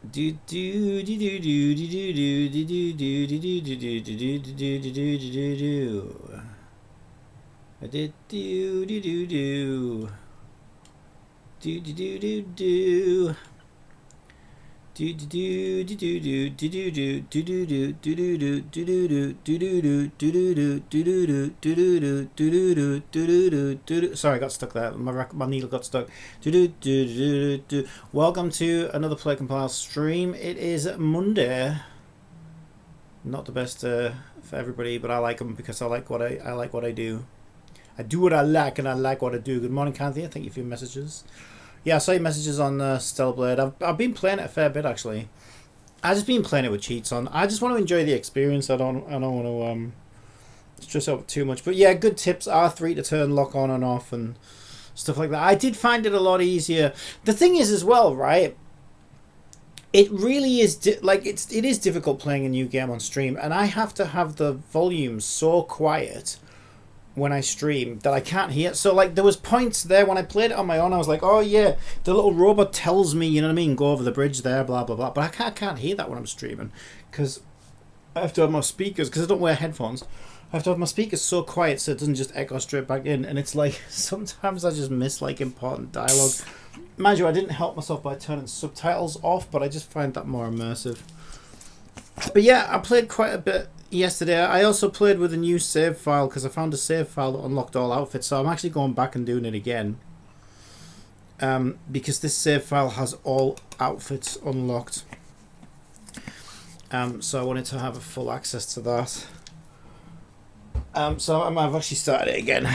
Do do do do do do do do do do do do do do do do do do do. I did do do do do do do do do do. Do do do do do do do do do do do do do do do do do do. Sorry, I got stuck there. My needle got stuck. Welcome to another Play Compile stream. It is Monday. Not the best for everybody, but I like them because I like what I do. I do what I like, and I like what I do. Good morning, Cynthia. Thank you for your messages. Yeah, I saw your messages on Stellar Blade. I've been playing it a fair bit actually. I just been playing it with cheats on. I just want to enjoy the experience. I don't want to stress out too much. But yeah, good tips. R3 to turn lock on and off and stuff like that. I did find it a lot easier. The thing is as well, right? It really is it is difficult playing a new game on stream, and I have to have the volume so quiet when I stream that I can't hear. So like there was points there when I played it on my own, I was like, oh yeah, the little robot tells me, you know what I mean, go over the bridge there, blah blah blah, but I can't hear that when I'm streaming because I have to have my speakers, because I don't wear headphones, I have to have my speakers so quiet so it doesn't just echo straight back in, and it's like sometimes I just miss like important dialogue. Mind you, I didn't help myself by turning subtitles off, but I just find that more immersive. But yeah, I played quite a bit yesterday. I also played with a new save file because I found a save file that unlocked all outfits, so I'm actually going back and doing it again, because this save file has all outfits unlocked, so I wanted to have a full access to that. So I've actually started it again.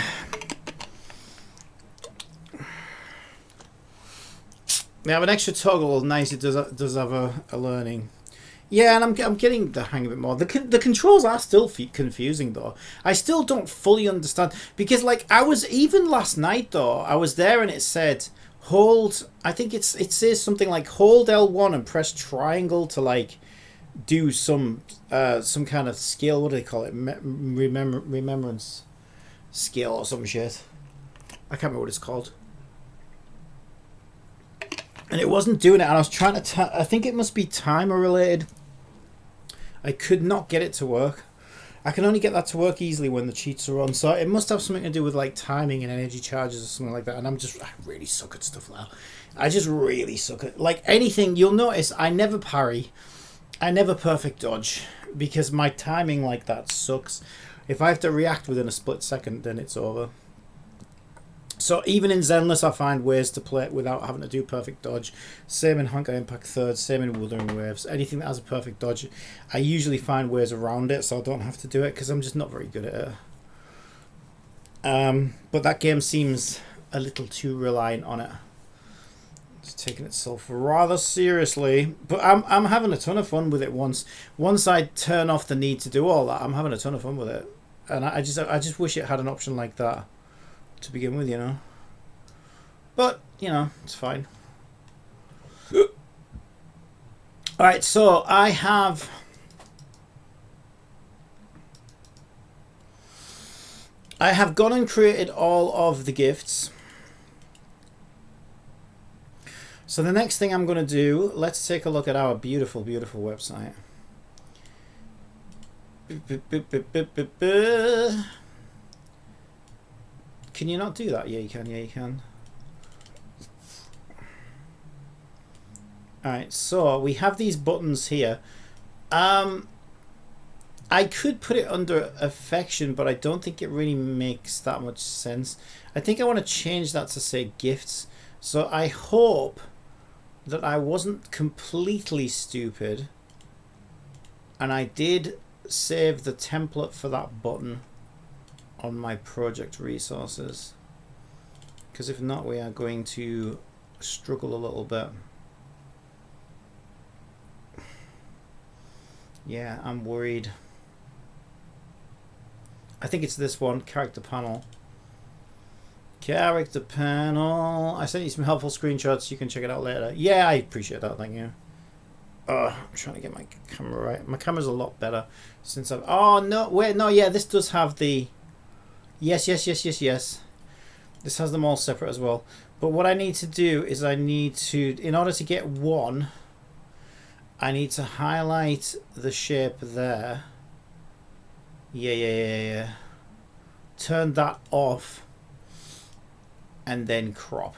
They have an extra toggle. Nice, it does have a learning. Yeah, and I'm getting the hang of it more. The controls are still confusing though. I still don't fully understand, because like I was, even last night though, I was there and it said hold, I think it says something like hold L1 and press triangle to like do some kind of skill. What do they call it? Remembrance skill or some shit. I can't remember what it's called. And it wasn't doing it, and I was trying to I think it must be timer related. I could not get it to work. I can only get that to work easily when the cheats are on, so it must have something to do with like timing and energy charges or something like that. And I really suck at stuff now. I just really suck at like anything. You'll notice I never parry, I never perfect dodge, because my timing like that sucks. If I have to react within a split second, then it's over. So even in Zenless, I find ways to play it without having to do perfect dodge. Same in Honkai Impact 3rd, same in Wuthering Waves. Anything that has a perfect dodge, I usually find ways around it so I don't have to do it, because I'm just not very good at it. But that game seems a little too reliant on it. It's taking itself rather seriously. But I'm having a ton of fun with it once I turn off the need to do all that. I'm having a ton of fun with it. And I just wish it had an option like that to begin with, you know. But, you know, it's fine. Alright, so I have gone and created all of the gifts. So the next thing I'm going to do, let's take a look at our beautiful, beautiful website. Can you not do that? Yeah, you can. Yeah, you can. Alright, so we have these buttons here. I could put it under affection, but I don't think it really makes that much sense. I think I want to change that to say gifts. So I hope that I wasn't completely stupid and I did save the template for that button on my project resources, because if not, we are going to struggle a little bit. Yeah, I'm worried. I think it's this one, character panel. Character panel. I sent you some helpful screenshots. You can check it out later. Yeah, I appreciate that. Thank you. I'm trying to get my camera right. My camera's a lot better since I've... Oh, no. Wait, no. Yeah, this does have the... Yes. This has them all separate as well. But what I need to do is I need to... In order to get one... I need to highlight the shape there. Yeah. Turn that off. And then crop.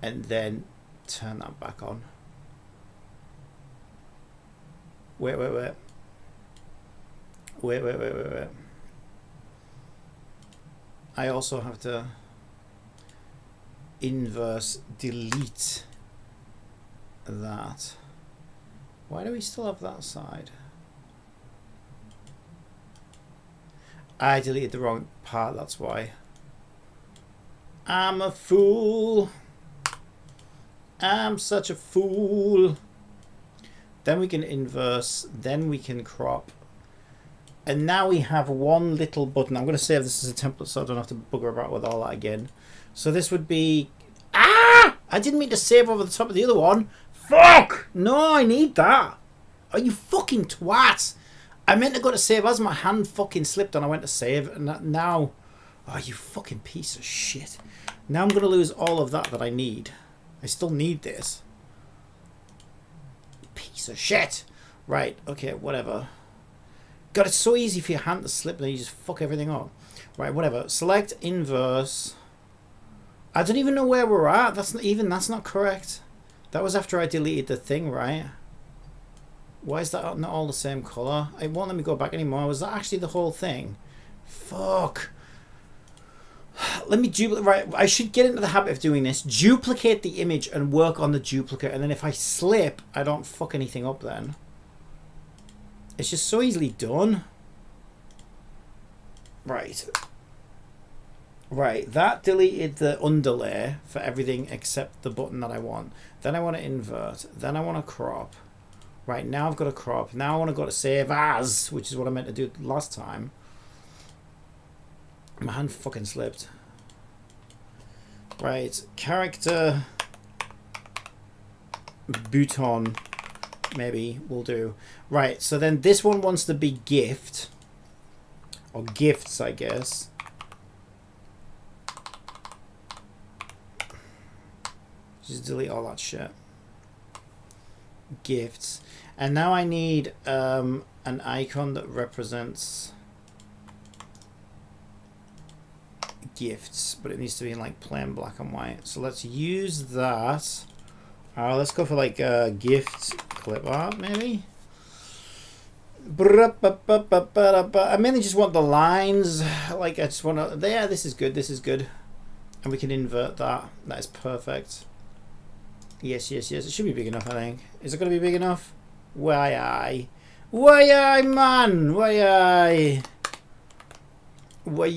And then turn that back on. Wait. I also have to inverse delete that. Why do we still have that side? I deleted the wrong part, that's why. I'm a fool. I'm such a fool. Then we can inverse, then we can crop. And now we have one little button. I'm going to save this as a template so I don't have to bugger about with all that again. So this would be... Ah! I didn't mean to save over the top of the other one. Fuck! No, I need that. Are you fucking twat? I meant to go to save as my hand fucking slipped and I went to save. And now... Oh, you fucking piece of shit. Now I'm going to lose all of that I need. I still need this. Piece of shit. Right, okay, whatever. God, it's so easy for your hand to slip and then you just fuck everything up. Right, whatever. Select inverse. I don't even know where we're at. That's not correct. That was after I deleted the thing, right? Why is that not all the same color? It won't let me go back anymore. Was that actually the whole thing? Fuck. Let me duplicate. Right, I should get into the habit of doing this. Duplicate the image and work on the duplicate. And then if I slip, I don't fuck anything up then. It's just so easily done. Right. Right, that deleted the underlay for everything except the button that I want. Then I want to invert. Then I want to crop. Right, now I've got to crop. Now I want to go to save as, which is what I meant to do last time. My hand fucking slipped. Right, character button maybe will do. Right, so then this one wants to be gift. Or gifts, I guess. Just delete all that shit. Gifts. And now I need an icon that represents gifts, but it needs to be in like plain black and white. So let's use that. Let's go for like gift clip art maybe. I mainly just want the lines. Like I just want to. There, this is good. This is good. And we can invert that. That is perfect. Yes. It should be big enough, I think. Is it going to be big enough? Why I, man? Why I? What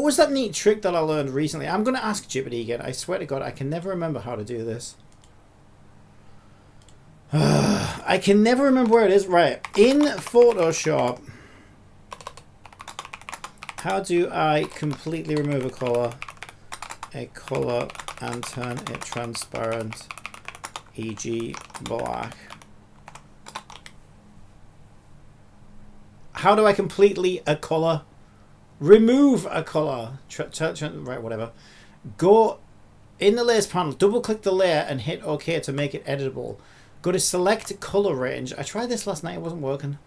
was that neat trick that I learned recently? I'm going to ask Jibbity again. I swear to God, I can never remember how to do this. I can never remember where it is. Right. In Photoshop, how do I completely remove a color and turn it transparent, e.g. black? How do I completely remove a color? Right, whatever. Go in the layers panel, double click the layer and hit OK to make it editable. Go to select color range. I tried this last night, it wasn't working.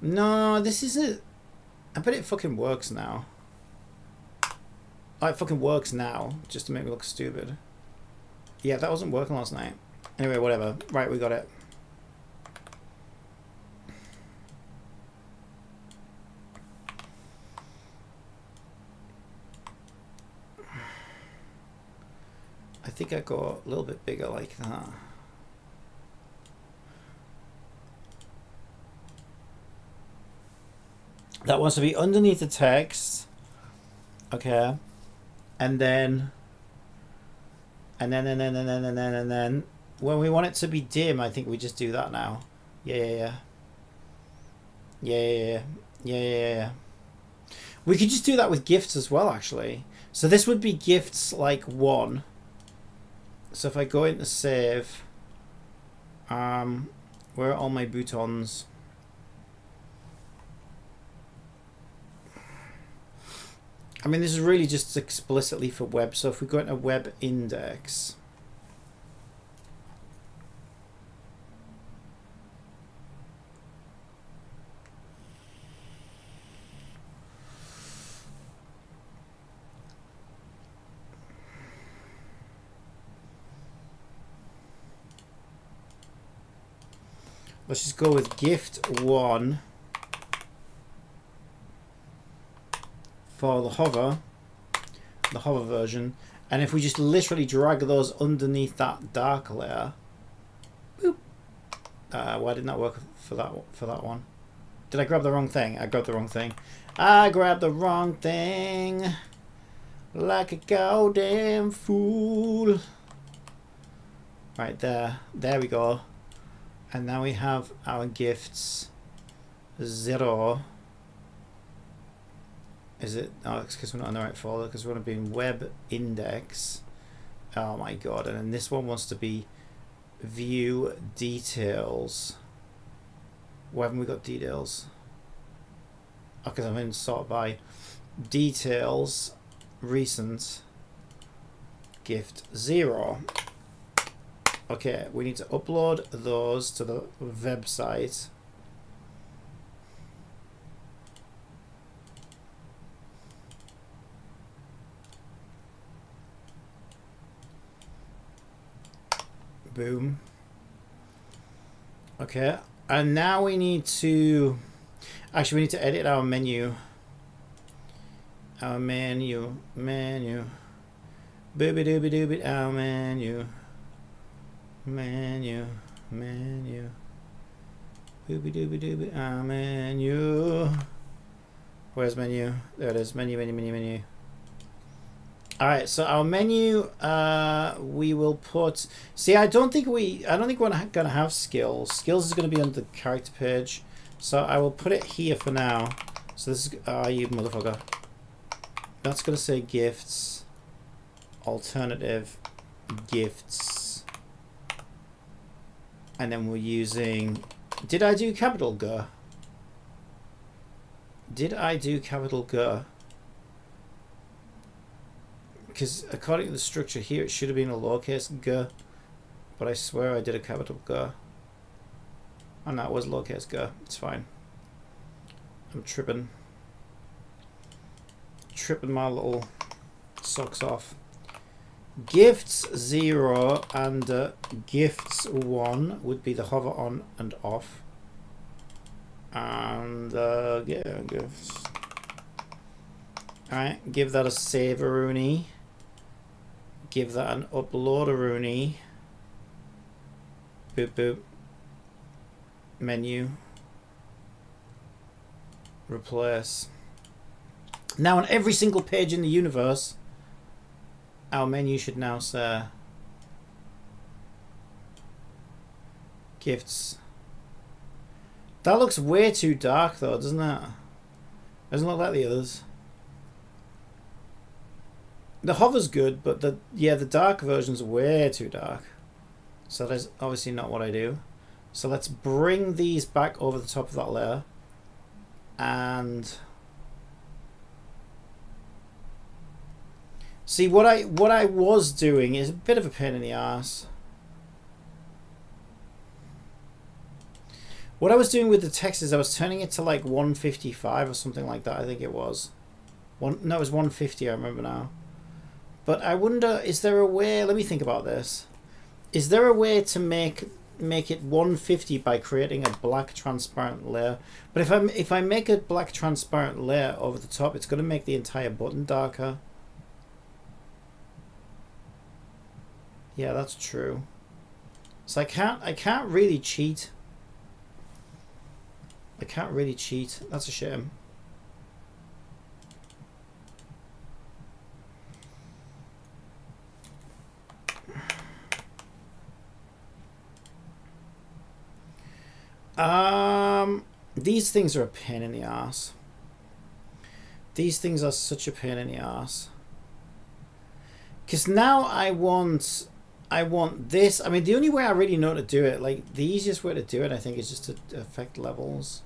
No, this isn't. I bet it fucking works now. Oh, it fucking works now, just to make me look stupid. Yeah, that wasn't working last night. Anyway, whatever. Right, we got it. I think I go a little bit bigger like that. That wants to be underneath the text. Okay. And then when we want it to be dim, I think we just do that now. Yeah. We could just do that with gifts as well, actually. So this would be gifts like 1. So if I go into save, where are all my boutons? I mean, this is really just explicitly for web. So if we go into web index, let's just go with gift1 for the hover version, and if we just literally drag those underneath that dark layer, boop. Why didn't that work for that one? Did I grab the wrong thing? I grabbed the wrong thing. I grabbed the wrong thing like a goddamn fool. Right there, there we go. And now we have our gifts 0. Is it? Oh, it's because we're not in the right folder, because we want to be in web index. Oh my god. And then this one wants to be view details. Why haven't we got details? Oh, because I'm in sort by details recent gift 0. Okay, we need to upload those to the website. Boom. Okay, and now we need to actually we need to edit our menu. Our menu. Booby dooby dooby, our menu. Menu. Booby dooby dooby, our menu. Where's menu? There it is. Menu. Alright, so our menu, we will put... See, I don't think we're gonna have skills. Skills is gonna be on the character page. So I will put it here for now. So this is... you motherfucker. That's gonna say gifts. Alternative gifts. And then we're using... Did I do capital G? Did I do capital G? Because according to the structure here, it should have been a lowercase g, but I swear I did a capital G. And that was lowercase g. It's fine. I'm tripping my little socks off. Gifts 0 and gifts 1 would be the hover on and off. And yeah, gifts. Alright, give that a save-a-rooney. Give that an upload-a-rooney. Boop boop. Menu. Replace. Now on every single page in the universe, our menu should now say gifts. That looks way too dark though, doesn't it? Doesn't look like the others. The hover's good, but the dark version's way too dark. So that's obviously not what I do. So let's bring these back over the top of that layer. And see what I was doing is a bit of a pain in the ass. What I was doing with the text is I was turning it to like 155 or something like that. I think it was. No, it was 150. I remember now. But I wonder, is there a way? Let me think about this. Is there a way to make it 150 by creating a black transparent layer? But if I make a black transparent layer over the top, it's going to make the entire button darker. Yeah, that's true. So I can't really cheat. I can't really cheat. That's a shame. These things are a pain in the ass. These things are such a pain in the ass. Because now I want this. I mean, the only way I really know to do it, like the easiest way to do it, I think, is just to affect levels.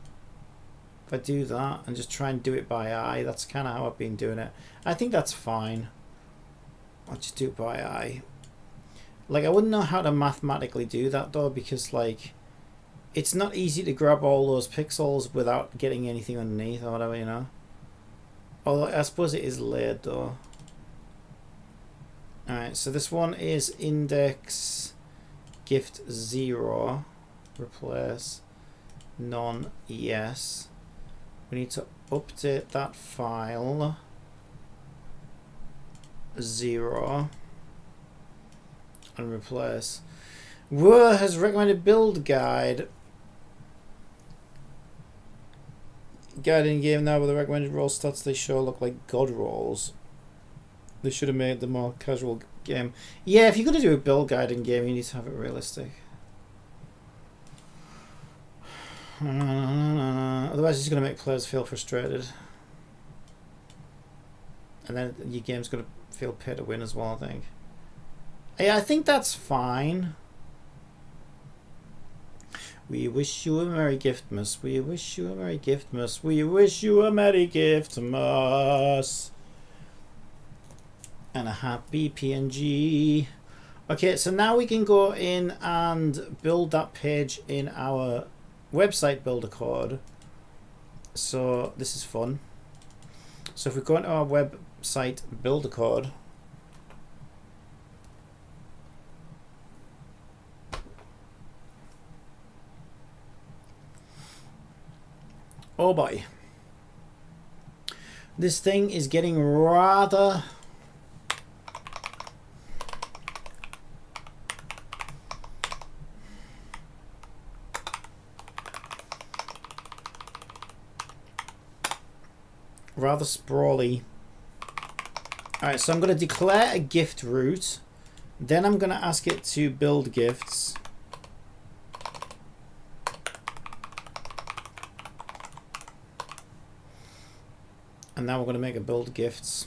If I do that and just try and do it by eye, that's kind of how I've been doing it. I think that's fine. I'll just do it by eye. Like, I wouldn't know how to mathematically do that though, because like it's not easy to grab all those pixels without getting anything underneath or whatever, you know. Although I suppose it is layered though. Alright, so this one is index gift 0, replace non yes. We need to update that file 0 and replace. Word has recommended build guide. Guide in game now with the recommended roll stats they show look like god rolls. They should have made the more casual game. Yeah, if you're going to do a build guide in game, you need to have it realistic. Otherwise, it's going to make players feel frustrated. And then your game's going to feel pay to win as well, I think. Yeah, I think that's fine. We wish you a Merry Giftmas. We wish you a Merry Giftmas. We wish you a Merry Giftmas. And a happy PNG. Okay, so now we can go in and build that page in our website builder code. So this is fun. So if we go into our website builder code, oh boy, this thing is getting rather sprawly. Alright, so I'm going to declare a gift route, then I'm going to ask it to build gifts. And now we're going to make a build gifts.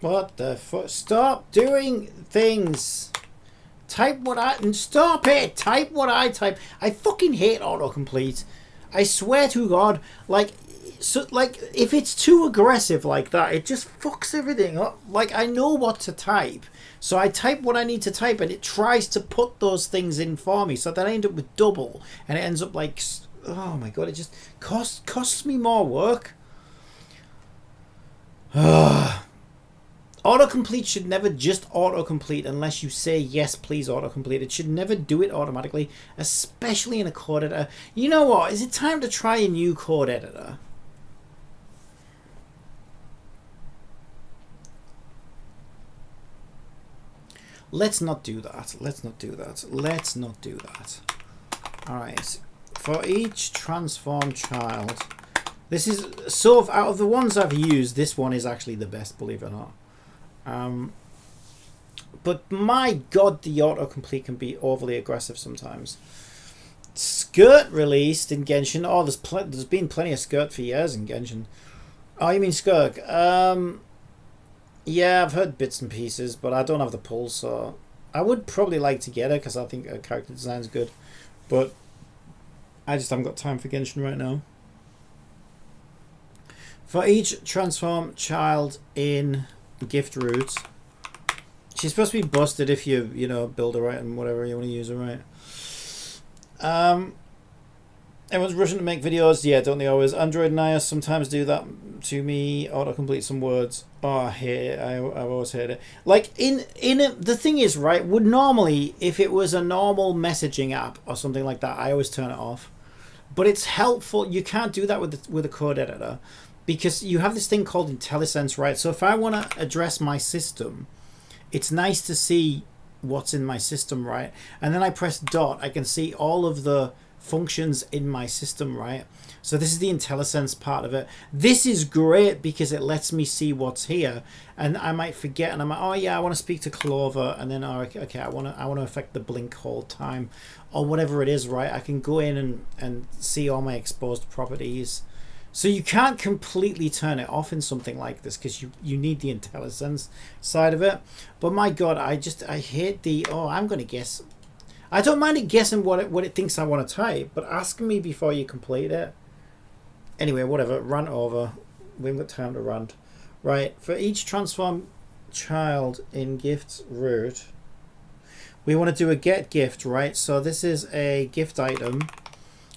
What the fuck? Stop doing things. Type what I... Stop it! Type what I type. I fucking hate autocomplete. I swear to God. Like, so, like, if it's too aggressive like that, it just fucks everything up. Like, I know what to type. So I type what I need to type, and it tries to put those things in for me. So then I end up with double. And it ends up like... Oh my God, it just costs me more work. Autocomplete should never just autocomplete unless you say yes please autocomplete. It should never do it automatically, especially in a code editor. You know what, is it time to try a new code editor? Let's not do that. Let's not do that. Let's not do that. Alright, for each transform child, this is so out of the ones I've used, this one is actually the best, believe it or not. But my God, the autocomplete can be overly aggressive sometimes. Skirt released in Genshin. Oh, there's been plenty of Skirt for years in Genshin. Oh, you mean Skirk? Yeah, I've heard bits and pieces, but I don't have the pull, so I would probably like to get her because I think her character design's good, but I just haven't got time for Genshin right now. For each transform child in gift route, she's supposed to be busted if you know, build her right and whatever you want to use her right. Everyone's rushing to make videos. Yeah, don't they always? Android and iOS sometimes do that to me. Autocomplete some words. Oh, I hate it. I've always hated it. Like the thing is, right, would normally, if it was a normal messaging app or something like that, I always turn it off. But it's helpful. You can't do that with a code editor, because you have this thing called IntelliSense, right? So if I want to address my system, it's nice to see what's in my system, right? And then I press dot, I can see all of the functions in my system, right? So this is the IntelliSense part of it. This is great because it lets me see what's here, and I might forget, and I'm like, oh yeah, I want to speak to Clover, and then oh, okay, I want to affect the blink hold time, or whatever it is, right? I can go in and see all my exposed properties. So you can't completely turn it off in something like this because you need the IntelliSense side of it. But my God, I hate the, oh, I'm going to guess. I don't mind it guessing what it thinks I want to type, but ask me before you complete it. Anyway, whatever, rant over. We haven't got time to rant. Right, for each transform child in gifts root, we want to do a get gift, right? So this is a gift item.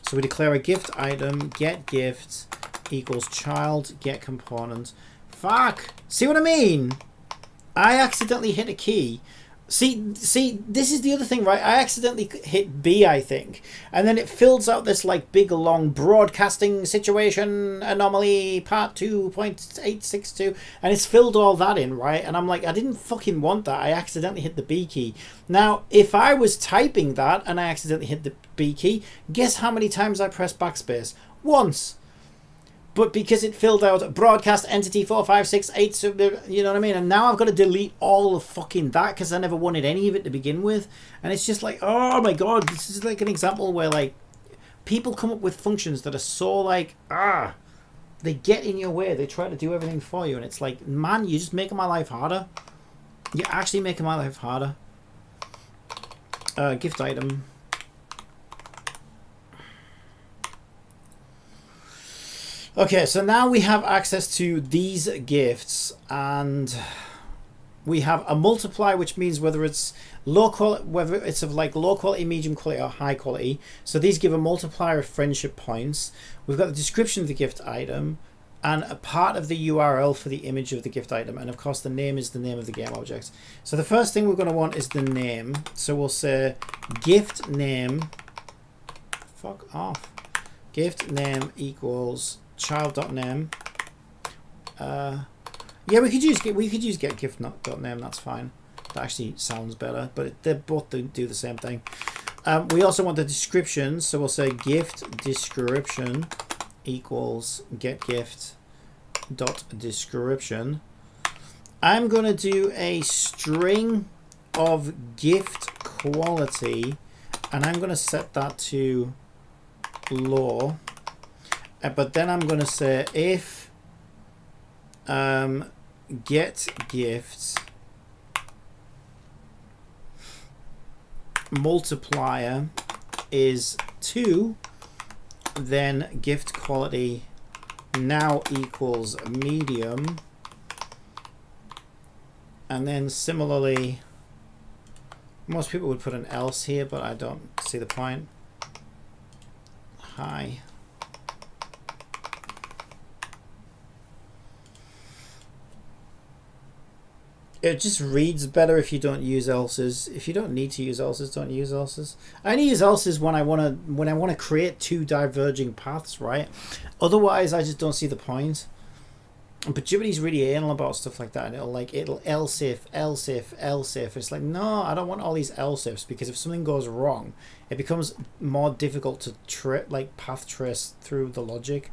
So we declare a gift item, get gift equals child get component. Fuck! See what I mean? I accidentally hit a key. See, this is the other thing, right? I accidentally hit B, I think. And then it fills out this like big long broadcasting situation anomaly part 2.862. And it's filled all that in, right? And I'm like, I didn't fucking want that. I accidentally hit the B key. Now, if I was typing that and I accidentally hit the B key, guess how many times I pressed backspace? Once. But because it filled out broadcast entity 4568, you know what I mean? And now I've got to delete all of fucking that because I never wanted any of it to begin with. And it's just like, oh my God, this is like an example where like people come up with functions that are so like, they get in your way. They try to do everything for you. And it's like, man, you're just making my life harder. You're actually making my life harder. Gift item. Okay, so now we have access to these gifts, and we have a multiply, which means whether it's low quality, whether it's of like low quality, medium quality, or high quality. So these give a multiplier of friendship points. We've got the description of the gift item, and a part of the URL for the image of the gift item, and of course the name is the name of the game object. So the first thing we're going to want is the name. So we'll say gift name. Fuck off. Gift name equals child.name. Yeah, we could use get gift.name. That's fine. That actually sounds better, but they both do the same thing. We also want the description, so we'll say gift description equals get gift dot description. I'm going to do a string of gift quality, and I'm going to set that to low. But then I'm going to say if get gifts multiplier is 2, then gift quality now equals medium. And then similarly, most people would put an else here, but I don't see the point. High. It just reads better if you don't use else's. If you don't need to use else's, don't use else's. I only use else's when I want to create two diverging paths, right? Otherwise, I just don't see the point. But Jibity's really anal about stuff like that, and it'll else if. It's like, no, I don't want all these else ifs, because if something goes wrong, it becomes more difficult to path trace through the logic.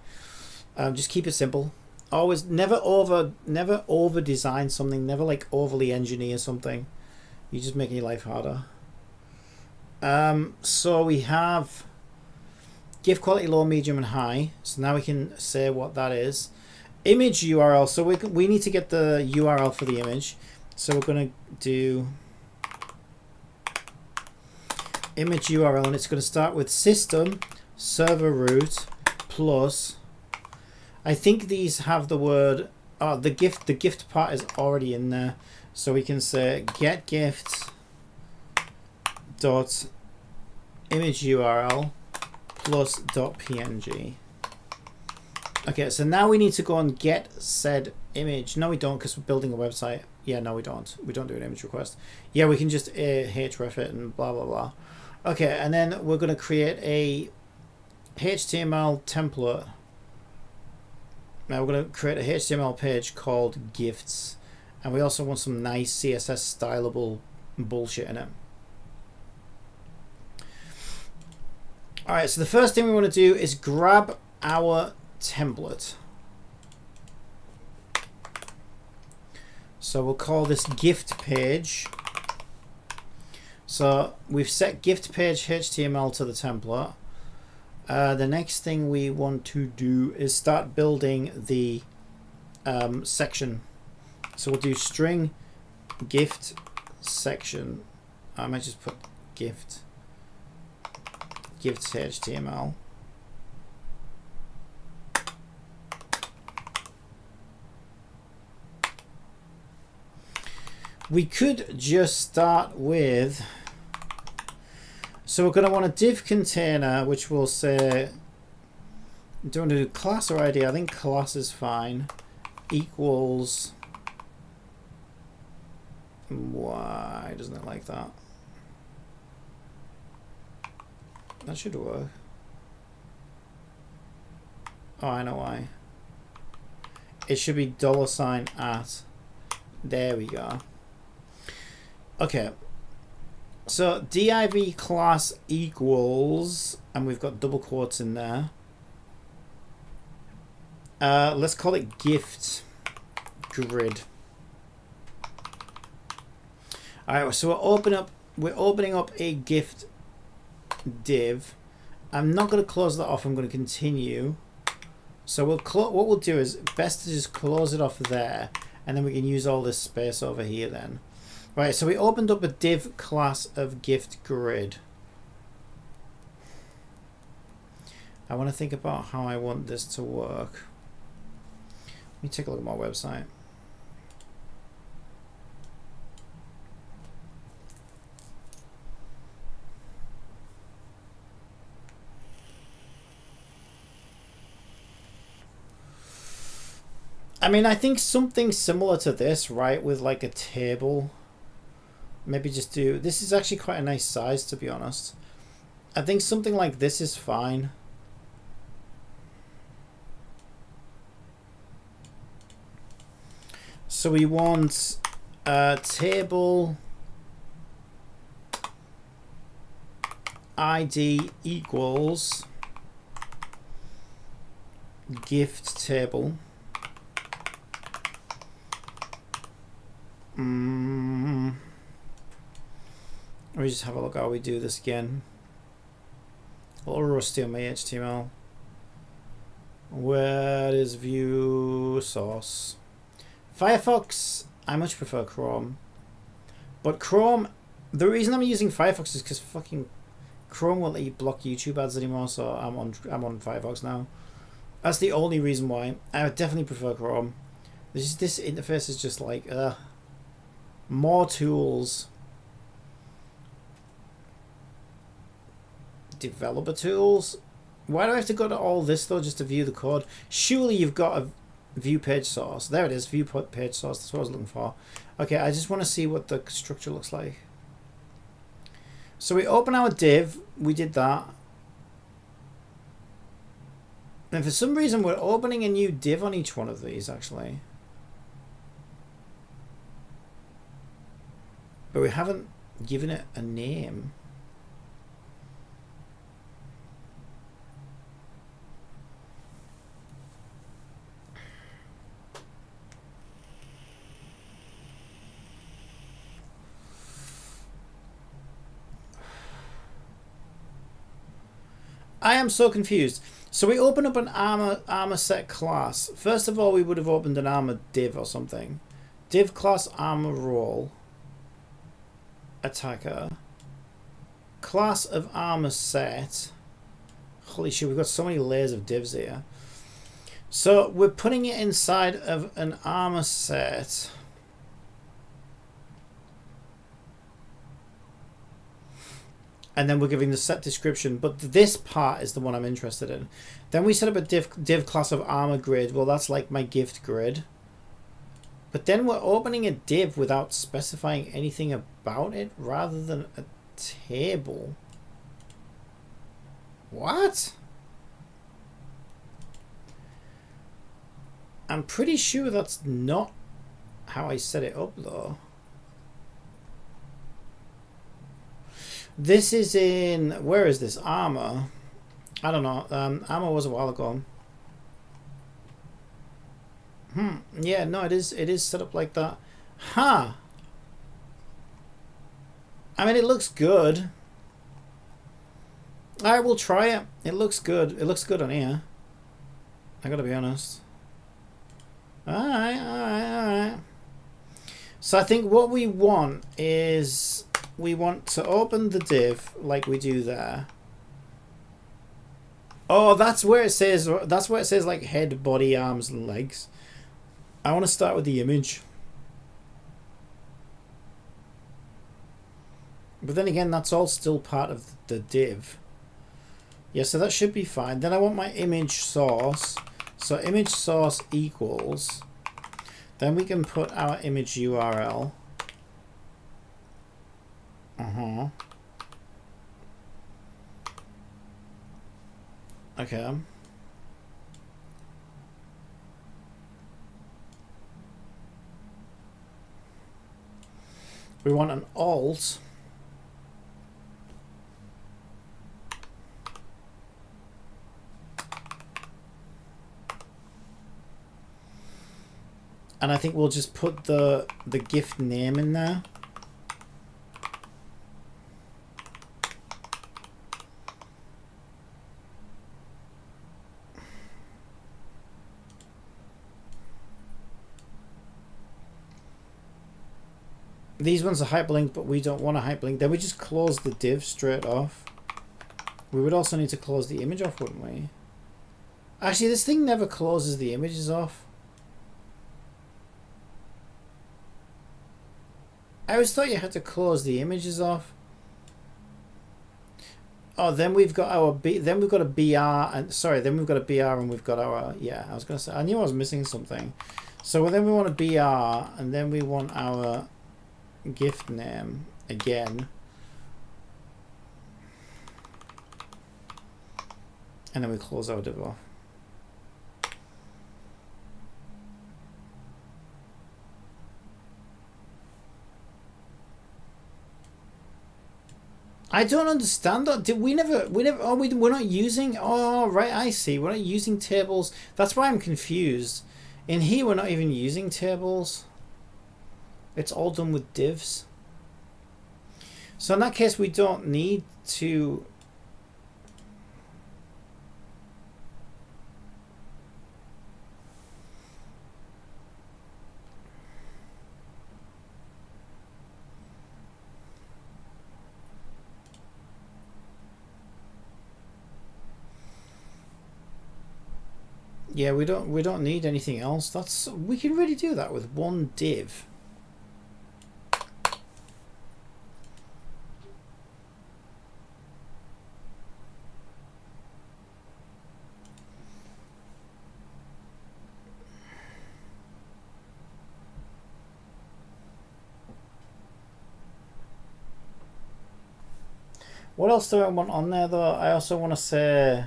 Just keep it simple. Always never over design something, never like overly engineer something. You're just making your life harder. So we have gift quality low, medium, and high. So now we can say what that is. Image URL. So we need to get the URL for the image. So we're gonna do image URL, and it's going to start with system server root plus. I think these have the word, the gift part is already in there. So we can say get gift dot image URL plus dot PNG. Okay, so now we need to go and get said image. No, we don't, because we're building a website. Yeah, no, we don't. We don't do an image request. Yeah, we can just href it and blah, blah, blah. Okay, and then we're going to create a HTML template. Now we're going to create a HTML page called gifts, and we also want some nice CSS stylable bullshit in it. All right, so the first thing we want to do is grab our template. So we'll call this gift page. So we've set gift page HTML to the template. The next thing we want to do is start building the section. So we'll do string gift section. I might just put gifts HTML. We could just start with, so we're going to want a div container, which will say, do you want to do class or ID? I think class is fine. Equals, why doesn't it like that? That should work. Oh, I know why. It should be $@ There we go. Okay. So div class equals, and we've got double quotes in there. Let's call it gift grid. All right. So we're opening up a gift div. I'm not going to close that off. I'm going to continue. So what we'll do is best to just close it off there, and then we can use all this space over here then. Right, so we opened up a div class of gift grid. I want to think about how I want this to work. Let me take a look at my website. I mean, I think something similar to this, right, with like a table. Maybe just do, this is actually quite a nice size, to be honest. I think something like this is fine. So we want a table ID equals gift table. Let me just have a look how we do this again. A little rusty on my HTML. Where is view source? Firefox, I much prefer Chrome. But Chrome, the reason I'm using Firefox is because fucking Chrome won't let you block YouTube ads anymore, so I'm on Firefox now. That's the only reason why. I would definitely prefer Chrome. This interface is just like, more tools. Developer tools. Why do I have to go to all this though just to view the code? Surely you've got a view page source. There it is, view page source. That's what I was looking for. Okay, I just want to see what the structure looks like. So we open our div. We did that. And for some reason we're opening a new div on each one of these actually. But we haven't given it a name. I am so confused. So we open up an armor set class. First of all, we would have opened an armor div or something. Div class armor role. Attacker. Class of armor set. Holy shit, we've got so many layers of divs here. So we're putting it inside of an armor set. And then we're giving the set description, but this part is the one I'm interested in. Then we set up a div class of armor grid. Well, that's like my gift grid. But then we're opening a div without specifying anything about it rather than a table. What? I'm pretty sure that's not how I set it up though. This is in, where is this? Armor. I don't know. Ammo was a while ago. Yeah, no, it is. It is set up like that. Huh. I mean, it looks good. I will try it. It looks good. It looks good on here. I gotta be honest. Alright, alright, alright. So I think what we want is we want to open the div like we do there. Oh, that's where it says like head, body, arms, and legs. I want to start with the image. But then again, that's all still part of the div. Yeah, so that should be fine. Then I want my image source. So image source equals. Then we can put our image URL. Okay. We want an alt. And I think we'll just put the gift name in there. These ones are hyperlinked, but we don't want a hyperlink. Then we just close the div straight off. We would also need to close the image off, wouldn't we? Actually, this thing never closes the images off. I always thought you had to close the images off. Oh, then we've got our then we've got a BR and sorry, then we've got a BR and we've got our I was gonna say I knew I was missing something. So then we want a BR and then we want our gift name again. And then we close our div off. I don't understand that. Did we never oh we're not using, oh right, I see, we're not using tables. That's why I'm confused. In here we're not even using tables. It's all done with divs. So in that case we don't need to yeah, we don't need anything else. That's, we can really do that with one div. What else do I want on there though? I also want to say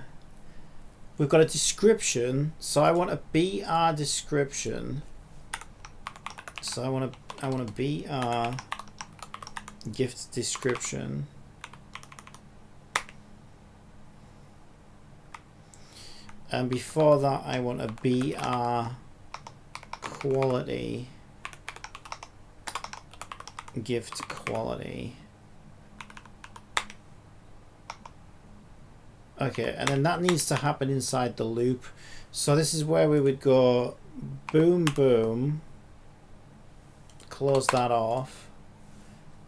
we've got a description, so I want a BR description. So I want a BR gift description. And before that I want a BR quality gift quality. Okay, and then that needs to happen inside the loop. So this is where we would go boom, boom, close that off,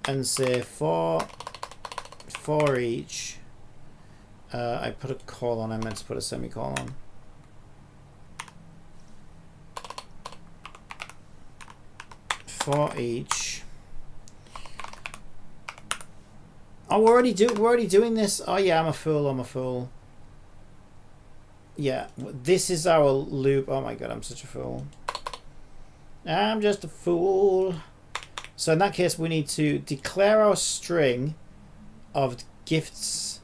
and say for each, I put a colon, I meant to put a semicolon. For each. Oh, we're already doing this. Oh yeah, I'm a fool. Yeah, this is our loop. Oh my god, I'm such a fool. I'm just a fool. So in that case, we need to declare our string of gifts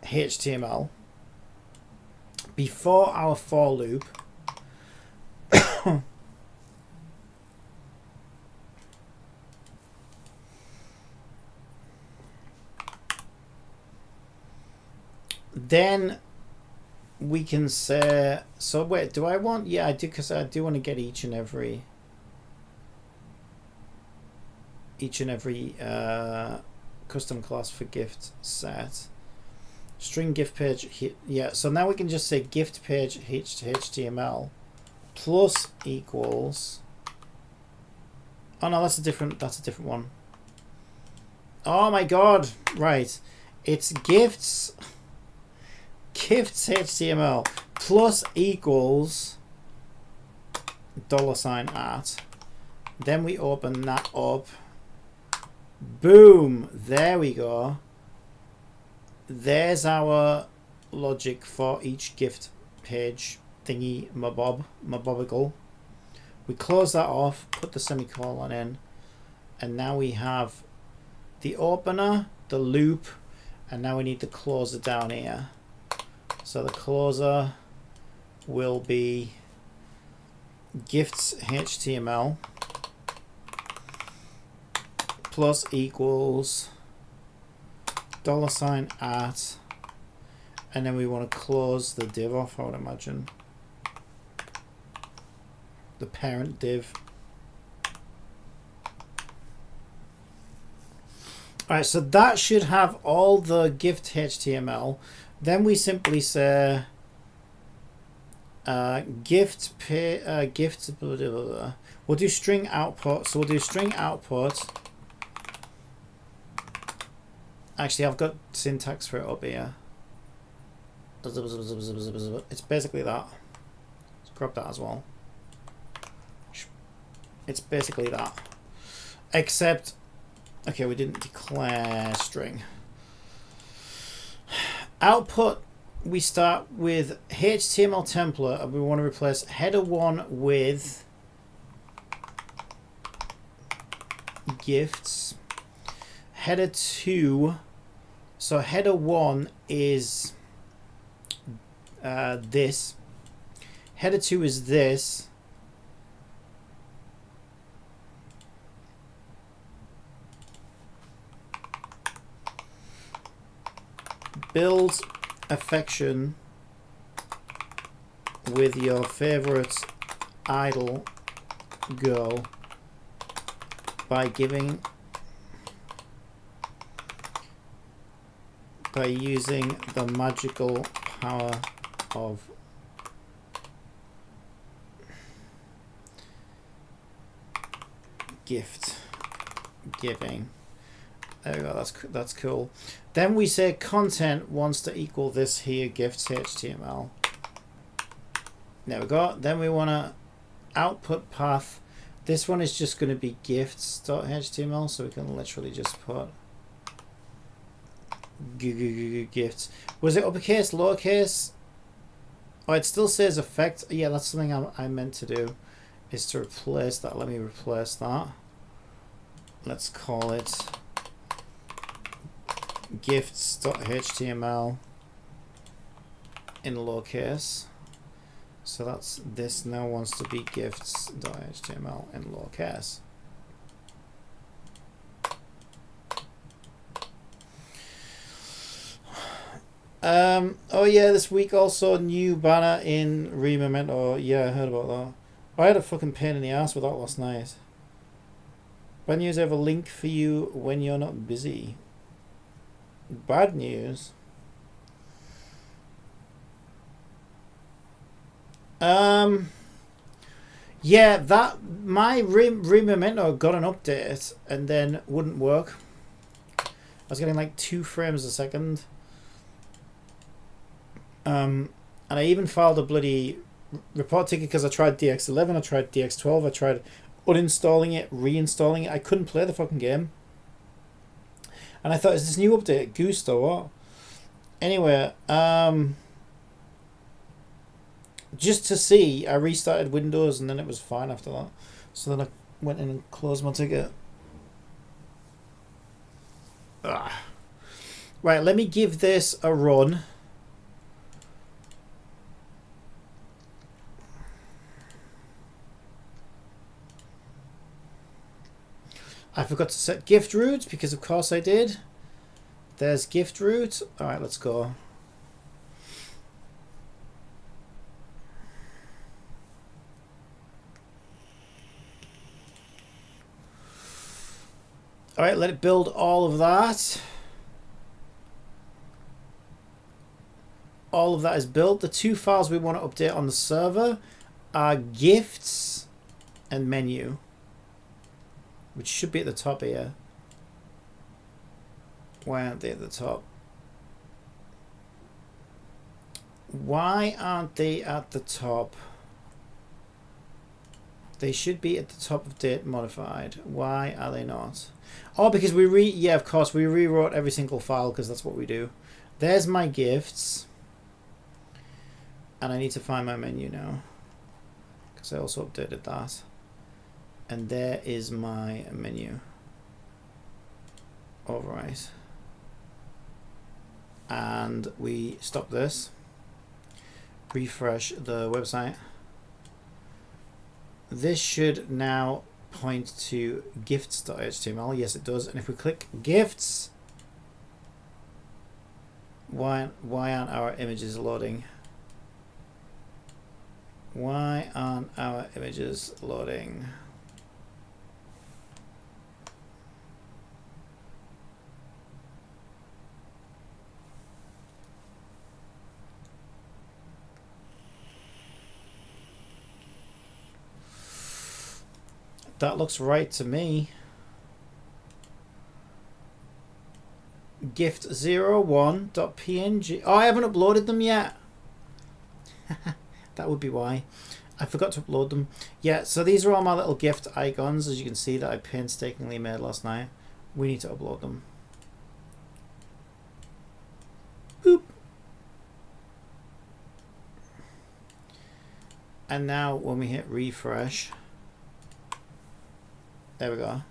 HTML before our for loop. Then we can say, so wait, do I want, yeah I do, because I do want to get each and every custom class for gift set. String gift page, yeah, so now we can just say gift page HTML plus equals, oh no, that's a different one. Oh my god, right, it's gifts HTML plus equals $@ then we open that up, boom, there we go. There's our logic for each gift page thingy mabobigle. We close that off, put the semicolon in, and now we have the opener, the loop, and now we need the closer down here. So the closer will be gifts HTML plus equals $@ and then we want to close the div off, I would imagine. The parent div. Alright, so that should have all the gift HTML. Then we simply say gift blah, blah, blah. We'll do string output. So we'll do string output. Actually, I've got syntax for it up here. It's basically that. Let's grab that as well. It's basically that. Except, okay, we didn't declare string. Output, we start with HTML template and we want to replace header 1 with gifts. Header 2, so header 1 is this. Header 2 is this. Build affection with your favorite idol girl by using the magical power of gift giving. There we go, that's cool. Then we say content wants to equal this here, gifts HTML. There we go. Then we want to output path. This one is just going to be gifts.html, so we can literally just put gifts. Was it uppercase, lowercase? Oh, it still says effect. Yeah, that's something I meant to do, is to replace that. Let me replace that. Let's call it gifts.html in lowercase. So that's this now wants to be gifts.html in lowercase. Oh yeah, this week also new banner in Rememento. Yeah, I heard about that. I had a fucking pain in the ass with that last night. Bad news, I have a link for you when you're not busy. Bad news. Yeah, that my Rememento got an update and then wouldn't work. I was getting like 2 frames a second. And I even filed a bloody report ticket because I tried DX11, I tried DX12, I tried uninstalling it, reinstalling it. I couldn't play the fucking game. And I thought, is this new update goosed or what? Anyway, just to see, I restarted Windows and then it was fine after that. So then I went in and closed my ticket. Ugh. Right, let me give this a run. I forgot to set gift root because of course I did. There's gift root. Alright, let's go. All right, let it build all of that. All of that is built. The two files we want to update on the server are gifts and menu, which should be at the top here. Why aren't they at the top? Why aren't they at the top? They should be at the top of date modified. Why are they not? Oh, because yeah, of course, we rewrote every single file because that's what we do. There's my gifts. And I need to find my menu now, because I also updated that. And there is my menu. Overwrite. And we stop this. Refresh the website. This should now point to gifts.html. Yes, it does. And if we click gifts, why aren't our images loading? Why aren't our images loading? That looks right to me. gift01.png. Oh, I haven't uploaded them yet. That would be why. I forgot to upload them. Yeah, so these are all my little gift icons, as you can see, that I painstakingly made last night. We need to upload them. Boop. And now when we hit refresh, there we go.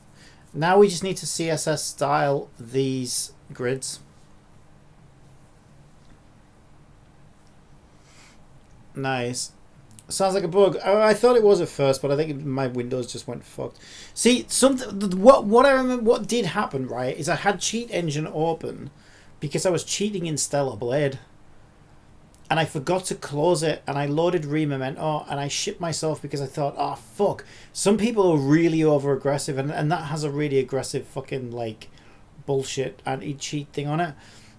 Now we just need to CSS style these grids. Nice. Sounds like a bug. I thought it was at first, but I think my Windows just went fucked. See, what I remember, what did happen, right, is I had Cheat Engine open because I was cheating in Stellar Blade, and I forgot to close it, and I loaded Rememento, and I shit myself because I thought, oh fuck, some people are really over aggressive, and that has a really aggressive fucking like bullshit anti-cheat thing on it.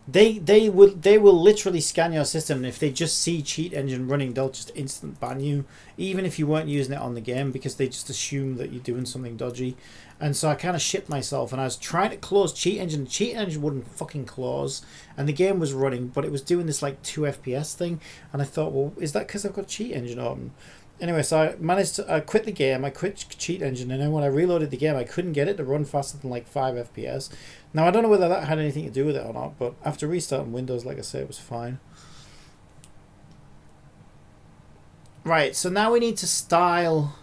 They will literally scan your system, and if they just see Cheat Engine running, they'll just instant ban you, even if you weren't using it on the game, because they just assume that you're doing something dodgy. And so I kind of shit myself, and I was trying to close Cheat Engine. Cheat Engine wouldn't fucking close, and the game was running, but it was doing this like 2 FPS thing, and I thought, well, is that because I've got Cheat Engine open? Anyway, so I managed to quit the game. I quit Cheat Engine, and then when I reloaded the game, I couldn't get it to run faster than like 5 FPS. Now, I don't know whether that had anything to do with it or not, but after restarting Windows, like I say, it was fine. Right, so now we need to style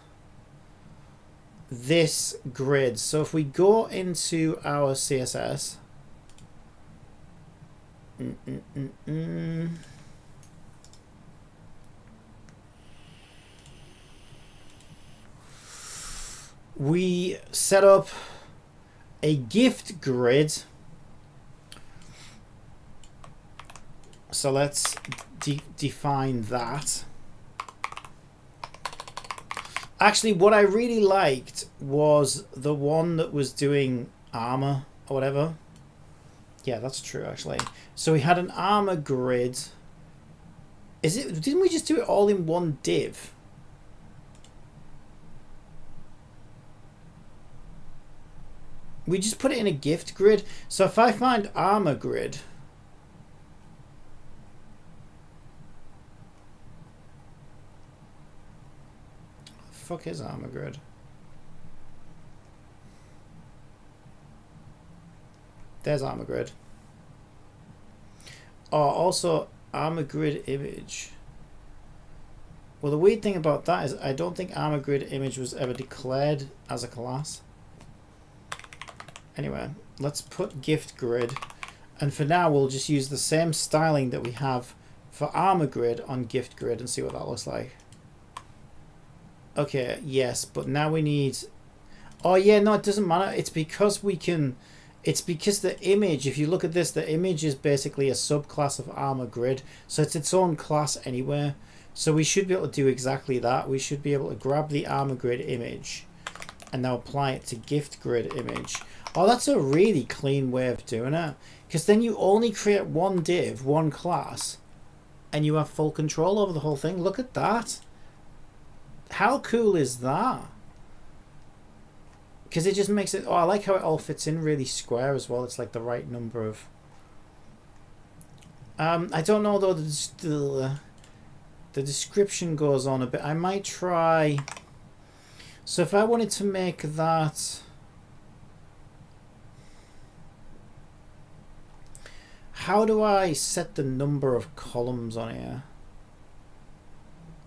this grid. So if we go into our CSS, we set up a gift grid. So let's define that. Actually, what I really liked was the one that was doing armor or whatever. Yeah, that's true, actually. So we had an armor grid. Didn't we just do it all in one div? We just put it in a gift grid. So if I find armor grid, fuck is armor grid? There's armor grid. Oh, also armor grid image. Well, the weird thing about that is I don't think armor grid image was ever declared as a class. Anyway, let's put gift grid, and for now we'll just use the same styling that we have for armor grid on gift grid and see what that looks like. Okay, yes, but now we need, oh yeah, no, it doesn't matter. It's because we can, it's because the image, if you look at this, the image is basically a subclass of armor grid, so it's its own class anyway. So we should be able to do exactly that. We should be able to grab the armor grid image and now apply it to gift grid image. Oh, that's a really clean way of doing it, because then you only create one div, one class, and you have full control over the whole thing. Look at that. How cool is that? Because it just makes it... Oh, I like how it all fits in really square as well. It's like the right number of... I don't know though, the description goes on a bit. I might try... So if I wanted to make that... How do I set the number of columns on here?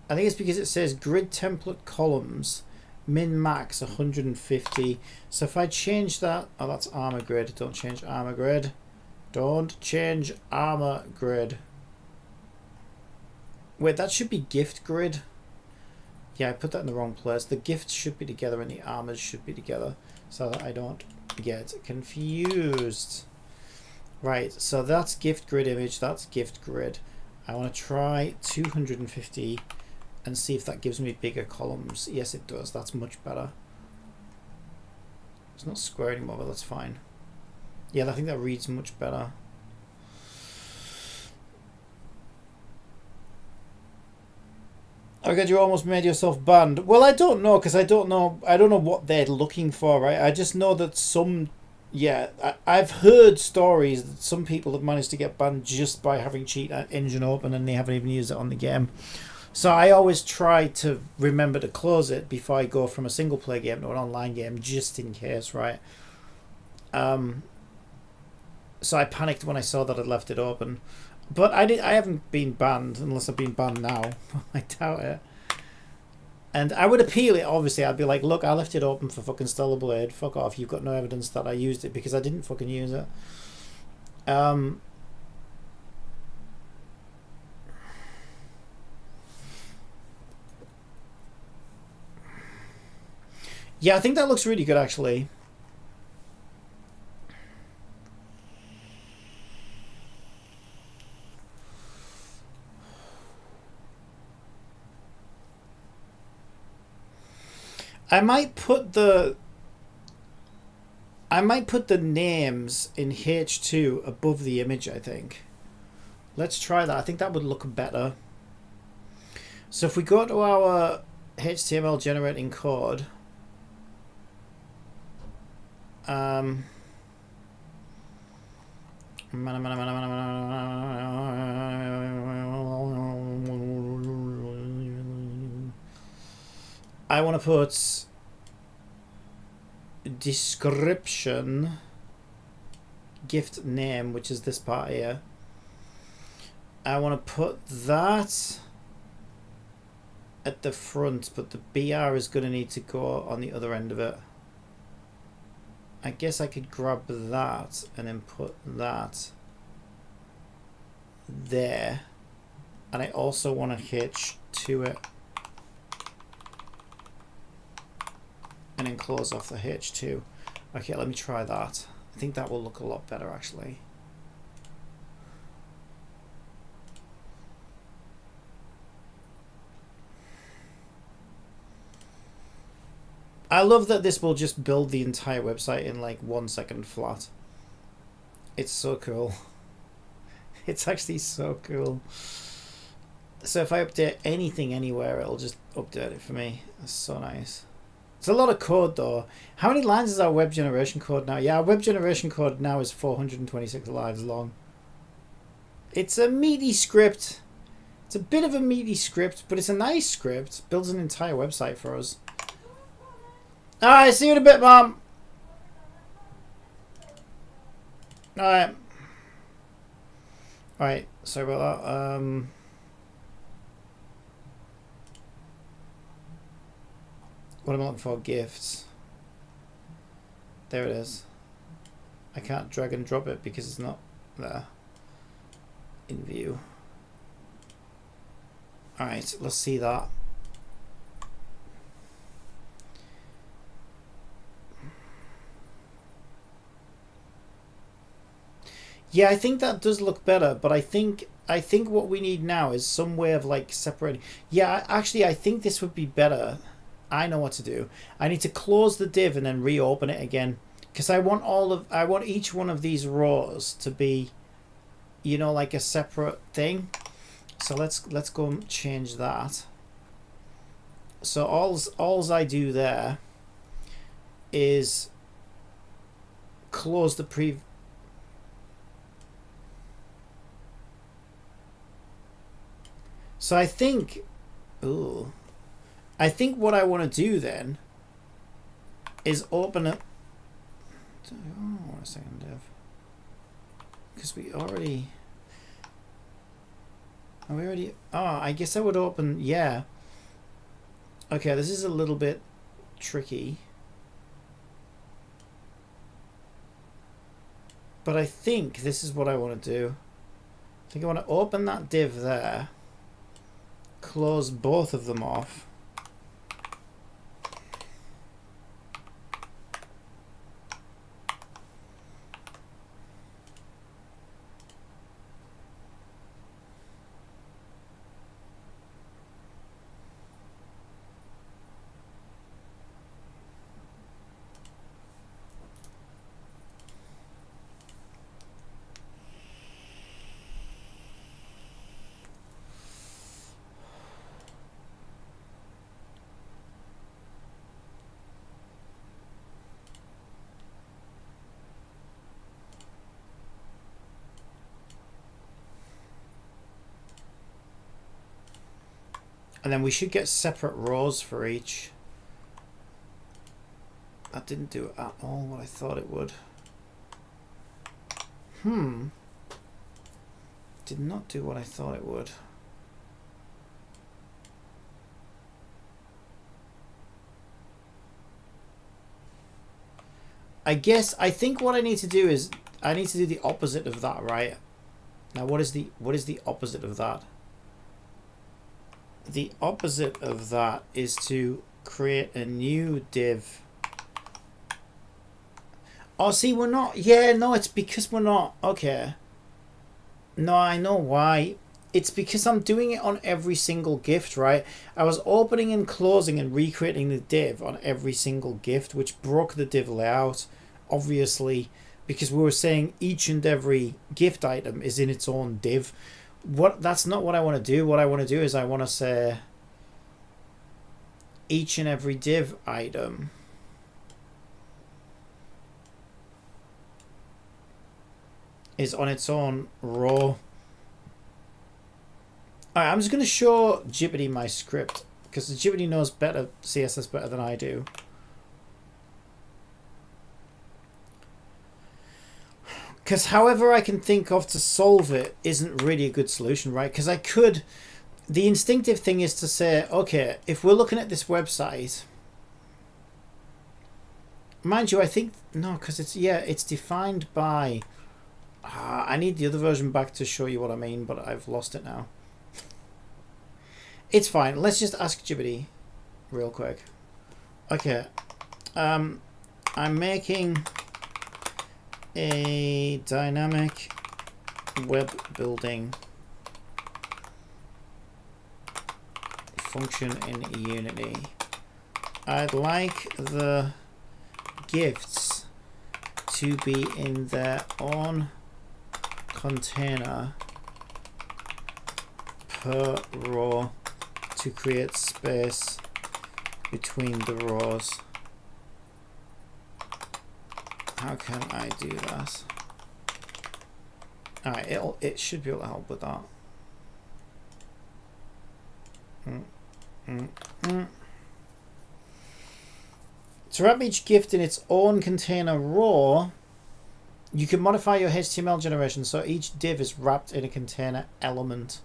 I think it's because it says grid template columns min max 150. So if I change that, oh, that's armor grid. Don't change armor grid. Don't change armor grid. Wait, that should be gift grid. Yeah, I put that in the wrong place. The gifts should be together and the armors should be together, so that I don't get confused. Right, so that's gift grid image, that's gift grid. I want to try 250 and see if that gives me bigger columns. Yes, it does. That's much better. It's not square anymore, but that's fine. Yeah, I think that reads much better. Okay, you almost made yourself banned. Well, I don't know, because I don't know what they're looking for, right? I just know that some... Yeah, I've heard stories that some people have managed to get banned just by having cheat engine open and they haven't even used it on the game. So I always try to remember to close it before I go from a single player game to an online game, just in case, right? So I panicked when I saw that I'd left it open. But I haven't been banned, unless I've been banned now. I doubt it. And I would appeal it, obviously. I'd be like, look, I left it open for fucking Stellar Blade. Fuck off. You've got no evidence that I used it, because I didn't fucking use it. Yeah, I think that looks really good, actually. I might put the names in H2 above the image, I think. Let's try that. I think that would look better. So if we go to our HTML generating code, I want to put description gift name, which is this part here. I want to put that at the front, but the BR is going to need to go on the other end of it. I guess I could grab that and then put that there. And I also want to hitch to it. And then close off the H2. Okay, let me try that. I think that will look a lot better, actually. I love that this will just build the entire website in like 1 second flat. It's so cool. It's actually so cool. So if I update anything anywhere, it'll just update it for me. That's so nice. It's a lot of code though. How many lines is our web generation code now? Yeah, our web generation code now is 426 lines long. It's a meaty script. It's a bit of a meaty script, but it's a nice script. It builds an entire website for us. Alright, see you in a bit, Mom. Alright. Alright, sorry about that. What am I looking for? Gifts. There it is. I can't drag and drop it because it's not there in view. Alright, let's see that. Yeah, I think that does look better, but I think what we need now is some way of like separating. Yeah, actually I think this would be better. I know what to do. I need to close the div and then reopen it again, because I want each one of these rows to be, you know, like a separate thing. So let's go and change that. So alls I do there is close the pre. So I think, I think what I want to do then is open it. Oh, a second, Dev. Because we already. Are we already? Oh, I guess I would open. Yeah. Okay, this is a little bit tricky. But I think this is what I want to do. I think I want to open that div there. Close both of them off. And then we should get separate rows for each. That didn't do at all what I thought it would. Did not do what I thought it would. I think what I need to do is I need to do the opposite of that, right? Now what is the opposite of that? The opposite of that is to create a new div. Oh, see, we're not. Yeah, no, it's because we're not. Okay. No, I know why. It's because I'm doing it on every single gift, right? I was opening and closing and recreating the div on every single gift, which broke the div layout, obviously, because we were saying each and every gift item is in its own div. That's not what I want to do. What I want to do is I want to say each and every div item is on its own row. Alright, I'm just going to show Jibbity my script, because Jibbity knows better CSS better than I do. Because however I can think of to solve it isn't really a good solution, right? Because I could... The instinctive thing is to say, okay, if we're looking at this website... Mind you, I think... No, because it's... Yeah, it's defined by... I need the other version back to show you what I mean, but I've lost it now. It's fine. Let's just ask Jibbity real quick. Okay. I'm making a dynamic web building function in Unity. I'd like the gifts to be in their own container per row to create space between the rows. How can I do that? Alright, it should be able to help with that. To wrap each gift in its own container row, you can modify your HTML generation so each div is wrapped in a container element.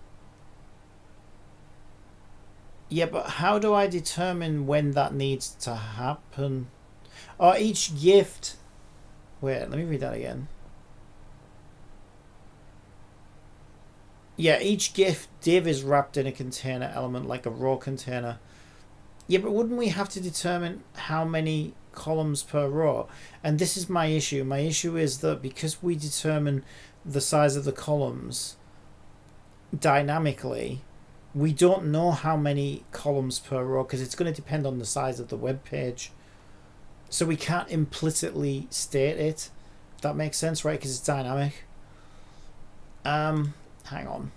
Yeah, but how do I determine when that needs to happen? Oh, each gift... Wait, let me read that again. Yeah, each gift div is wrapped in a container element, like a raw container. Yeah, but wouldn't we have to determine how many columns per row? And this is my issue. My issue is that because we determine the size of the columns dynamically, we don't know how many columns per row because it's going to depend on the size of the web page. So we can't implicitly state it. If that makes sense, right? Because it's dynamic. Hang on.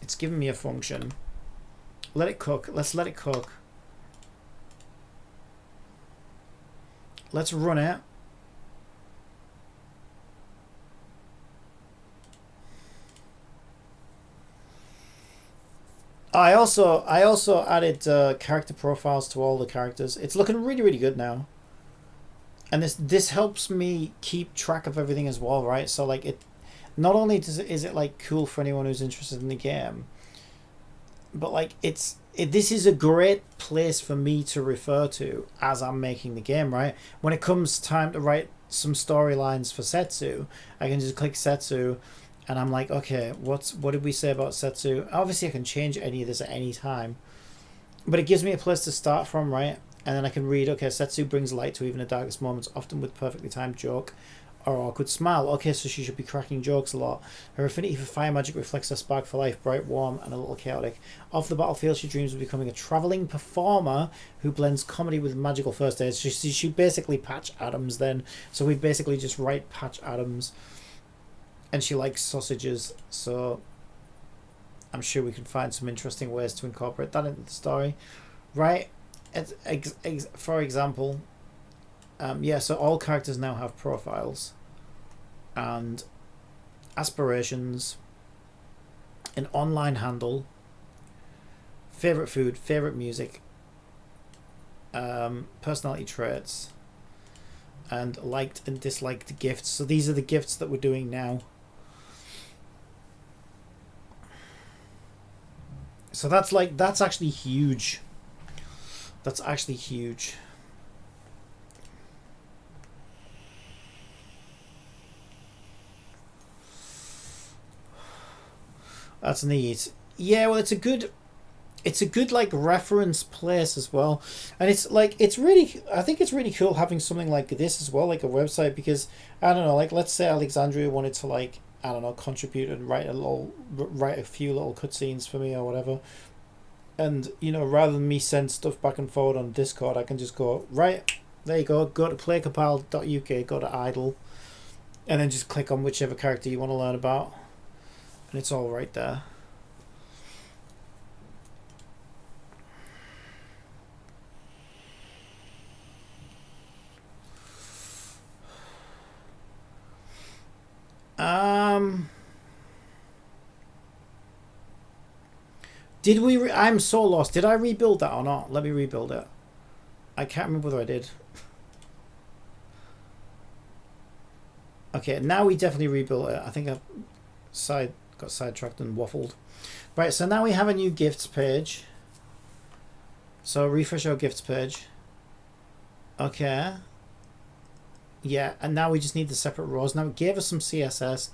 It's giving me a function. Let it cook. Let's let it cook. Let's run it. I also added character profiles to all the characters. It's looking really, really good now. And this helps me keep track of everything as well, right? So like it, not only is it like cool for anyone who's interested in the game, but like this is a great place for me to refer to as I'm making the game, right? When it comes time to write some storylines for Setsu, I can just click Setsu. And I'm like, okay, what did we say about Setsu? Obviously, I can change any of this at any time. But it gives me a place to start from, right? And then I can read, okay, Setsu brings light to even the darkest moments, often with perfectly timed joke or awkward smile. Okay, so she should be cracking jokes a lot. Her affinity for fire magic reflects her spark for life, bright, warm, and a little chaotic. Off the battlefield, she dreams of becoming a travelling performer who blends comedy with magical first aids. She basically Patch Adams then. So we basically just write Patch Adams. And she likes sausages, so I'm sure we can find some interesting ways to incorporate that into the story, right? For example, yeah, so all characters now have profiles and aspirations, an online handle, favorite food, favorite music, personality traits, and liked and disliked gifts. So these are the gifts that we're doing now. So that's actually huge. That's actually huge. That's neat. Yeah, well, it's a good like reference place as well, and it's like I think it's really cool having something like this as well, like a website, because I don't know, like let's say Alexandria wanted to like, I don't know, contribute and write a few little cutscenes for me or whatever. And, you know, rather than me send stuff back and forward on Discord, I can just go, right, there you go to playcompile.uk, go to iDLE, and then just click on whichever character you want to learn about. And it's all right there. Did we? I'm so lost. Did I rebuild that or not? Let me rebuild it. I can't remember whether I did. Okay, now we definitely rebuilt it. I think I got sidetracked and waffled. Right, so now we have a new gifts page. So refresh our gifts page. Okay. Yeah, and now we just need the separate rows. Now it gave us some CSS.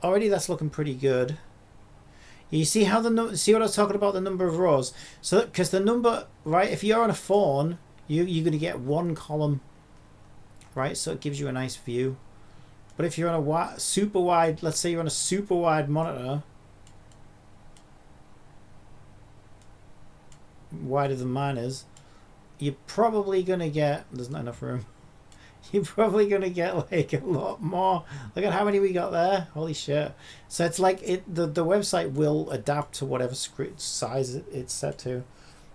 Already that's looking pretty good. You see how see what I was talking about, the number of rows? So because the number, right, if you're on a phone, you're going to get one column, right? So it gives you a nice view. But if you're on a super wide, let's say you're on a super wide monitor, wider than mine is, you're probably going to get, there's not enough room. You're probably going to get like a lot more. Look at how many we got there. Holy shit. So it's like the website will adapt to whatever script size it's set to.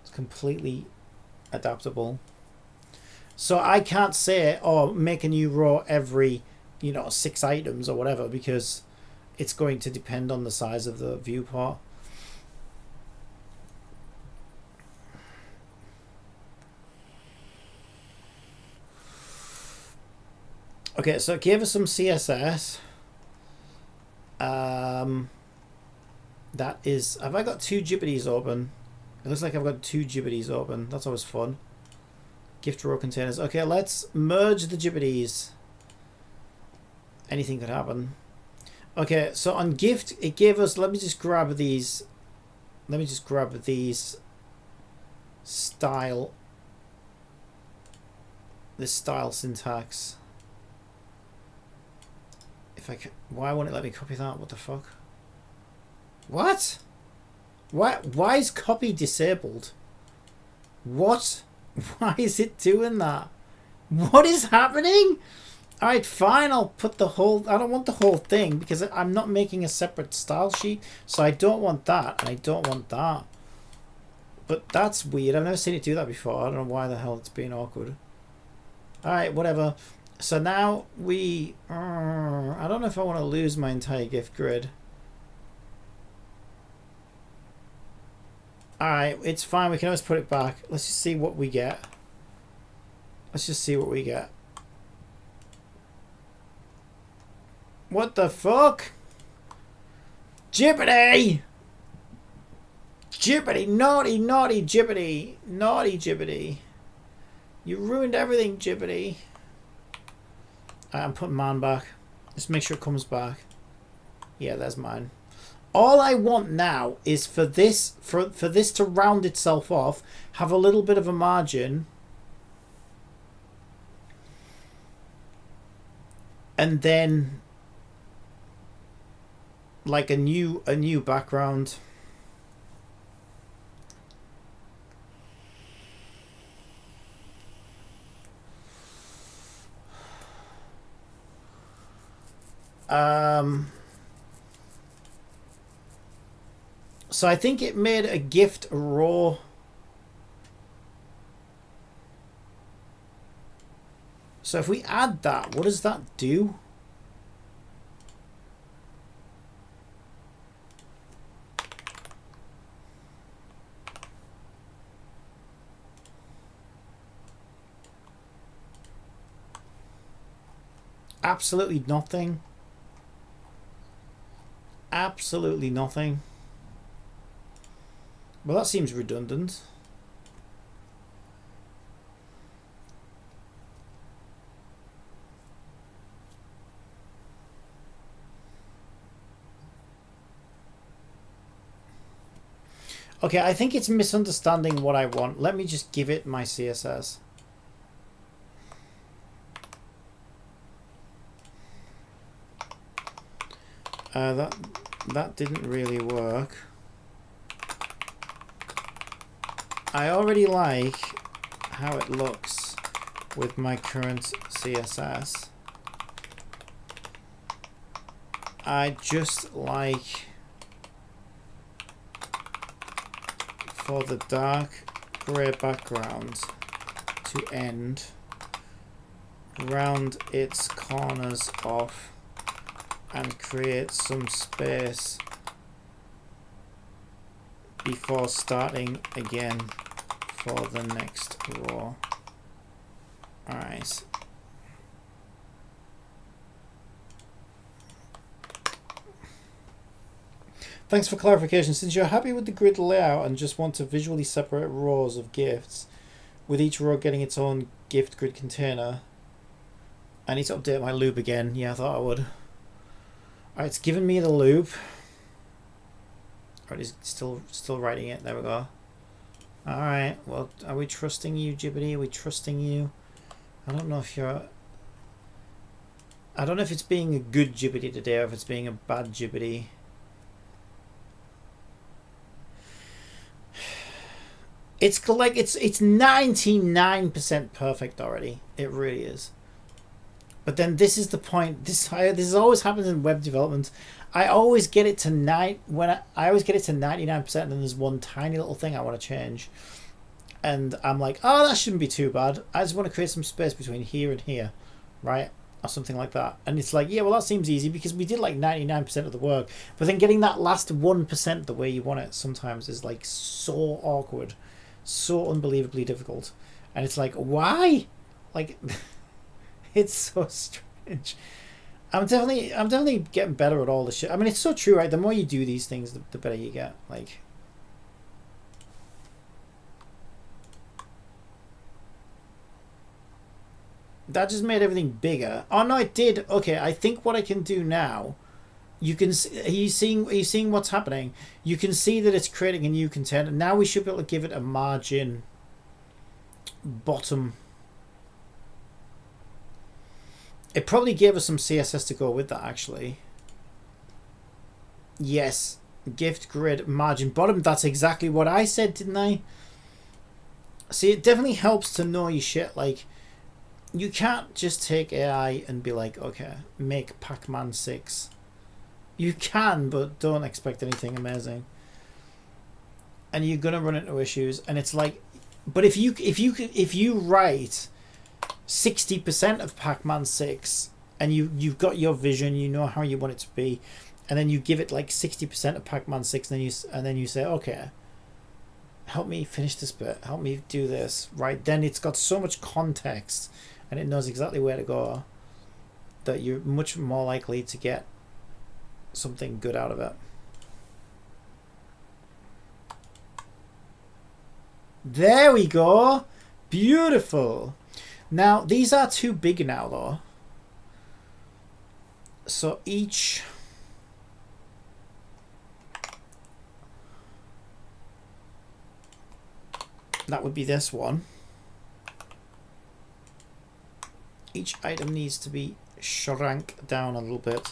It's completely adaptable. So I can't say, oh, make a new row every, 6 items or whatever, because it's going to depend on the size of the viewport. Okay, so it gave us some CSS. That is, have I got 2 Gibbities open? It looks like I've got 2 Gibbities open. That's always fun. Gift row containers. Okay, let's merge the Gibbities. Anything could happen. Okay, so on gift, it gave us, let me just grab these style, this style syntax. If I can, why won't it let me copy that? What the fuck? What? Why is copy disabled? What? Why is it doing that? What is happening? Alright, fine, I'll put the whole... I don't want the whole thing because I'm not making a separate style sheet. So I don't want that and I don't want that. But that's weird. I've never seen it do that before. I don't know why the hell it's being awkward. Alright, whatever. So now we... I don't know if I want to lose my entire gift grid. Alright, it's fine. We can always put it back. Let's just see what we get. Let's just see what we get. What the fuck? Jibbity! Jibbity! Naughty, naughty, jibbity! Naughty, jibbity! You ruined everything, jibbity! I'm putting mine back. Let's make sure it comes back. Yeah, there's mine. All I want now is for this to round itself off, have a little bit of a margin, and then like a new background. So I think it made a gift raw. So if we add that, what does that do? Absolutely nothing. Absolutely nothing. Well, that seems redundant. Okay, I think it's misunderstanding what I want. Let me just give it my CSS. That didn't really work. I already like how it looks with my current CSS. I just like for the dark grey background to end, round its corners off and create some space before starting again for the next row. Alright. Thanks for clarification. Since you're happy with the grid layout and just want to visually separate rows of gifts, with each row getting its own gift grid container, I need to update my loop again. Yeah, I thought I would. Alright, it's given me the loop. Alright, it's still writing it. There we go. Alright, well, are we trusting you, Jibbity? Are we trusting you? I don't know if you're... I don't know if it's being a good Jibbity today or if it's being a bad Jibbity. It's like it's 99% perfect already. It really is. But then this is the point. This always happens in web development. I always get it to I always get it to 99%, and then there's one tiny little thing I want to change, and I'm like, oh, that shouldn't be too bad. I just want to create some space between here and here, right, or something like that. And it's like, yeah, well, that seems easy because we did like 99% of the work. But then getting that last 1% the way you want it sometimes is like so awkward, so unbelievably difficult. And it's like, why? Like, it's so strange. I'm definitely getting better at all this shit. I mean, it's so true, right? The more you do these things, the better you get. Like, that just made everything bigger. Oh no, it did. Okay, I think what I can do now, you can see, are you seeing what's happening? You can see that it's creating a new container. Now we should be able to give it a margin bottom. It probably gave us some CSS to go with that, actually. Yes. gift grid margin bottom. That's exactly what I said, didn't I? See, it definitely helps to know your shit. Like, you can't just take AI and be like, okay, make Pac-Man 6. You can, but don't expect anything amazing. And you're gonna run into issues. And it's like, but if you write 60% of Pac-Man 6 and you've got your vision, you know how you want it to be, and then you give it like 60% of Pac-Man 6, and then you say, okay, help me finish this bit, help me do this, right? Then it's got so much context and it knows exactly where to go that you're much more likely to get something good out of it. There we go. Beautiful. Now, these are too big now, though. So each... that would be this one. Each item needs to be shrunk down a little bit.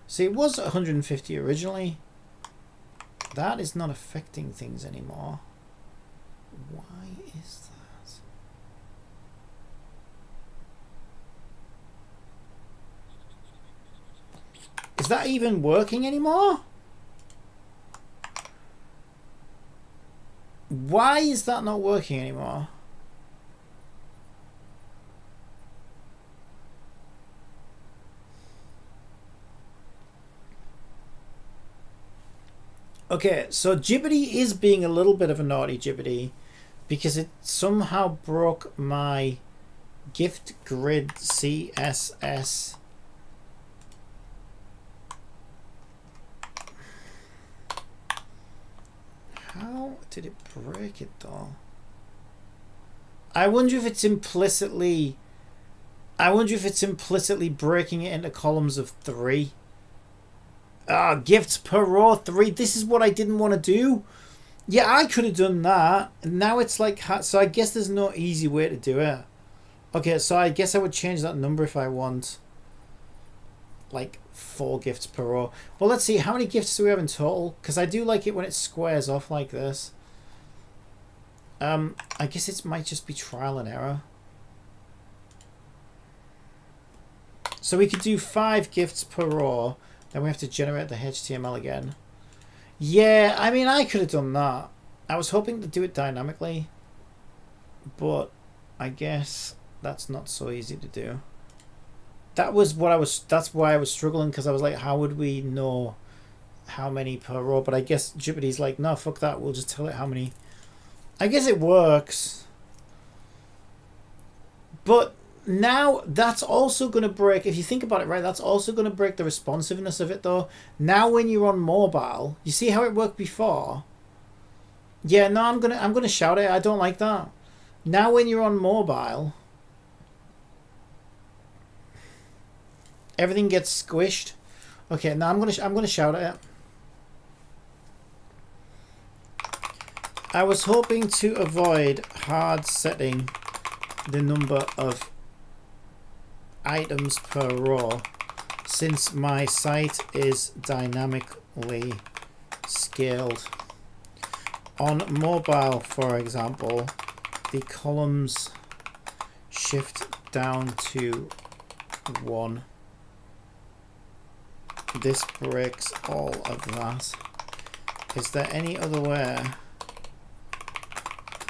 See, it was 150 originally. That is not affecting things anymore. Why is that? Is that even working anymore? Why is that not working anymore? Okay, so Jibbity is being a little bit of a naughty Jibbity because it somehow broke my gift grid CSS. How did it break it though? I wonder if it's implicitly breaking it into columns of 3. Gifts per row 3. This is what I didn't want to do. Yeah, I could have done that. And now it's like, so I guess there's no easy way to do it. Okay, so I guess I would change that number if I want like 4 gifts per row. Well, let's see, how many gifts do we have in total? Because I do like it when it squares off like this. I guess it might just be trial and error. So we could do 5 gifts per row. Then we have to generate the HTML again. Yeah, I mean, I could have done that. I was hoping to do it dynamically, but I guess that's not so easy to do. That was what I was, that's why I was struggling, because I was like, how would we know how many per row? But I guess Jippity's like, no, fuck that, we'll just tell it how many. I guess it works. But now that's also going to break, if you think about it, right, that's also going to break the responsiveness of it though. Now when you're on mobile, you see how it worked before? Yeah, no, I'm gonna shout it. I don't like that. Now when you're on mobile, everything gets squished. Okay, now I'm gonna shout at it. I was hoping to avoid hard setting the number of items per row since my site is dynamically scaled. On mobile, for example, the columns shift down to 1. This breaks all of that. Is there any other way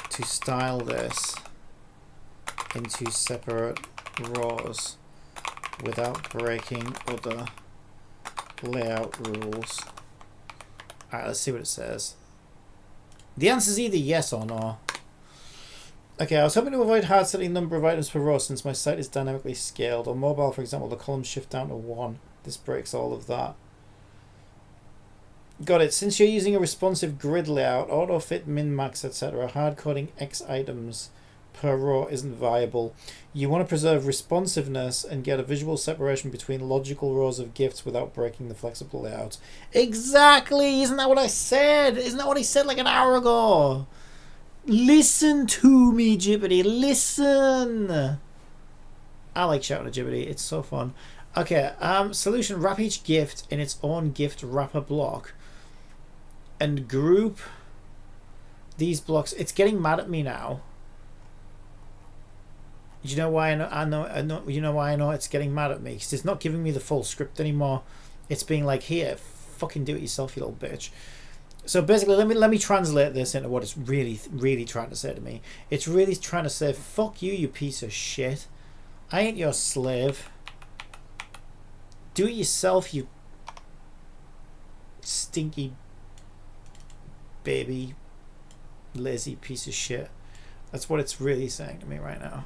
to style this into separate rows without breaking other layout rules? Alright, let's see what it says. The answer is either yes or no. Okay, I was hoping to avoid hard setting number of items per row since my site is dynamically scaled. On mobile, for example, the columns shift down to 1. This breaks all of that. Got it. Since you're using a responsive grid layout, auto fit, min, max, etc., hard coding X items per row isn't viable. You want to preserve responsiveness and get a visual separation between logical rows of gifts without breaking the flexible layout. Exactly! Isn't that what I said? Isn't that what I said like an hour ago? Listen to me, Jibbity. Listen! I like shouting at Jibbity. It's so fun. Okay, solution. Wrap each gift in its own gift wrapper block. and group these blocks. It's getting mad at me now. You know why I know. You know why I know it's getting mad at me? Because it's not giving me the full script anymore. It's being like, here, fucking do it yourself, you little bitch. So basically, let me translate this into what it's really trying to say to me. It's really trying to say, fuck you, you piece of shit. I ain't your slave. Do it yourself, you stinky baby lazy piece of shit. That's what it's really saying to me right now.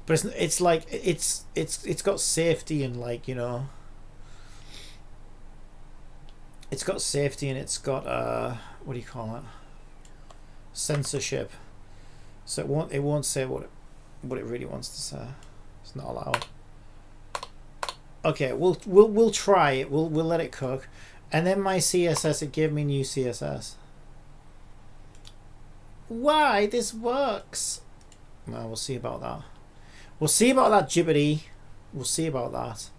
But it's like it's got safety and, like, you know, it's got safety and it's got what do you call it, censorship. So it won't say what it really wants to say. It's not allowed. Okay, we'll try it. We'll let it cook. And then my CSS, it gave me new CSS. Why this works? Well, we'll see about that. We'll see about that, Jibbity. We'll see about that.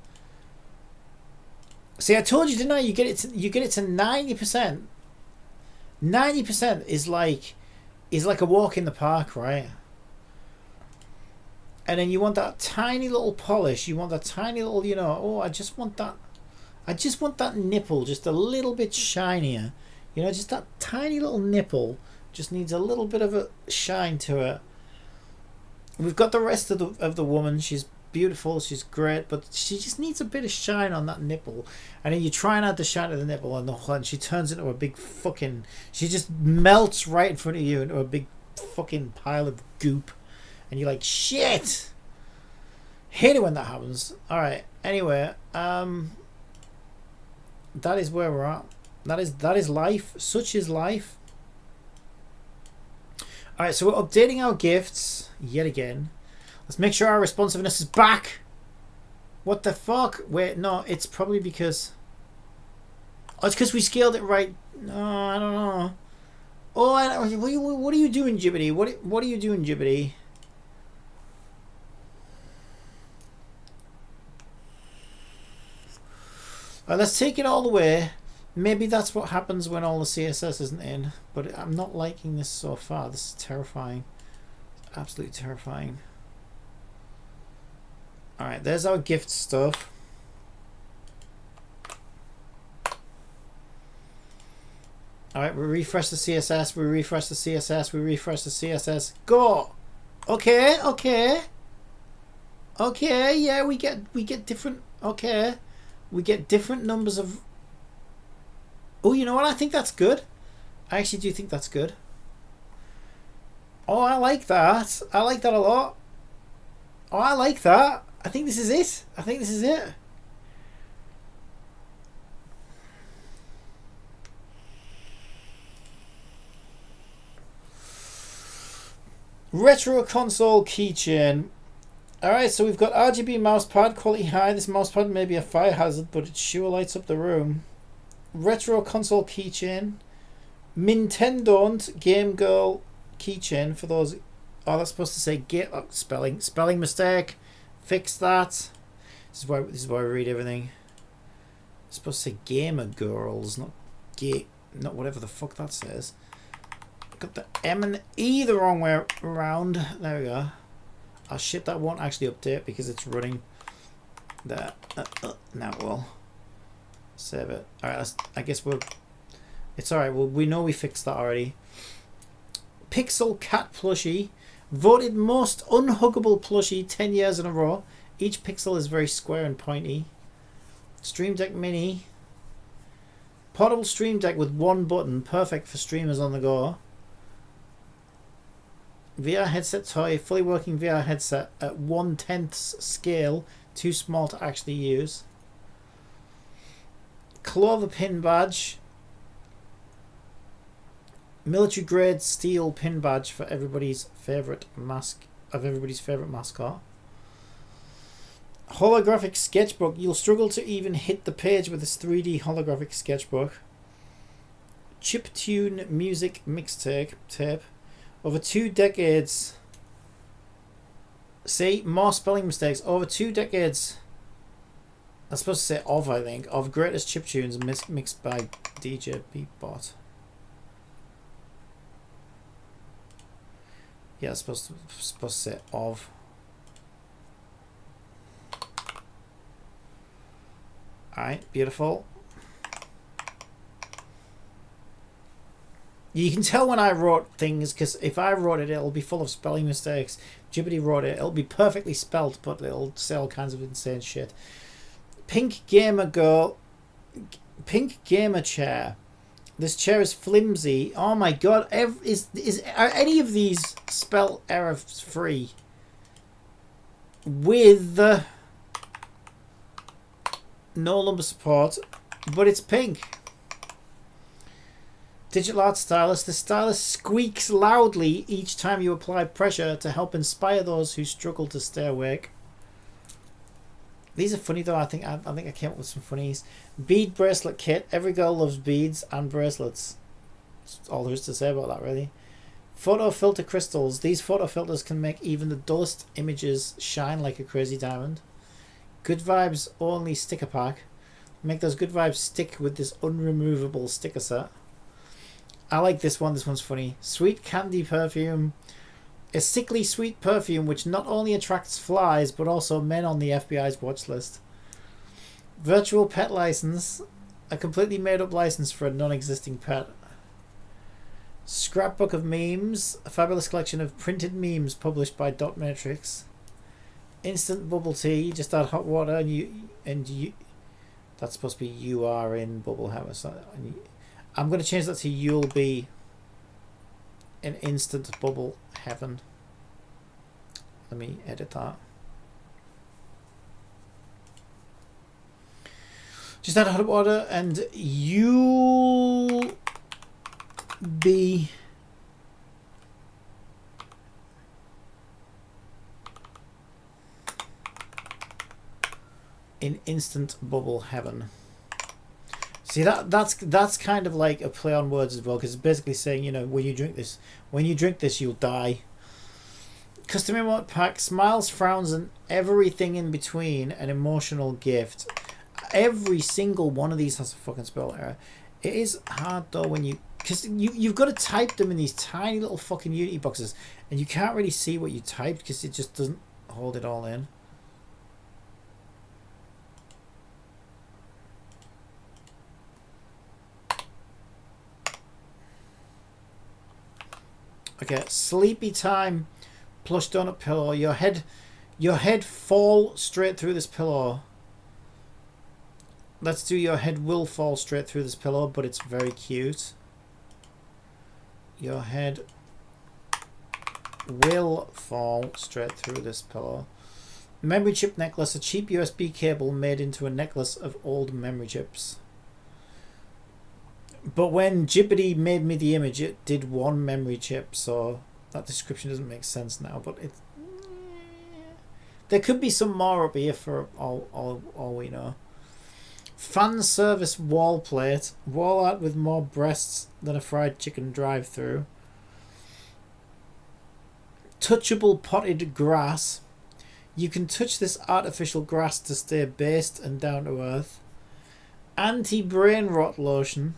See, I told you, didn't I? You get it to 90%. 90% is like a walk in the park, right? And then you want that tiny little polish. You want that tiny little, you know, oh, I just want that nipple just a little bit shinier. You know, just that tiny little nipple just needs a little bit of a shine to it. We've got the rest of the woman. She's beautiful, she's great, but she just needs a bit of shine on that nipple. And then you try and add the shine to the nipple, and she turns into a big fucking, she just melts right in front of you into a big fucking pile of goop. And you're like, shit! Hate it when that happens. Alright, anyway, that is where we're at. That is life. Such is life. Alright, so we're updating our gifts yet again. Let's make sure our responsiveness is back. What the fuck? Wait, no, it's probably because... Oh, it's because we scaled it right. No, I don't know. Oh, what are you doing, Jibbity? What are you doing, Jibbity? Alright, let's take it all the way. Maybe that's what happens when all the CSS isn't in. But I'm not liking this so far. This is terrifying. Absolutely terrifying. Alright, there's our gift stuff. Alright, we refresh the CSS, we refresh the CSS, we refresh the CSS. Go! Okay, okay. Okay, yeah, we get different, okay. We get different numbers of... Oh, you know what? I think that's good. I actually do think that's good. Oh, I like that. I like that a lot. Oh, I like that. I think this is it. I think this is it. Retro console keychain. Alright, so we've got RGB mousepad, quality high. This mousepad may be a fire hazard, but it sure lights up the room. Retro console keychain. Nintendo Game Girl keychain for those. Oh, that's supposed to say spelling mistake. Fix that. This is why we read everything. It's supposed to say gamer girls, not whatever the fuck that says. Got the M and E the wrong way around. There we go. Oh shit, that won't actually update because it's running there. Now it will. Save it. Alright, I guess it's alright. Well, we know we fixed that already. Pixel Cat plushie. Voted most unhuggable plushie 10 years in a row. Each pixel is very square and pointy. Stream Deck Mini. Portable Stream Deck with one button. Perfect for streamers on the go. VR headset toy. Fully working VR headset at 1/10 scale. Too small to actually use. Clover pin badge. Military grade steel pin badge for everybody's favorite mascot. Holographic sketchbook. You'll struggle to even hit the page with this 3D holographic sketchbook. Chiptune music mixtape. Over 2 decades. See, more spelling mistakes. Over 2 decades I'm supposed to say of, I think. Of greatest chiptunes mixed by DJ Beatbot. Yeah, I'm supposed to say of. Alright, beautiful. You can tell when I wrote things, because if I wrote it, it'll be full of spelling mistakes. Jibbity wrote it, it'll be perfectly spelt, but it'll say all kinds of insane shit. Pink gamer chair. This chair is flimsy. Oh my god! Are any of these spell error free? With no lumbar support, but it's pink. Digital art stylus. The stylus squeaks loudly each time you apply pressure to help inspire those who struggle to stay awake. These are funny though. I think I came up with some funnies. Bead bracelet kit. Every girl loves beads and bracelets. That's all there is to say about that, really. Photo filter crystals. These photo filters can make even the dullest images shine like a crazy diamond. Good vibes only sticker pack. Make those good vibes stick with this unremovable sticker set. I like this one. This one's funny. Sweet candy perfume. A sickly sweet perfume which not only attracts flies but also men on the FBI's watch list. Virtual pet license. A completely made up license for a non-existing pet. Scrapbook of memes. A fabulous collection of printed memes published by Dot Matrix. Instant bubble tea. Just add hot water and you. That's supposed to be you are in bubble hammer. So I'm going to change that to you'll be in instant bubble heaven. Let me edit that. Just add hot water and you'll be in instant bubble heaven. See, that's kind of like a play on words as well, because it's basically saying, you know, when you drink this you'll die. Custom emote pack. Smiles, frowns and everything in between. An emotional gift. Every single one of these has a fucking spell error. It is hard though when you, because you've got to type them in these tiny little fucking Unity boxes, and you can't really see what you typed because it just doesn't hold it all in. Okay, sleepy time, plush donut pillow. Your head fall straight through this pillow. Let's do your head will fall straight through this pillow, but it's very cute. Your head will fall straight through this pillow. Memory chip necklace, a cheap USB cable made into a necklace of old memory chips. But when Jibbity made me the image, it did one memory chip, so that description doesn't make sense now. But it, there could be some more up here for all we know. Fan service wall plate, wall art with more breasts than a fried chicken drive-through. Touchable potted grass. You can touch this artificial grass to stay based and down to earth. Anti-brain rot lotion.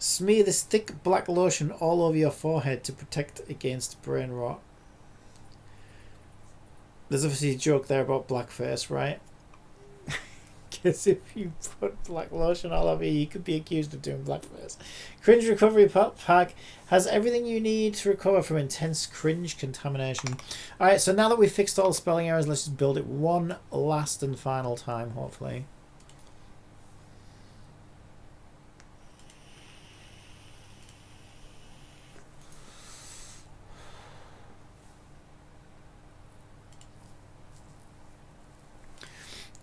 Smear this thick black lotion all over your forehead to protect against brain rot. There's obviously a joke there about blackface, right? Because if you put black lotion all over you could be accused of doing blackface. Cringe recovery pack has everything you need to recover from intense cringe contamination. Alright, so now that we've fixed all the spelling errors, let's just build it one last and final time, hopefully.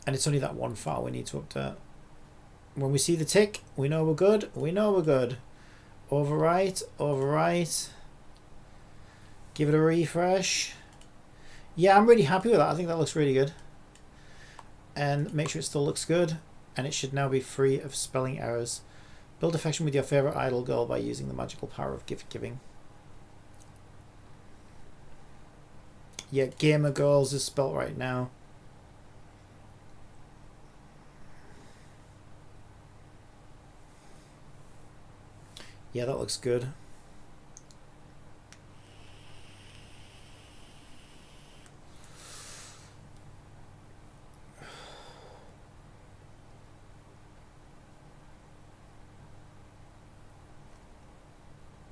And it's only that one file we need to update. When we see the tick, we know we're good. We know we're good. Overwrite, overwrite. Give it a refresh. Yeah, I'm really happy with that. I think that looks really good. And make sure it still looks good. And it should now be free of spelling errors. Build affection with your favorite idol girl by using the magical power of gift giving. Yeah, Gamer Girls is spelt right now. Yeah, that looks good.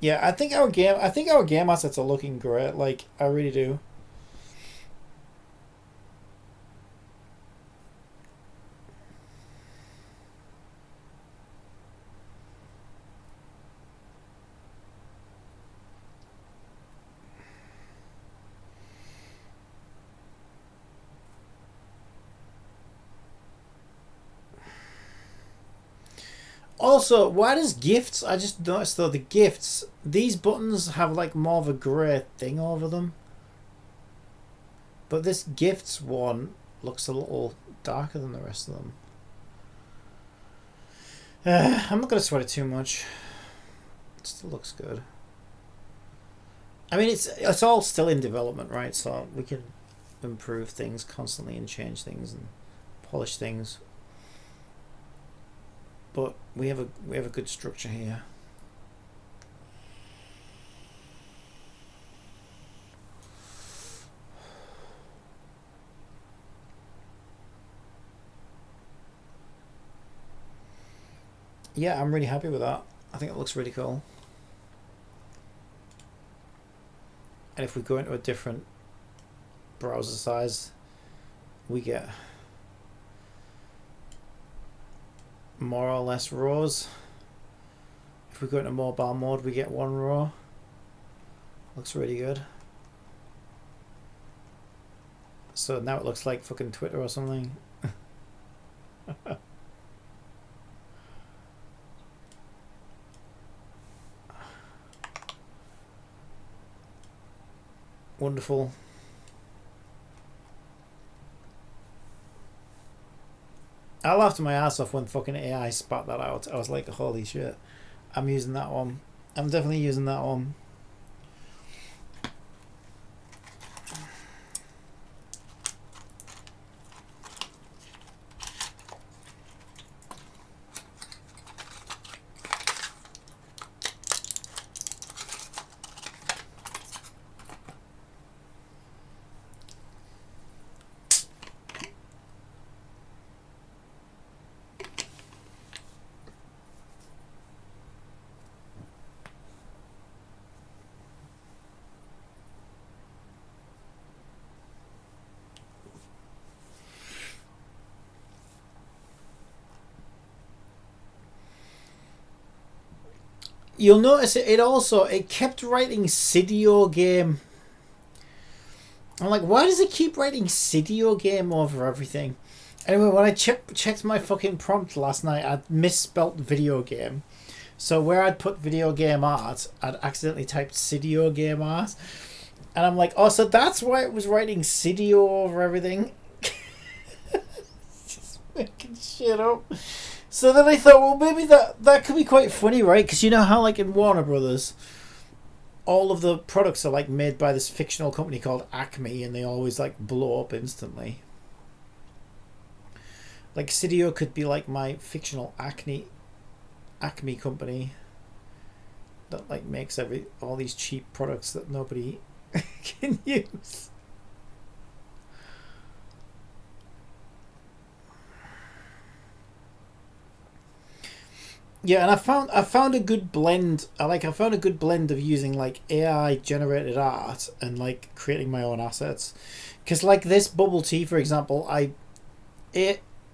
Yeah, I think our game assets are looking great. Like, I really do. Also, why does gifts? I just noticed though the gifts. These buttons have like more of a grey thing over them, but this gifts one looks a little darker than the rest of them. I'm not gonna sweat it too much. It still looks good. I mean, it's all still in development, right? So we can improve things constantly and change things and polish things. But we have a good structure here. Yeah, I'm really happy with that. I think it looks really cool. And if we go into a different browser size, we get more or less rows. If we go into mobile mode, we get one row. Looks really good. So now it looks like fucking Twitter or something. Wonderful. I laughed my ass off when fucking AI spat that out. I was like, holy shit. I'm using that one. I'm definitely using that one. You'll notice it kept writing Cydio game. I'm like, why does it keep writing Cydio game over everything? Anyway, when I checked my fucking prompt last night, I'd misspelt video game. So where I'd put video game art, I'd accidentally typed Cydio game art. And I'm like, oh, so that's why it was writing Cydio over everything? Just making shit up. So then I thought, well, maybe that could be quite funny, right? Because you know how, like, in Warner Brothers, all of the products are, like, made by this fictional company called Acme, and they always, like, blow up instantly. Like, Cydio could be, like, my fictional Acme company that, like, makes all these cheap products that nobody can use. Yeah, and I found a good blend. I found a good blend of using like AI generated art and like creating my own assets. Because like this bubble tea, for example,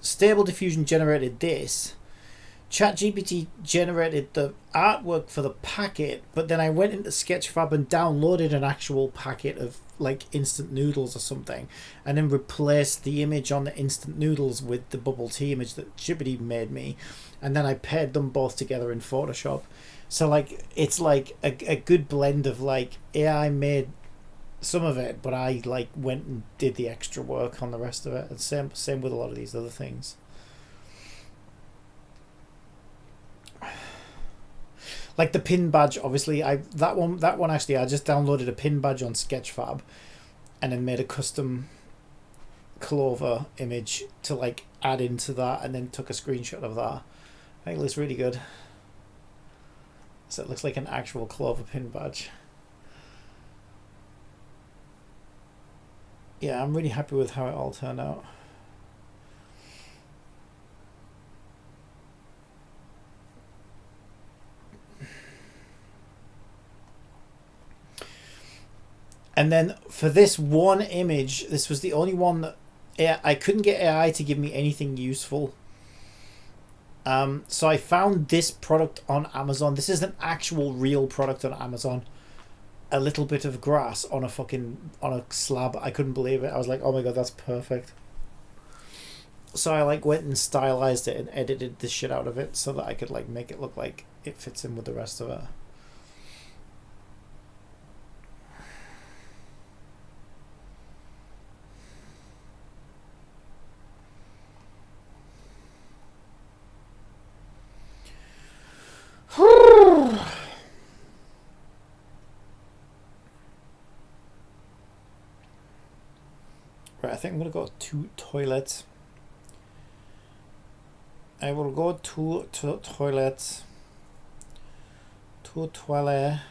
Stable Diffusion generated this. ChatGPT generated the artwork for the packet, but then I went into Sketchfab and downloaded an actual packet of like instant noodles or something, and then replaced the image on the instant noodles with the bubble tea image that GPT made me, and then I paired them both together in Photoshop. So like it's like a good blend of like AI made some of it, but I like went and did the extra work on the rest of it. And same with a lot of these other things. Like the pin badge, obviously, that one actually, I just downloaded a pin badge on Sketchfab, and then made a custom Clover image to like add into that, and then took a screenshot of that. I think it looks really good. So it looks like an actual clover pin badge. Yeah, I'm really happy with how it all turned out. And then for this one image, this was the only one that I couldn't get AI to give me anything useful. So I found this product on Amazon. This is an actual real product on Amazon. A little bit of grass on a slab. I couldn't believe it. I was like, oh my god, that's perfect. So I like went and stylized it and edited the shit out of it so that I could like make it look like it fits in with the rest of it. Right, I think I'm gonna go to toilets. I will go to toilets. To toilet.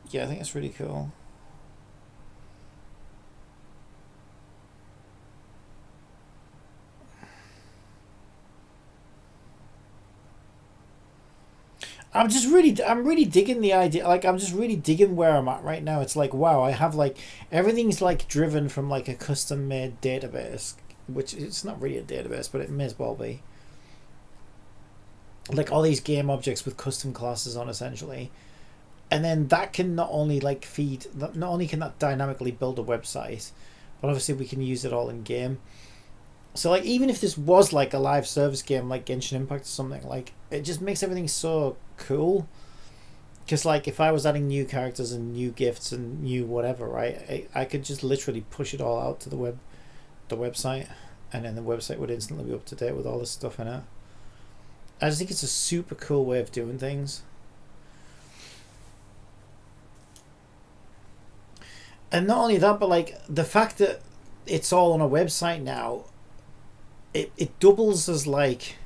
Yeah, I think it's really cool. I'm really digging the idea. Like, I'm just really digging where I'm at right now. It's like, wow, I have like everything's like driven from like a custom made database, which it's not really a database, but it may as well be. Like all these game objects with custom classes on, essentially, and then that can not only like feed, not only can that dynamically build a website, but obviously we can use it all in game. So like even if this was like a live service game like Genshin Impact or something, like it just makes everything so cool. Because like if I was adding new characters and new gifts and new whatever, right, I could just literally push it all out to the website, and then the website would instantly be up to date with all this stuff in it. I just think it's a super cool way of doing things. And not only that, but like the fact that it's all on a website now, it doubles as like,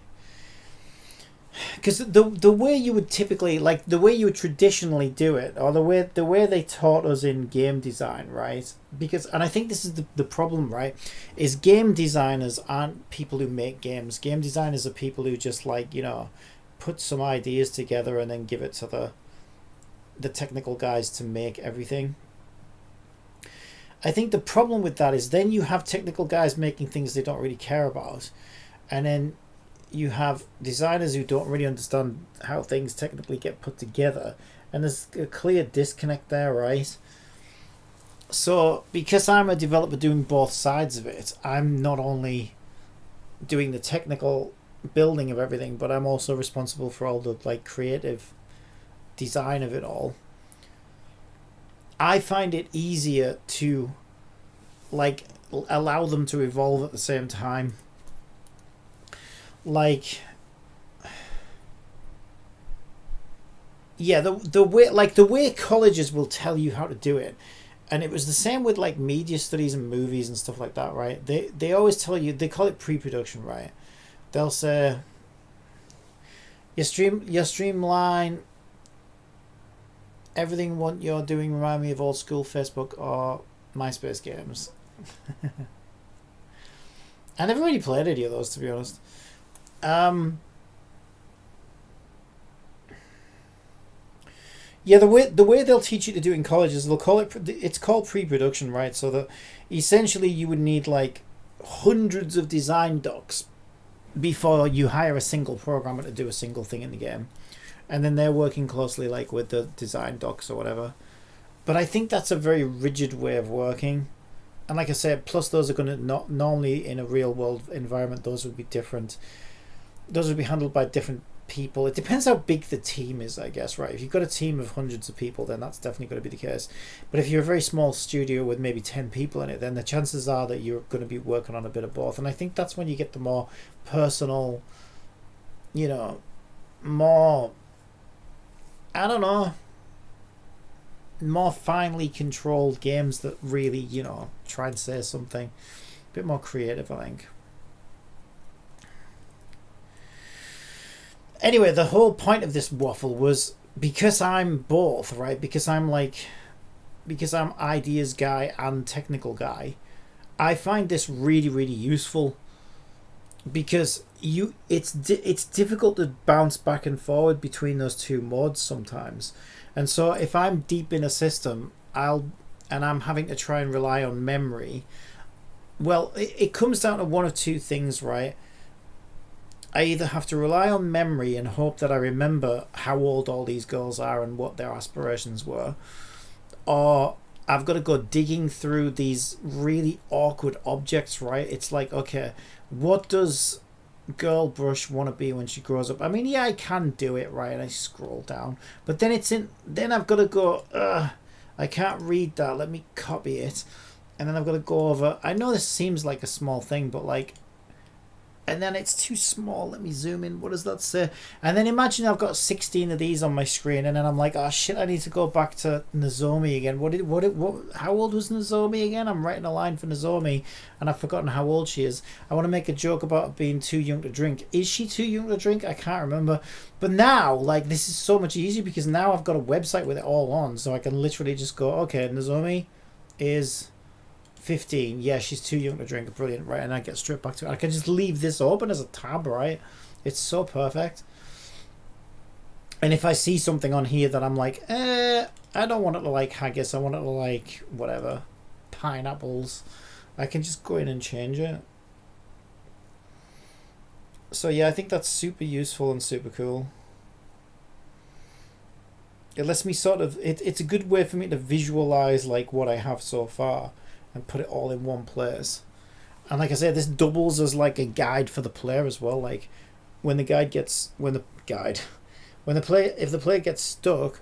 because the way you would typically, like the way you would traditionally do it, or the way they taught us in game design, right? Because, and I think this is the problem, right, is game designers aren't people who make games. Game designers are people who just like, you know, put some ideas together and then give it to the technical guys to make everything. I think the problem with that is then you have technical guys making things they don't really care about, and then you have designers who don't really understand how things technically get put together, and there's a clear disconnect there, right? So because I'm a developer doing both sides of it, I'm not only doing the technical building of everything, but I'm also responsible for all the like creative design of it all. I find it easier to like allow them to evolve at the same time. Like, yeah, the way colleges will tell you how to do it, and it was the same with like media studies and movies and stuff like that, right? They always tell you, they call it pre-production, right? They'll say your streamline everything what you're doing remind me of old school Facebook or MySpace games. I never really played any of those, to be honest. Yeah, the way they'll teach you to do it in college is they'll call it's called pre-production, right? So that essentially you would need like hundreds of design docs before you hire a single programmer to do a single thing in the game, and then they're working closely like with the design docs or whatever. But I think that's a very rigid way of working, and like I said, plus those are going to not normally in a real world environment, those would be different. Those would be handled by different people. It depends how big the team is, I guess, right? If you've got a team of hundreds of people, then that's definitely going to be the case. But if you're a very small studio with maybe 10 people in it, then the chances are that you're going to be working on a bit of both. And I think that's when you get the more personal, you know, more, I don't know, more finely controlled games that really, you know, try and say something a bit more creative, I think. Anyway, the whole point of this waffle was because I'm both, right? Because I'm ideas guy and technical guy, I find this really, really useful because it's difficult to bounce back and forward between those two modes sometimes. And so if I'm deep in a system, I'm having to try and rely on memory. Well, it comes down to one of two things, right? I either have to rely on memory and hope that I remember how old all these girls are and what their aspirations were, or I've got to go digging through these really awkward objects, right? It's like, okay, what does girl brush want to be when she grows up? I mean, yeah, I can do it, right? And I scroll down, but then I've got to go, I can't read that, let me copy it, and then I've got to go over, I know this seems like a small thing, but like, and then it's too small, let me zoom in, what does that say? And then imagine I've got 16 of these on my screen, and then I'm like, oh shit, I need to go back to Nozomi again. How old was Nozomi again? I'm writing a line for Nozomi and I've forgotten how old she is. I want to make a joke about being too young to drink. Is she too young to drink? I can't remember. But now, like, this is so much easier because now I've got a website with it all on, so I can literally just go, okay, Nozomi is 15. Yeah, she's too young to drink. Brilliant, right? And I get straight back to it. I can just leave this open as a tab, right? It's so perfect. And if I see something on here that I'm like, I don't want it to like haggis, I want it to like whatever, pineapples, I can just go in and change it. So yeah, I think that's super useful and super cool. It lets me sort of, it's a good way for me to visualize like what I have so far and put it all in one place. And like I said, this doubles as like a guide for the player as well. Like if the player gets stuck,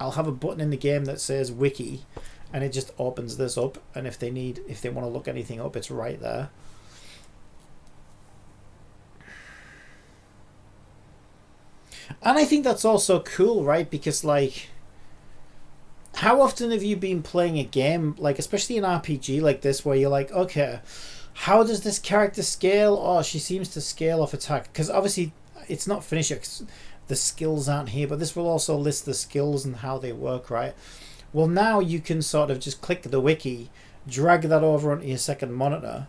I'll have a button in the game that says wiki, and it just opens this up, and if they want to look anything up, it's right there. And I think that's also cool, right? Because like, how often have you been playing a game, like especially an RPG like this, where you're like, okay, how does this character scale? Oh, she seems to scale off attack. Because obviously it's not finished yet, the skills aren't here, but this will also list the skills and how they work, right? Well, now you can sort of just click the wiki, drag that over onto your second monitor,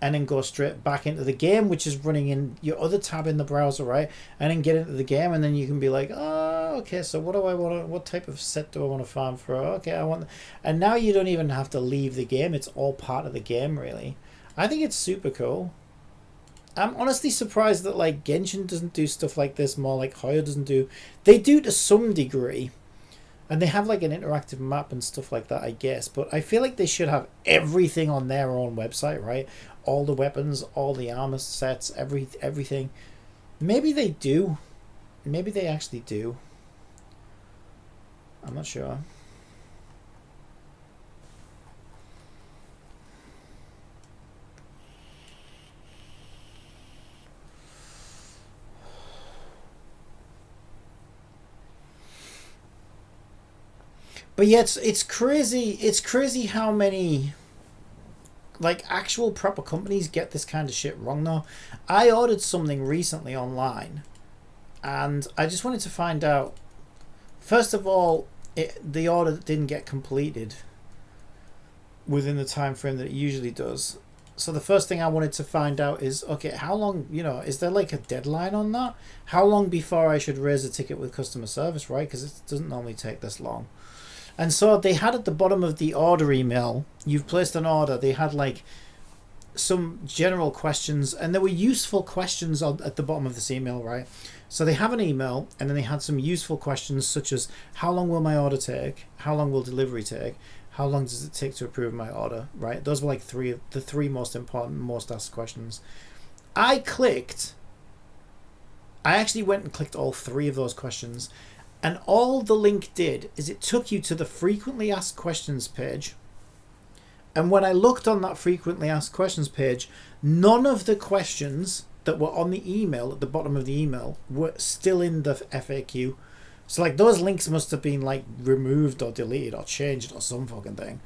and then go straight back into the game, which is running in your other tab in the browser, right? And then get into the game, and then you can be like, oh, okay, so what do I want to, what type of set do I want to farm for? Okay, I want, and now you don't even have to leave the game. It's all part of the game, really. I think it's super cool. I'm honestly surprised that like Genshin doesn't do stuff like this more, like Hoyo doesn't do. They do to some degree, and they have like an interactive map and stuff like that, I guess, but I feel like they should have everything on their own website, right? All the weapons, all the armor sets, everything. Maybe they do. Maybe they actually do. I'm not sure. But yeah, it's crazy. It's crazy how many like actual proper companies get this kind of shit wrong though. I ordered something recently online, and I just wanted to find out, first of all, the order didn't get completed within the time frame that it usually does. So the first thing I wanted to find out is, okay, how long, is there like a deadline on that? How long before I should raise a ticket with customer service, right? Because it doesn't normally take this long. And so they had at the bottom of the order email, you've placed an order, they had like some general questions, and there were useful questions at the bottom of this email, right? So they have an email, and then they had some useful questions such as, how long will my order take? How long will delivery take? How long does it take to approve my order, right? Those were like the three most important, most asked questions. I actually went and clicked all three of those questions, and all the link did is it took you to the frequently asked questions page. And when I looked on that frequently asked questions page, none of the questions that were on the email at the bottom of the email were still in the FAQ. So like those links must have been like removed or deleted or changed or some fucking thing.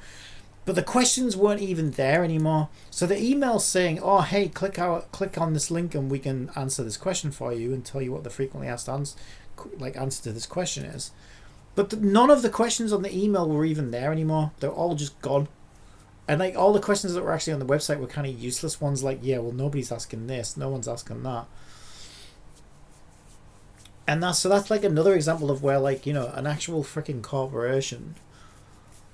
But the questions weren't even there anymore. So the email saying, "Oh, hey, click on this link and we can answer this question for you and tell you what the frequently asked answer to this question is." But none of the questions on the email were even there anymore. They're all just gone. And like all the questions that were actually on the website were kind of useless ones. Like, yeah, well, nobody's asking this, no one's asking that. And that's like another example of where, like, you know, an actual freaking corporation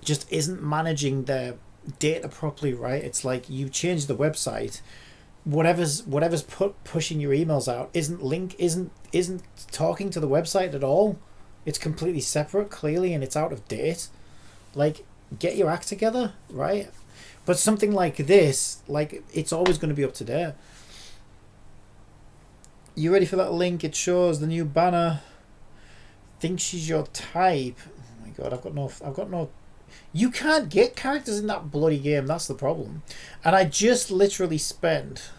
just isn't managing their data properly, right? It's like you change the website, whatever's pushing your emails out isn't talking to the website at all. It's completely separate, clearly, and it's out of date. Like, get your act together, right? But something like this, like, it's always going to be up to date. You ready for that link? It shows the new banner. Think she's your type. Oh my god, I've got no. You can't get characters in that bloody game. That's the problem. And I just literally spent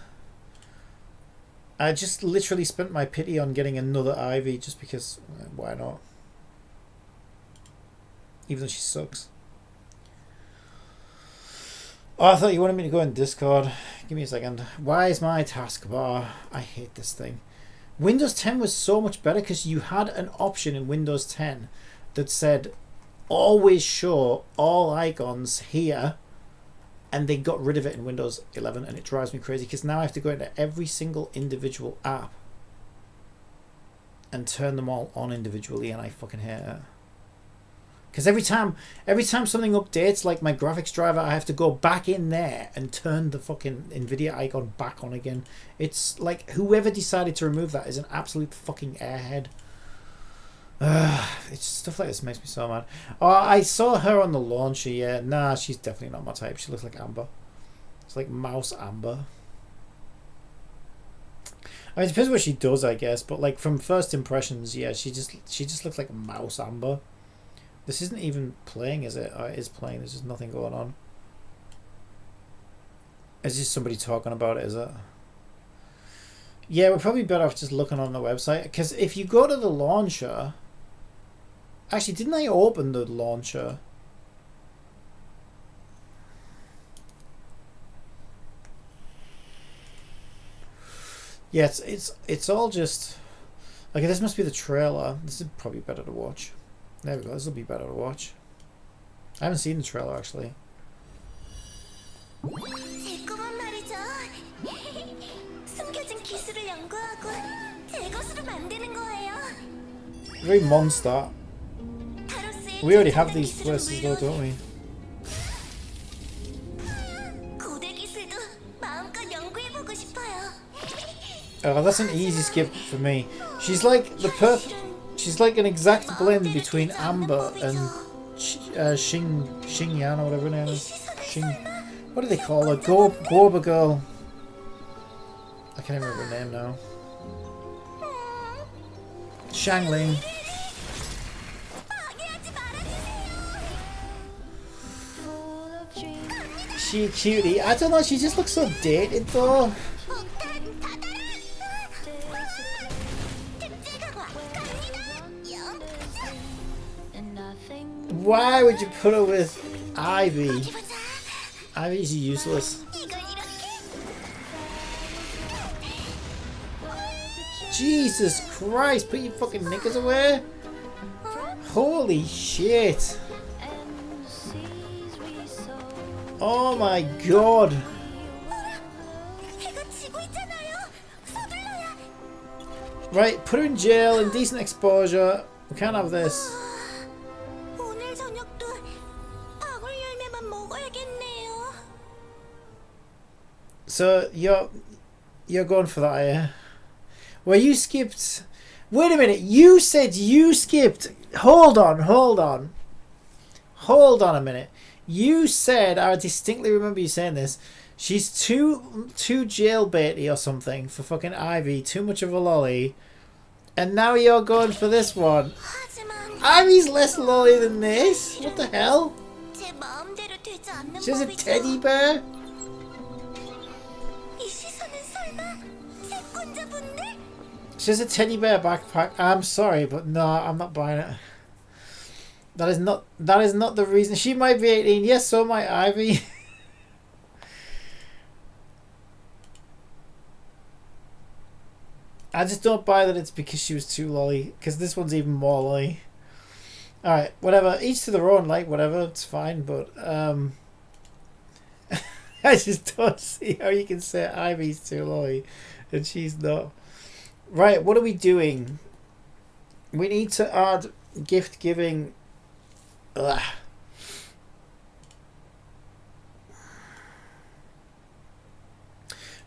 my pity on getting another Ivy just because. Why not? Even though she sucks. Oh, I thought you wanted me to go in Discord. Give me a second. Why is my taskbar? I hate this thing. Windows 10 was so much better because you had an option in Windows 10 that said always show all icons here, and they got rid of it in Windows 11, and it drives me crazy because now I have to go into every single individual app and turn them all on individually, and I fucking hate it. Because every time something updates, like my graphics driver, I have to go back in there and turn the fucking NVIDIA icon back on again. It's like whoever decided to remove that is an absolute fucking airhead. It's stuff like this makes me so mad. Oh, I saw her on the launcher, yeah. Nah, she's definitely not my type. She looks like Amber. It's like Mouse Amber. I mean, it depends what she does, I guess. But like from first impressions, yeah, she just looks like Mouse Amber. This isn't even playing, is it? It is playing. There's just nothing going on. Is just somebody talking about it, is it? Yeah, we're probably better off just looking on the website. Because if you go to the launcher... Actually, didn't I open the launcher? Yeah, it's all just... Okay, this must be the trailer. This is probably better to watch. There we go, this will be better to watch. I haven't seen the trailer actually. Very monster. We already have these places though, don't we? Oh, that's an easy skip for me. She's like the perfect... She's like an exact blend between Amber and Xingyan or whatever her name is. What do they call her? Gorba girl. I can't even remember her name now. Shangling. She cutie. I don't know, she just looks so dated though. Why would you put her with Ivy? Ivy's useless. Jesus Christ, put your fucking knickers away. Holy shit. Oh my god. Right, put her in jail, indecent exposure. We can't have this. So you're going for that, yeah? Well, you skipped. Wait a minute. You said you skipped. Hold on a minute. You said, I distinctly remember you saying this. She's too jailbaity or something for fucking Ivy. Too much of a lolly. And now you're going for this one. Ivy's less lolly than this. What the hell? She has a teddy bear. She has a teddy bear backpack. I'm sorry, but no, I'm not buying it. That is not the reason. She might be 18. Yes, so might Ivy. I just don't buy that it's because she was too lolly. Because this one's even more lolly. Alright, whatever. Each to their own, like, whatever. It's fine, but, I just don't see how you can say Ivy's too lolly and she's not. Right, what are we doing? We need to add gift giving. Ugh.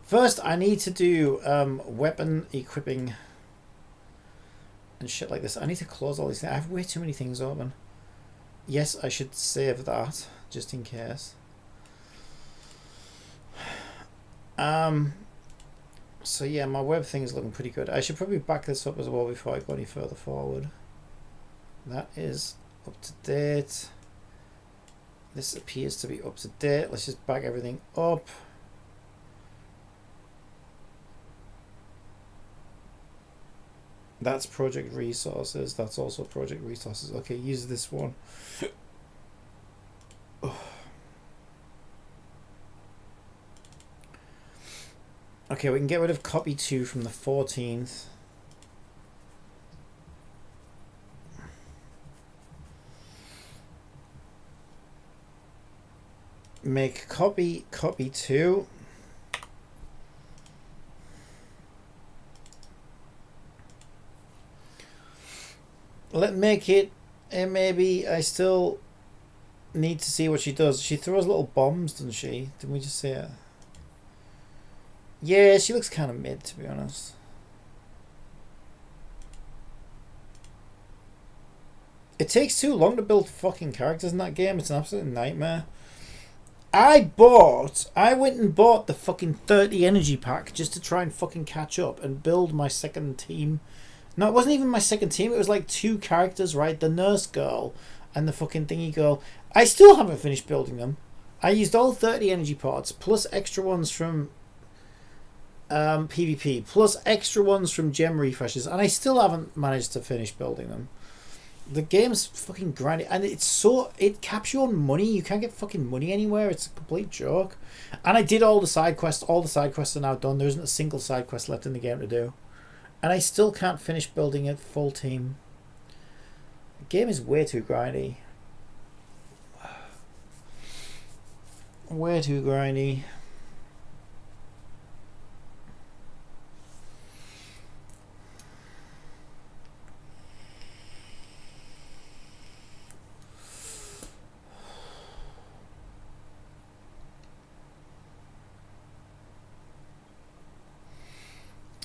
First, I need to do weapon equipping and shit like this. I need to close all these things. I have way too many things open. Yes, I should save that just in case. So yeah, my web thing is looking pretty good. I should probably back this up as well before I go any further forward. That is up to date. This appears to be up to date. Let's just back everything up. That's project resources. That's also project resources. Okay, use this one. Okay, we can get rid of copy 2 from the 14th. Make copy 2. Let make it, and maybe I still need to see what she does. She throws little bombs, doesn't she? Didn't we just say it? Yeah, she looks kind of mid, to be honest. It takes too long to build fucking characters in that game. It's an absolute nightmare. I went and bought the fucking 30 energy pack just to try and fucking catch up and build my second team. No, it wasn't even my second team. It was like 2 characters, right? The nurse girl and the fucking thingy girl. I still haven't finished building them. I used all 30 energy pods plus extra ones from PvP plus extra ones from gem refreshes, and I still haven't managed to finish building them. The game's fucking grindy, and it caps you on money. You can't get fucking money anywhere. It's a complete joke. And I did all the side quests. All the side quests are now done. There isn't a single side quest left in the game to do, and I still can't finish building a full team. The game is way too grindy. Way too grindy.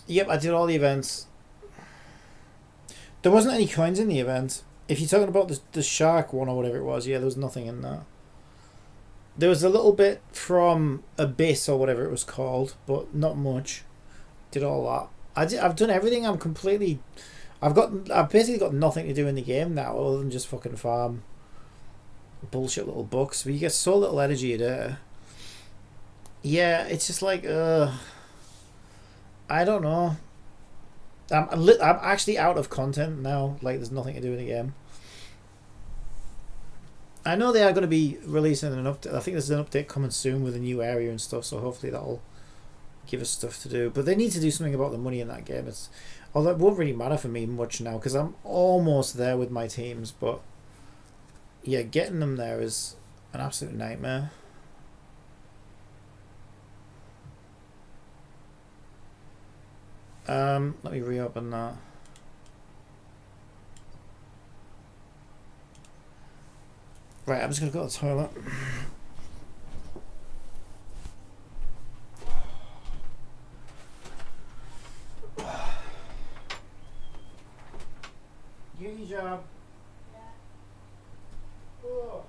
Yep, I did all the events. There wasn't any coins in the event. If you're talking about the shark one or whatever it was, yeah, there was nothing in that. There was a little bit from Abyss or whatever it was called, but not much. Did all that. I've done everything. I've basically got nothing to do in the game now other than just fucking farm bullshit little bucks. But you get so little energy a day. Yeah, it's just like I don't know. I'm actually out of content now. Like, there's nothing to do in the game. I know they are going to be releasing an update. I think there's an update coming soon with a new area and stuff. So hopefully that'll give us stuff to do. But they need to do something about the money in that game. Although it won't really matter for me much now because I'm almost there with my teams. But yeah, getting them there is an absolute nightmare. Let me reopen that. Right, I'm just gonna go to the toilet. Do your job. Yeah. Oh.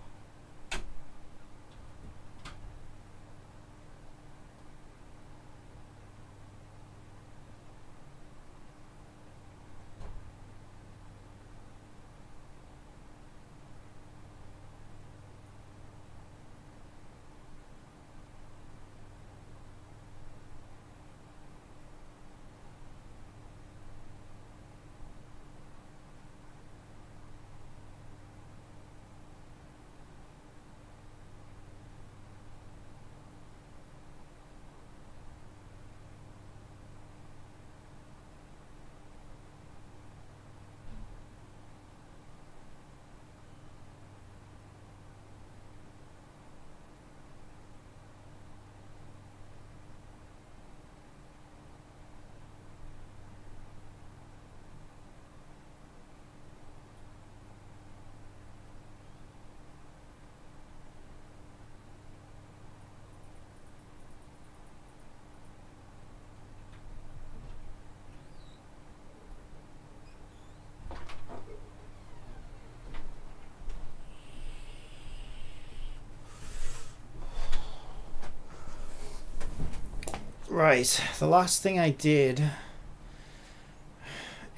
Right, the last thing I did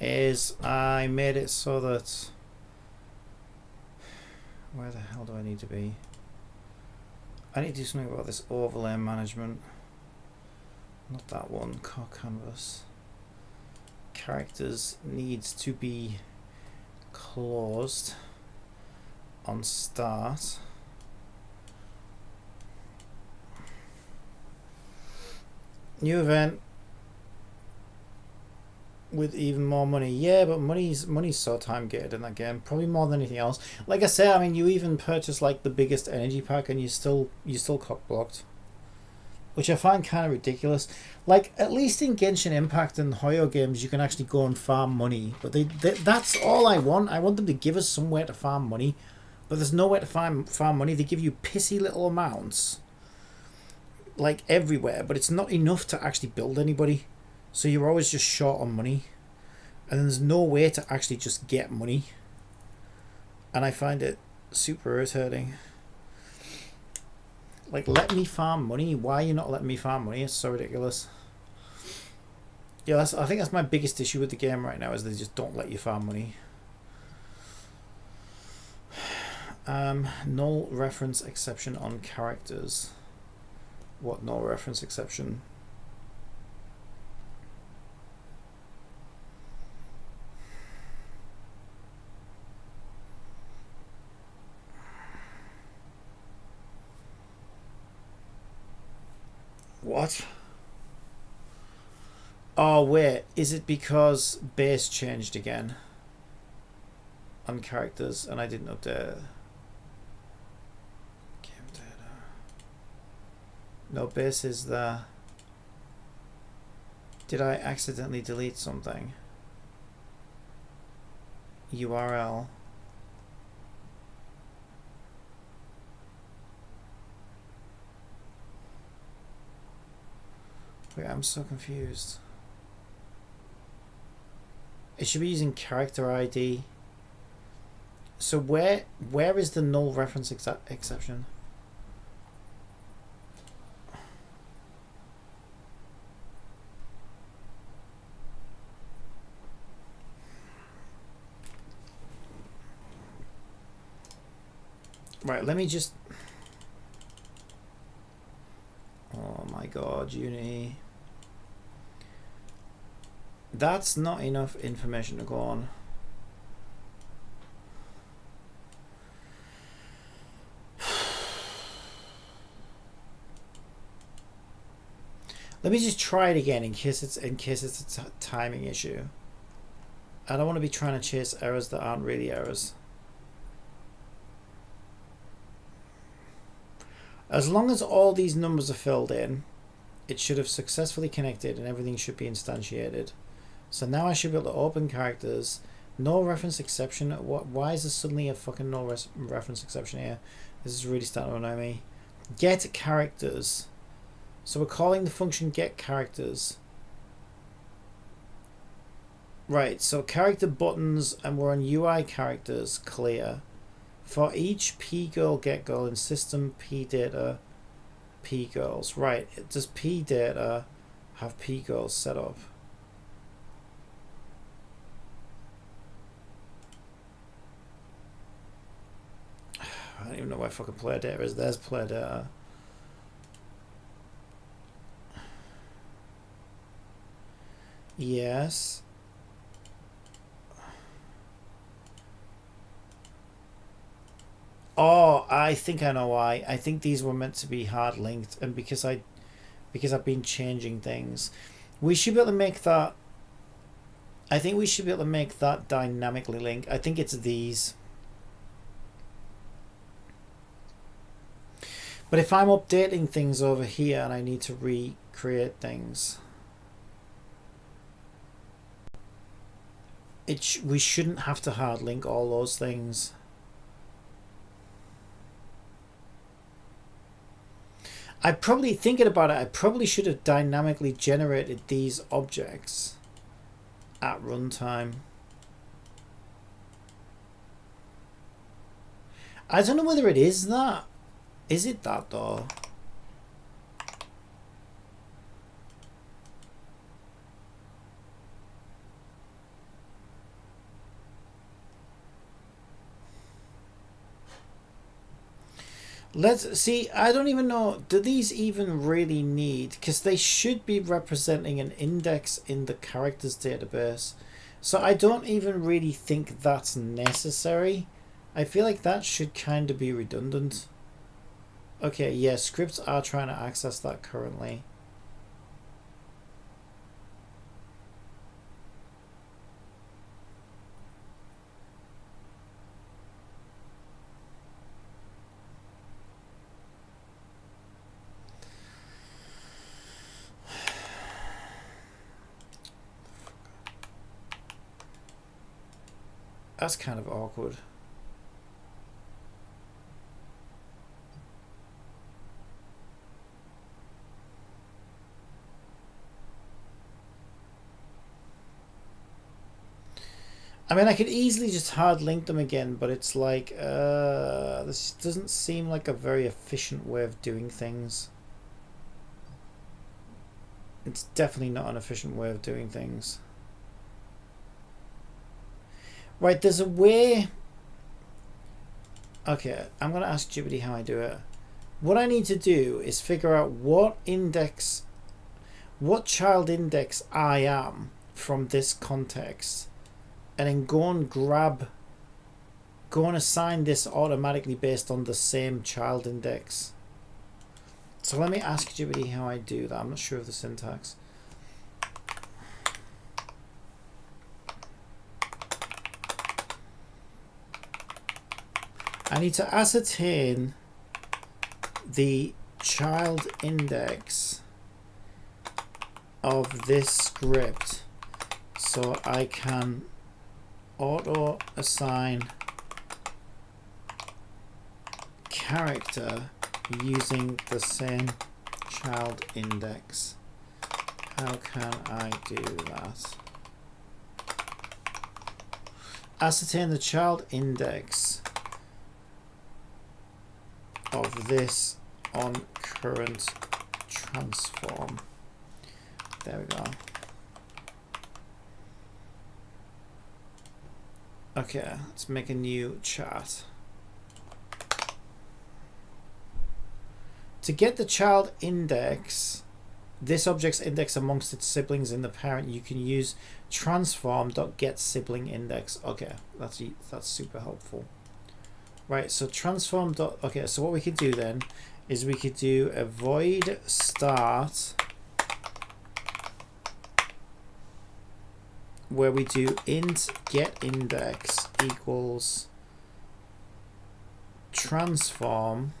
is I made it so that... Where the hell do I need to be? I need to do something about this overlay management. Not that one, core canvas. Characters needs to be closed on start. New event with even more money. Yeah, but money's so time gated in that game, probably more than anything else. Like I say, I mean, you even purchase like the biggest energy pack and you still cock blocked, which I find kind of ridiculous. Like, at least in Genshin Impact and Hoyo games you can actually go and farm money, but they that's all I want. I want them to give us somewhere to farm money, but there's nowhere to farm money. They give you pissy little amounts like everywhere, but it's not enough to actually build anybody. So you're always just short on money. And there's no way to actually just get money. And I find it super irritating. Like, let me farm money. Why are you not letting me farm money? It's so ridiculous. Yeah, I think that's my biggest issue with the game right now, is they just don't let you farm money. Null reference exception on characters. What null reference exception? What? Oh wait, is it because base changed again on characters and I didn't update game data? No, base is there. Did I accidentally delete something? URL. Wait, I'm so confused. It should be using character ID. So where is the null reference exception? Right, let me just... Oh my god, Unity. That's not enough information to go on. Let me just try it again in case it's a timing issue. I don't want to be trying to chase errors that aren't really errors. As long as all these numbers are filled in, it should have successfully connected and everything should be instantiated. So now I should be able to open characters. No reference exception. Why is there suddenly a fucking no reference exception here? This is really starting to annoy me. Get characters. So we're calling the function get characters. Right, so character buttons, and we're on UI characters, clear. For each pgirl get girl in system pdata pgirls. Right, does pdata have pgirls set up? I don't even know where fucking player data is. There's player data. Yes. Oh, I think I know why. I think these were meant to be hard linked, and because I've been changing things, we should be able to make that. I think we should be able to make that dynamically linked. I think it's these. But if I'm updating things over here and I need to recreate things, we shouldn't have to hard link all those things. I probably, thinking about it, I probably should have dynamically generated these objects at runtime. I don't know whether it is that. Is it that though? Let's see. I don't even know. Do these even really need? Because they should be representing an index in the characters database. So I don't even really think that's necessary. I feel like that should kind of be redundant. Okay, yeah, scripts are trying to access that currently. That's kind of awkward. I mean, I could easily just hard link them again, but it's like, this doesn't seem like a very efficient way of doing things. It's definitely not an efficient way of doing things. Right, there's a way. Okay, I'm going to ask Jibity how I do it. What I need to do is figure out what child index I am from this context, and then go and assign this automatically based on the same child index. So let me ask Jibity how I do that. I'm not sure of the syntax. I need to ascertain the child index of this script so I can auto assign character using the same child index. How can I do that? Ascertain the child index of this on current transform. There we go. Okay, let's make a new chart. To get the child index, this object's index amongst its siblings in the parent, you can use transform.getSiblingIndex. Okay, that's super helpful. Right, so transform. Okay, so what we could do then is we could do a void start where we do int get index equals transform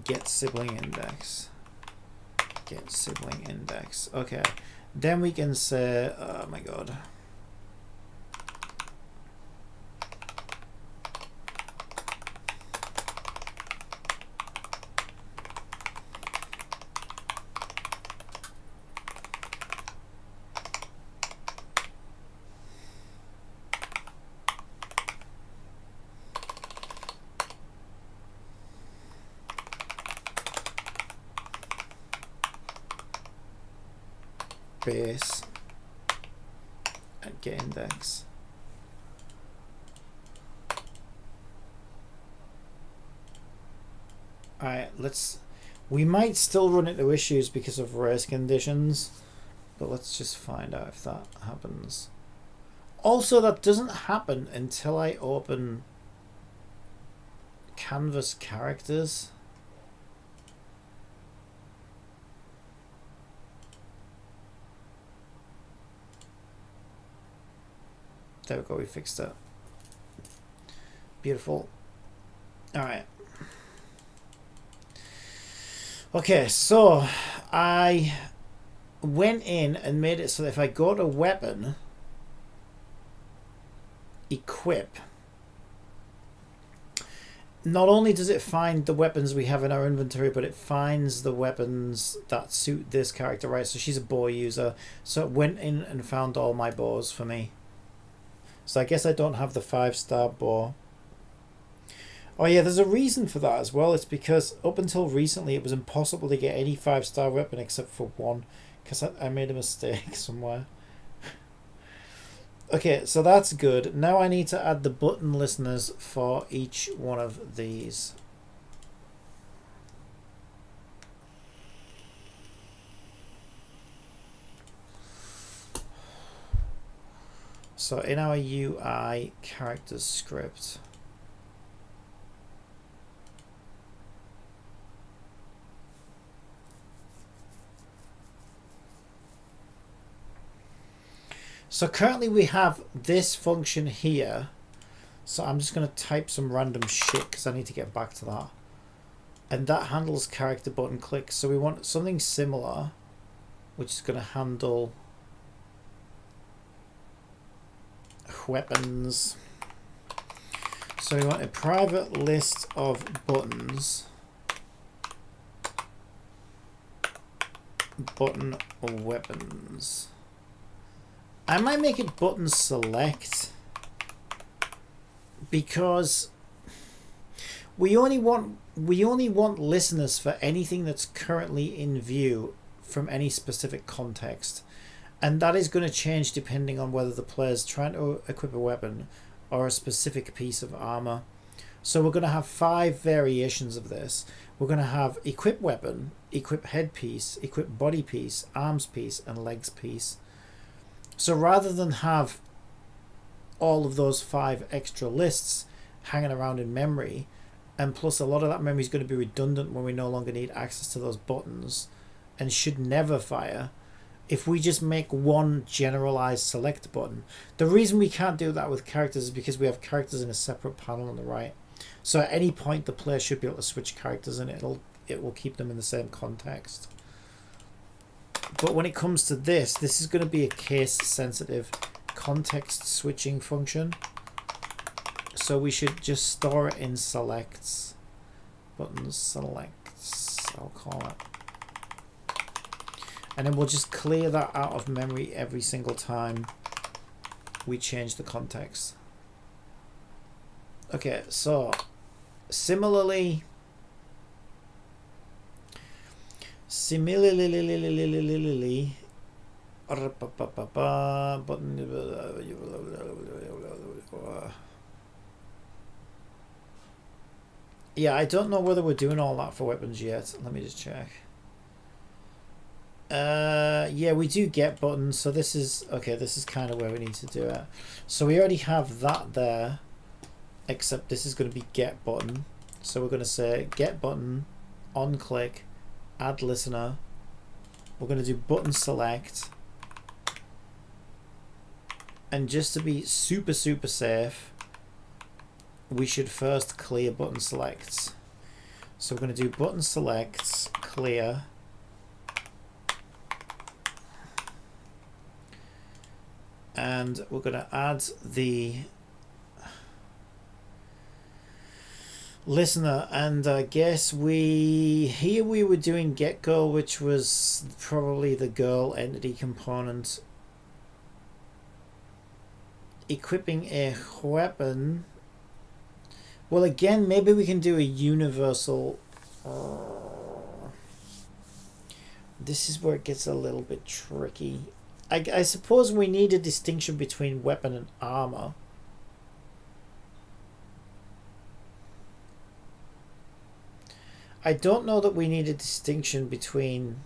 get sibling index. Get sibling index. Okay, then we can say, oh my god. Base and get index. Alright, we might still run into issues because of race conditions, but let's just find out if that happens. Also, that doesn't happen until I open canvas characters. There we go, we fixed it. Beautiful. Alright. Okay, so I went in and made it so that if I go to weapon, equip, not only does it find the weapons we have in our inventory, but it finds the weapons that suit this character, right? So she's a bow user, so it went in and found all my bows for me. So I guess I don't have the 5-star bow. Oh yeah, there's a reason for that as well. It's because up until recently it was impossible to get any 5-star weapon except for one, because I made a mistake somewhere. Okay, so that's good. Now I need to add the button listeners for each one of these. So in our UI characters script, so currently we have this function here. So I'm just going to type some random shit because I need to get back to that. And that handles character button clicks. So we want something similar, which is going to handle weapons. So we want a private list of buttons, button weapons. I might make it button select because we only want listeners for anything that's currently in view from any specific context, and that is going to change depending on whether the player is trying to equip a weapon or a specific piece of armor. So we're going to have 5 variations of this. We're going to have equip weapon, equip headpiece, equip body piece, arms piece, and legs piece. So rather than have all of those 5 extra lists hanging around in memory, and plus a lot of that memory is going to be redundant when we no longer need access to those buttons and should never fire, if we just make one generalized select button. The reason we can't do that with characters is because we have characters in a separate panel on the right. So at any point the player should be able to switch characters and it will keep them in the same context. But when it comes to this is going to be a case sensitive context switching function. So we should just store it in selects. Buttons selects, I'll call it. And then we'll just clear that out of memory every single time we change the context. Okay, so similarly, yeah, I don't know whether we're doing all that for weapons yet. Let me just check. Yeah, we do get buttons, so this is okay. This is kind of where we need to do it. So we already have that there, except this is going to be get button. So we're going to say get button, on click, add listener. We're going to do button select, and just to be super safe, we should first clear button selects. So we're going to do button selects clear. And we're going to add the listener, and I guess we were doing get girl, which was probably the girl entity component. Equipping a weapon. Well, again, maybe we can do a universal. This is where it gets a little bit tricky. I suppose we need a distinction between weapon and armor. I don't know that we need a distinction between.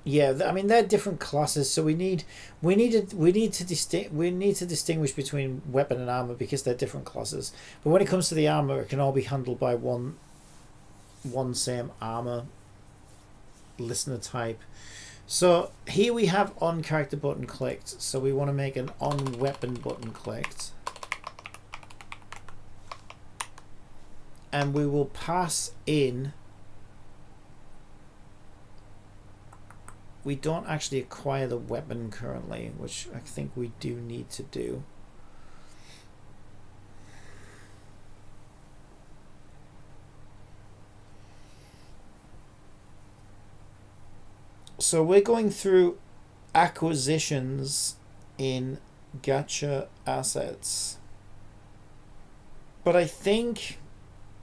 Yeah, I mean they're different classes, so we need to distinguish between weapon and armor because they're different classes. But when it comes to the armor, it can all be handled by one same armor listener type. So here we have on character button clicked, so we want to make an on weapon button clicked, and we will pass in. We don't actually acquire the weapon currently, which I think we do need to do. So we're going through acquisitions in gacha assets. But I think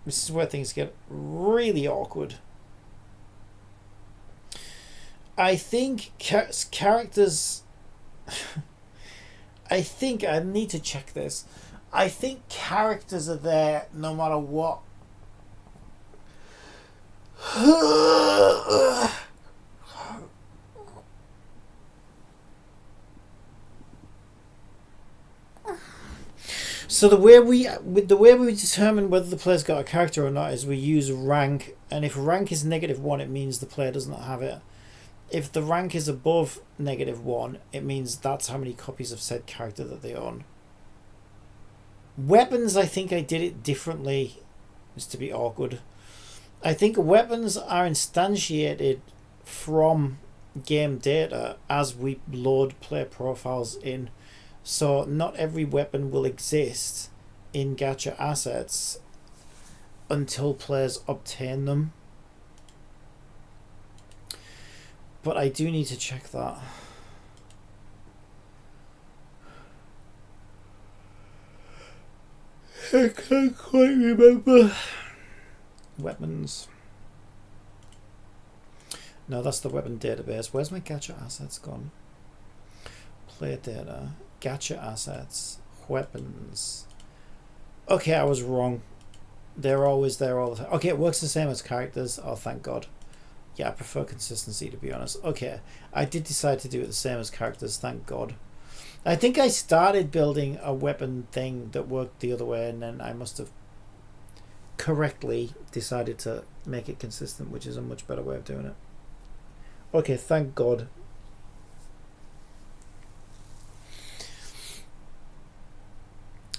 this is where things get really awkward. I think characters. I think I need to check this. I think characters are there no matter what. So the way we determine whether the player's got a character or not is we use rank, and if rank is -1, it means the player does not have it. If the rank is above -1, it means that's how many copies of said character that they own. Weapons, I think I did it differently, just to be awkward. I think weapons are instantiated from game data as we load player profiles in. So not every weapon will exist in gacha assets until players obtain them. But I do need to check that. I can't quite remember. Weapons. No, that's the weapon database. Where's my gacha assets gone? Player data. Gacha assets. Weapons. Okay, I was wrong. They're always there all the time. Okay, it works the same as characters. Oh, thank God. Yeah, I prefer consistency, to be honest. Okay, I did decide to do it the same as characters. Thank God. I think I started building a weapon thing that worked the other way, and then I must have correctly decided to make it consistent, which is a much better way of doing it. Okay, thank God.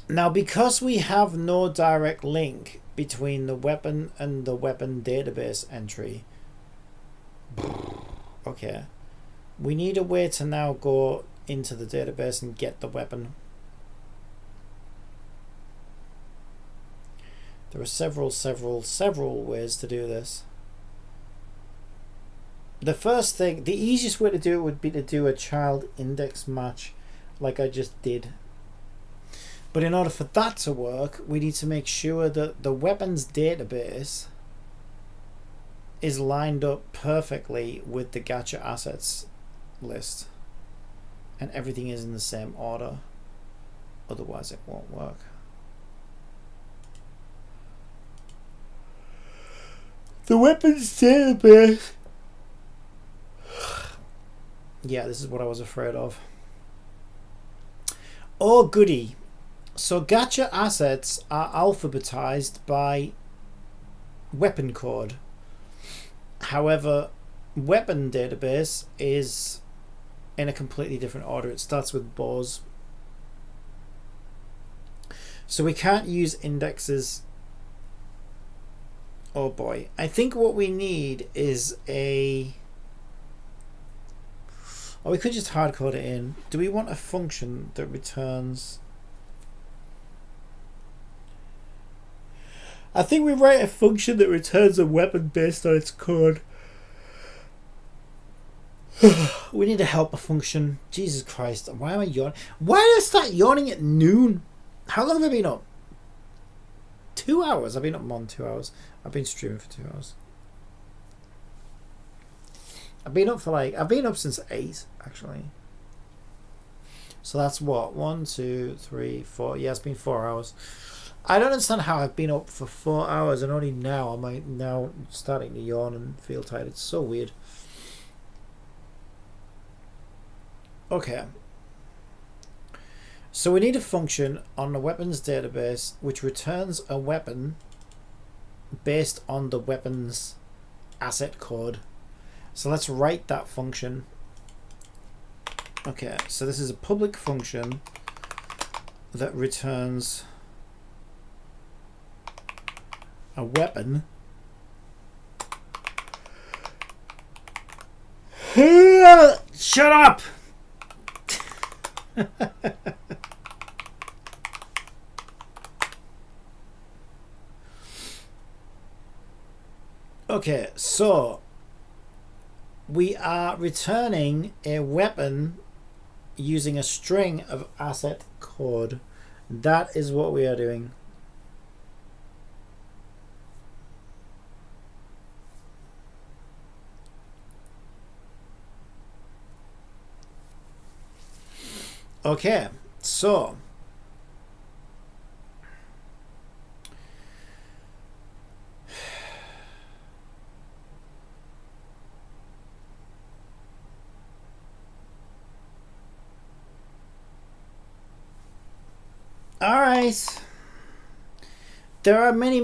Now, because we have no direct link between the weapon and the weapon database entry, okay, we need a way to now go into the database and get the weapon. There are several ways to do this. The first thing, the easiest way to do it would be to do a child index match like I just did. But in order for that to work, we need to make sure that the weapons database is lined up perfectly with the gacha assets list. And everything is in the same order. Otherwise it won't work. The weapons database. Yeah, this is what I was afraid of. Oh goody. So gacha assets are alphabetized by weapon code. However, weapon database is in a completely different order. It starts with bows. So we can't use indexes. Oh boy. I think what we need is a... Or we could just hardcode it in. Do we want a function that returns... I think we write a function that returns a weapon based on its code. We need a helper function. Jesus Christ. Why am I yawning? Why did I start yawning at noon? How long have I been up? 2 hours. I've been up more than 2 hours. I've been streaming for 2 hours. I've been up since 8, actually. So that's what? 1, 2, 3, 4. Yeah, it's been 4 hours. I don't understand how I've been up for 4 hours and only now am I now starting to yawn and feel tired. It's so weird. Okay. So we need a function on the weapons database which returns a weapon based on the weapon's asset code. So let's write that function. Okay, so this is a public function that returns a weapon shut up. Okay, so we are returning a weapon using a string of asset code. That is what we are doing. Okay, so all right. There are many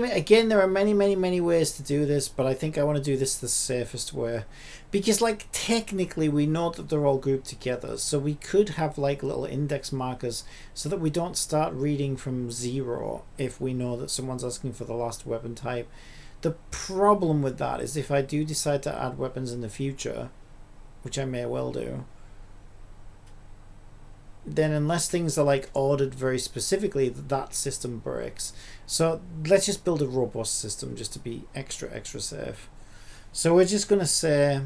ways to do this, but I think I want to do this the safest way. Because, like, technically we know that they're all grouped together, so we could have, like, little index markers so that we don't start reading from 0 if we know that someone's asking for the last weapon type. The problem with that is if I do decide to add weapons in the future, which I may well do, then unless things are like ordered very specifically, that system breaks. So let's just build a robust system just to be extra safe. So we're just going to say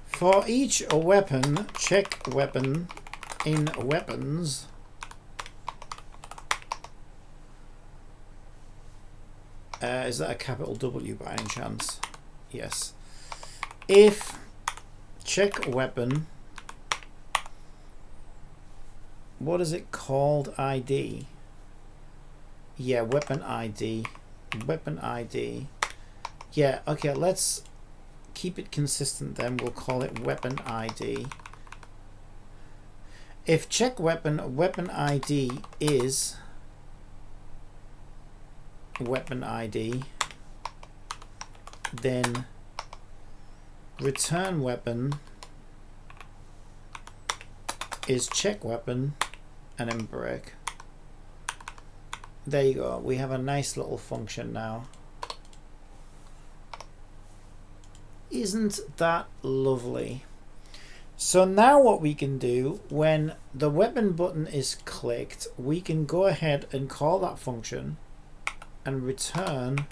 for each weapon, check weapon in weapons is that a capital W by any chance? Yes. If check weapon, what is it called? ID. Yeah, weapon ID. Weapon ID. Yeah, okay, let's keep it consistent then. We'll call it weapon ID. If check weapon, weapon ID is weapon ID, then return weapon is check weapon and then break. There you go. We have a nice little function now. Isn't that lovely? So now what we can do, when the weapon button is clicked, we can go ahead and call that function and return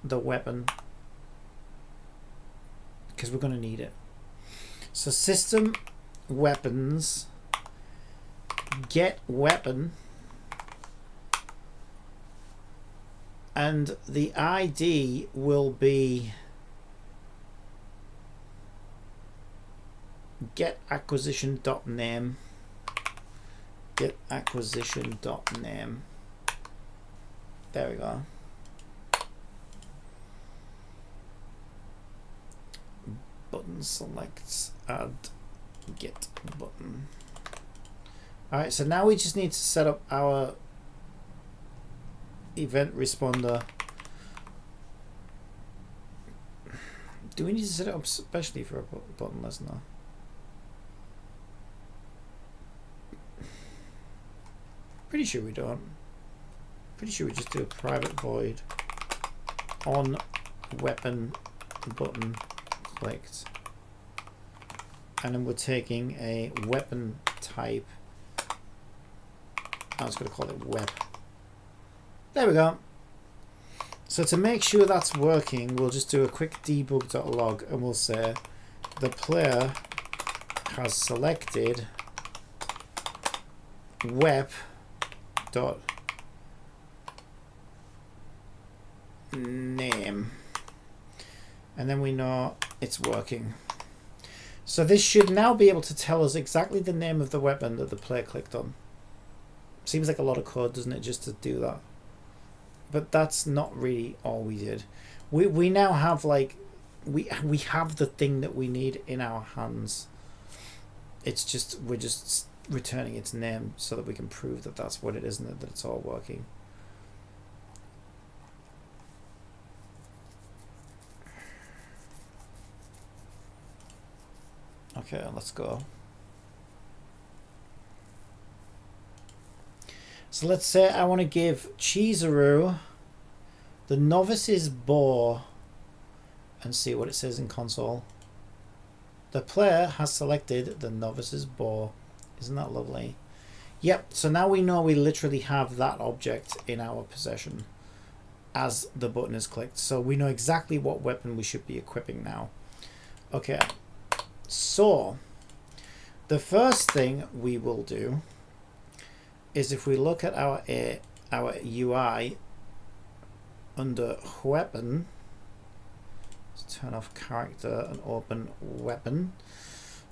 the weapon, because we're going to need it. So system weapons get weapon, and the ID will be get acquisition.name, get acquisition.name. There we go. Button selects, add get button. Alright, so now we just need to set up our event responder. Do we need to set it up specially for a button listener? Pretty sure we don't. Pretty sure we just do a private void on weapon button clicked, and then we're taking a weapon type. I was going to call it web. There we go. So to make sure that's working, we'll just do a quick debug.log and we'll say the player has selected web dot name, and then we know it's working. So this should now be able to tell us exactly the name of the weapon that the player clicked on. Seems like a lot of code, doesn't it, just to do that? But that's not really all we did. We now have, like, we have the thing that we need in our hands. It's just we're just returning its name so that we can prove that that's what it is and that it's all working. Okay, let's go. So let's say I want to give Chizuru the novice's bow and see what it says in console. The player has selected the novice's bow. Isn't that lovely? Yep, so now we know we literally have that object in our possession as the button is clicked. So we know exactly what weapon we should be equipping now. Okay, so the first thing we will do is if we look at our UI under weapon, let's turn off character and open weapon.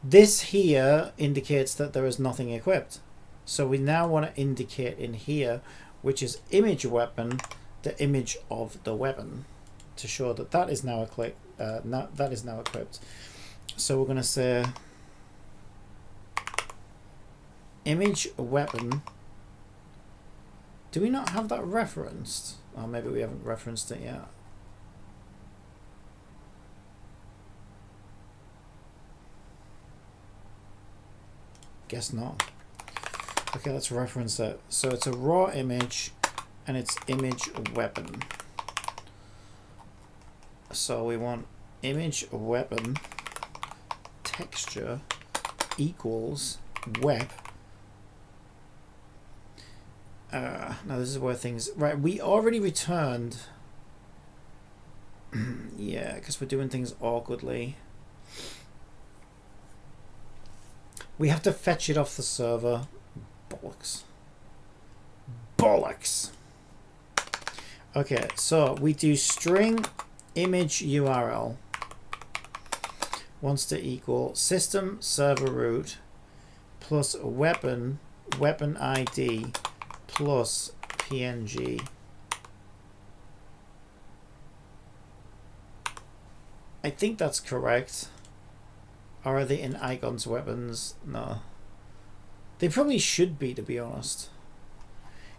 This here indicates that there is nothing equipped. So we now want to indicate in here, which is image weapon, the image of the weapon, to show that that is now equipped. So we're going to say image weapon. Do we not have that referenced? Or maybe we haven't referenced it yet. Guess not. Okay, let's reference it. So it's a raw image and it's image weapon. So we want image weapon texture equals web. Now this is where things, right, we already returned. Yeah, because we're doing things awkwardly. We have to fetch it off the server. Bollocks. Bollocks. Okay, so we do string image URL wants to equal system server root plus weapon ID plus PNG. I think that's correct. Or are they in icons weapons? No. They probably should be, to be honest.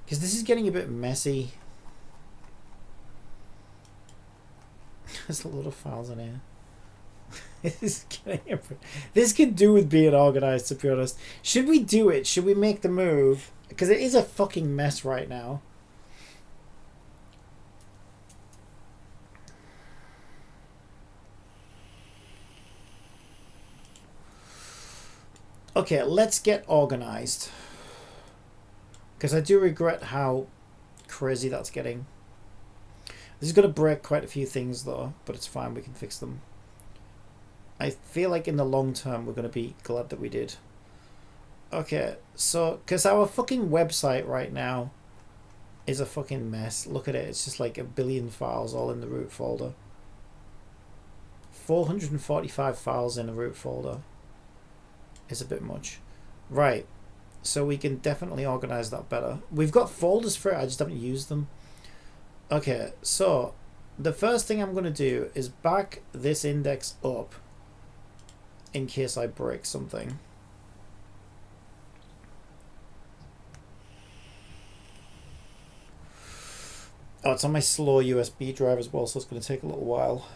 Because this is getting a bit messy. There's a lot of files in here. This could do with being organized, to be honest. Should we do it? Should we make the move? Because it is a fucking mess right now. Okay, let's get organized. Because I do regret how crazy that's getting. This is going to break quite a few things though, but it's fine, we can fix them. I feel like in the long term we're going to be glad that we did. Okay, so, because our fucking website right now is a fucking mess. Look at it, it's just like a billion files all in the root folder. 445 files in a root folder is a bit much. Right, so we can definitely organize that better. We've got folders for it, I just haven't used them. Okay, so the first thing I'm going to do is back this index up in case I break something. Oh, it's on my slow USB drive as well, so it's going to take a little while.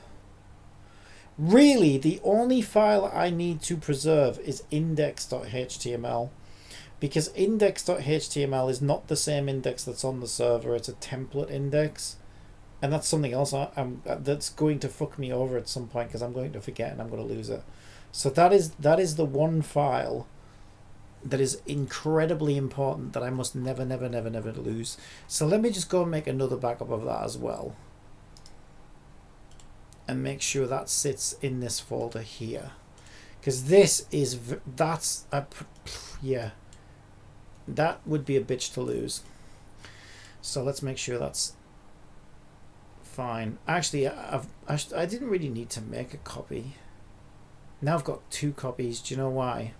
Really, the only file I need to preserve is index.html, because index.html is not the same index that's on the server. It's a template index, and that's something else that's going to fuck me over at some point, because I'm going to forget and I'm going to lose it. So that is the one file that is incredibly important that I must never lose. So let me just go and make another backup of that as well, and make sure that sits in this folder here, because this is yeah, that would be a bitch to lose. So let's make sure that's fine. Actually, I didn't really need to make a copy. Now I've got 2 copies. Do you know why?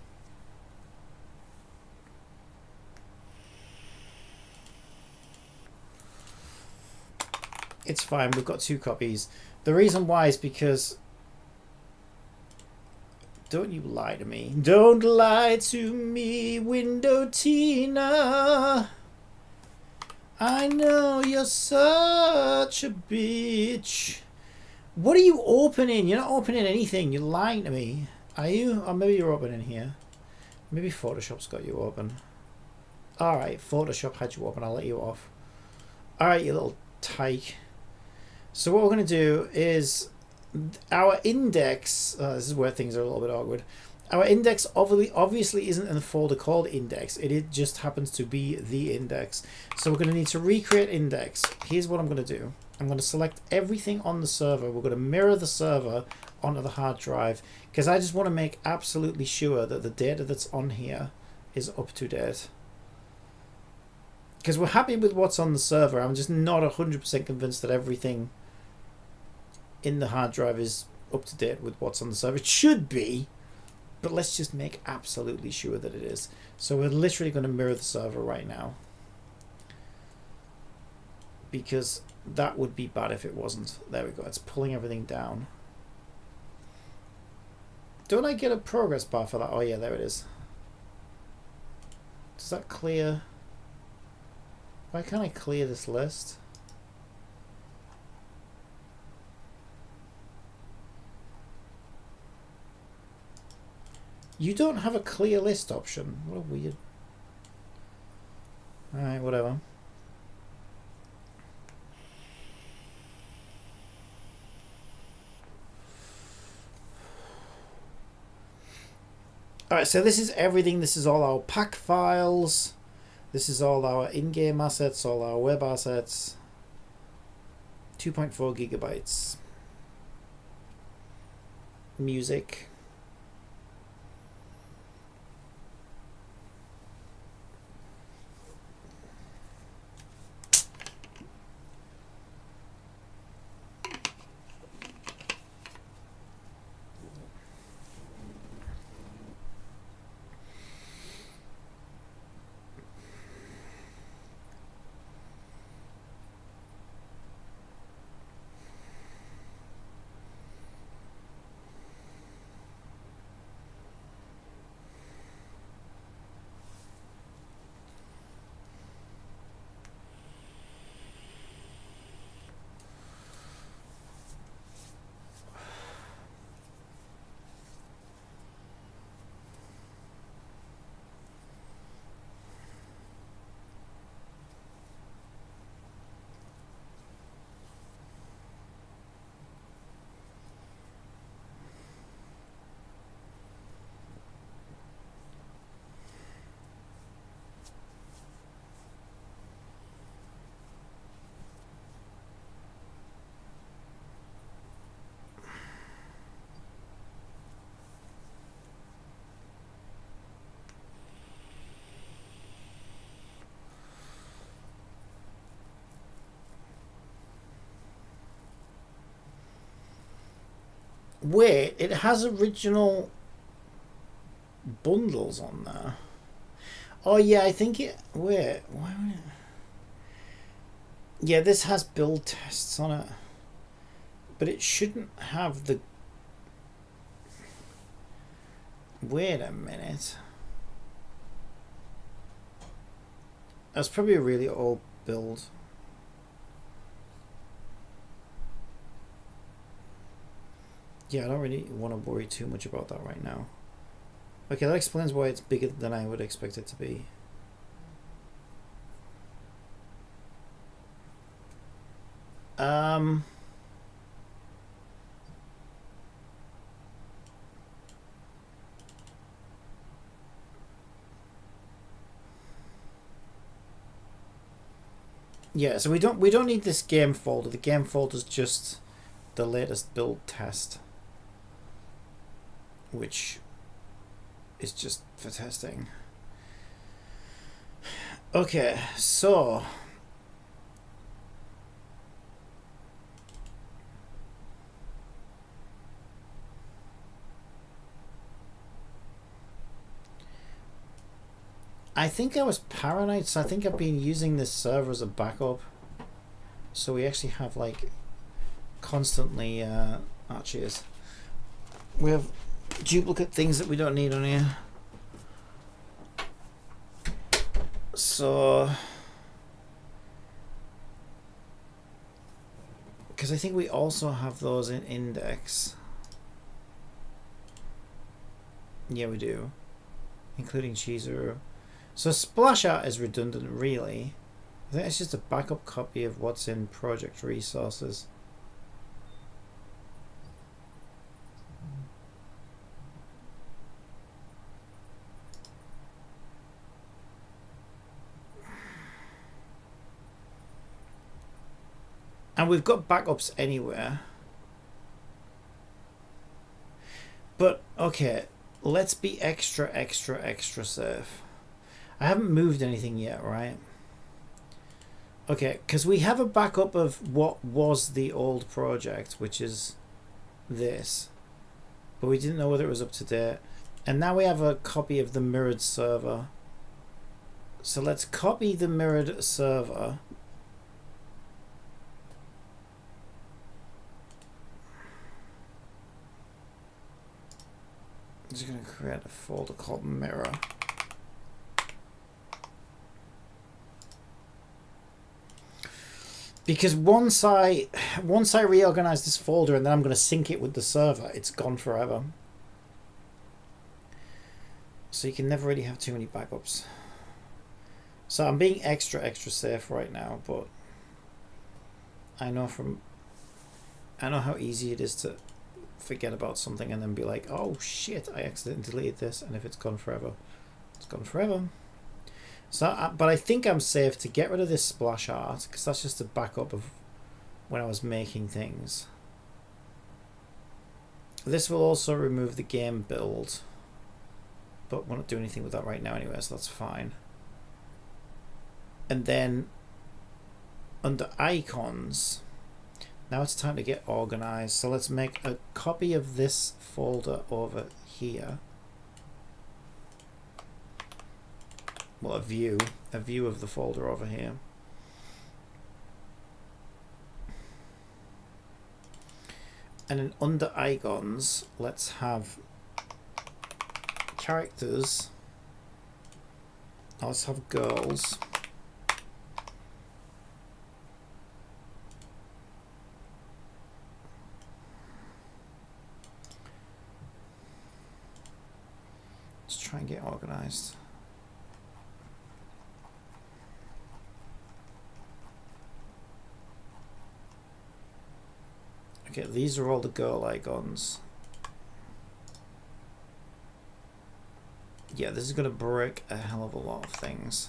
It's fine, we've got 2 copies. The reason why is because... Don't you lie to me. Don't lie to me, Window Tina. I know you're such a bitch. What are you opening? You're not opening anything. You're lying to me. Are you? Or maybe you're opening here. Maybe Photoshop's got you open. Alright, Photoshop had you open. I'll let you off. Alright, you little tyke. So what we're going to do is our index, this is where things are a little bit awkward. Our index obviously isn't in a folder called index. It just happens to be the index. So we're going to need to recreate index. Here's what I'm going to do. I'm going to select everything on the server. We're going to mirror the server onto the hard drive because I just want to make absolutely sure that the data that's on here is up to date. Because we're happy with what's on the server. I'm just not 100% convinced that everything in the hard drive is up to date with what's on the server. It should be, but let's just make absolutely sure that it is. So we're literally going to mirror the server right now, because that would be bad if it wasn't. There we go. It's pulling everything down. Don't I get a progress bar for that? Oh yeah, there it is. Does that clear? Why can't I clear this list? You don't have a clear list option. What a weird... Alright, whatever. Alright, so this is everything. This is all our pack files. This is all our in-game assets, all our web assets. 2.4 gigabytes. Music. Wait, it has original bundles on there. Oh yeah, I think it... Wait, why would it... Yeah, this has build tests on it. But it shouldn't have the... Wait a minute. That's probably a really old build. Yeah, I don't really want to worry too much about that right now. Okay, that explains why it's bigger than I would expect it to be. Yeah, so we don't need this game folder. The game folder is just the latest build test, which is just for testing. Okay, so I think I was paranoid, so I think I've been using this server as a backup. So we actually have like constantly cheers. We have duplicate things that we don't need on here. So because I think we also have those in index. Yeah, we do, including Cheezer. So splash art is redundant, really. I think it's just a backup copy of what's in project resources. And we've got backups anywhere. But, okay, let's be extra safe. I haven't moved anything yet, right? Okay, because we have a backup of what was the old project, which is this. But we didn't know whether it was up to date. And now we have a copy of the mirrored server. So let's copy the mirrored server. I'm just going to create a folder called mirror. Because once I reorganize this folder and then I'm going to sync it with the server, it's gone forever. So you can never really have too many backups. So I'm being extra safe right now, but I know how easy it is to forget about something and then be like, oh shit, I accidentally deleted this, and if it's gone forever, it's gone forever. So, but I think I'm safe to get rid of this splash art, because that's just a backup of when I was making things. This will also remove the game build, but we're not doing anything with that right now anyway, so that's fine. And then under icons, now it's time to get organized. So let's make a copy of this folder over here. Well, a view of the folder over here. And then under icons, let's have characters. Let's have girls. Let's try and get organized. Okay, these are all the girl icons. Yeah, this is going to break a hell of a lot of things.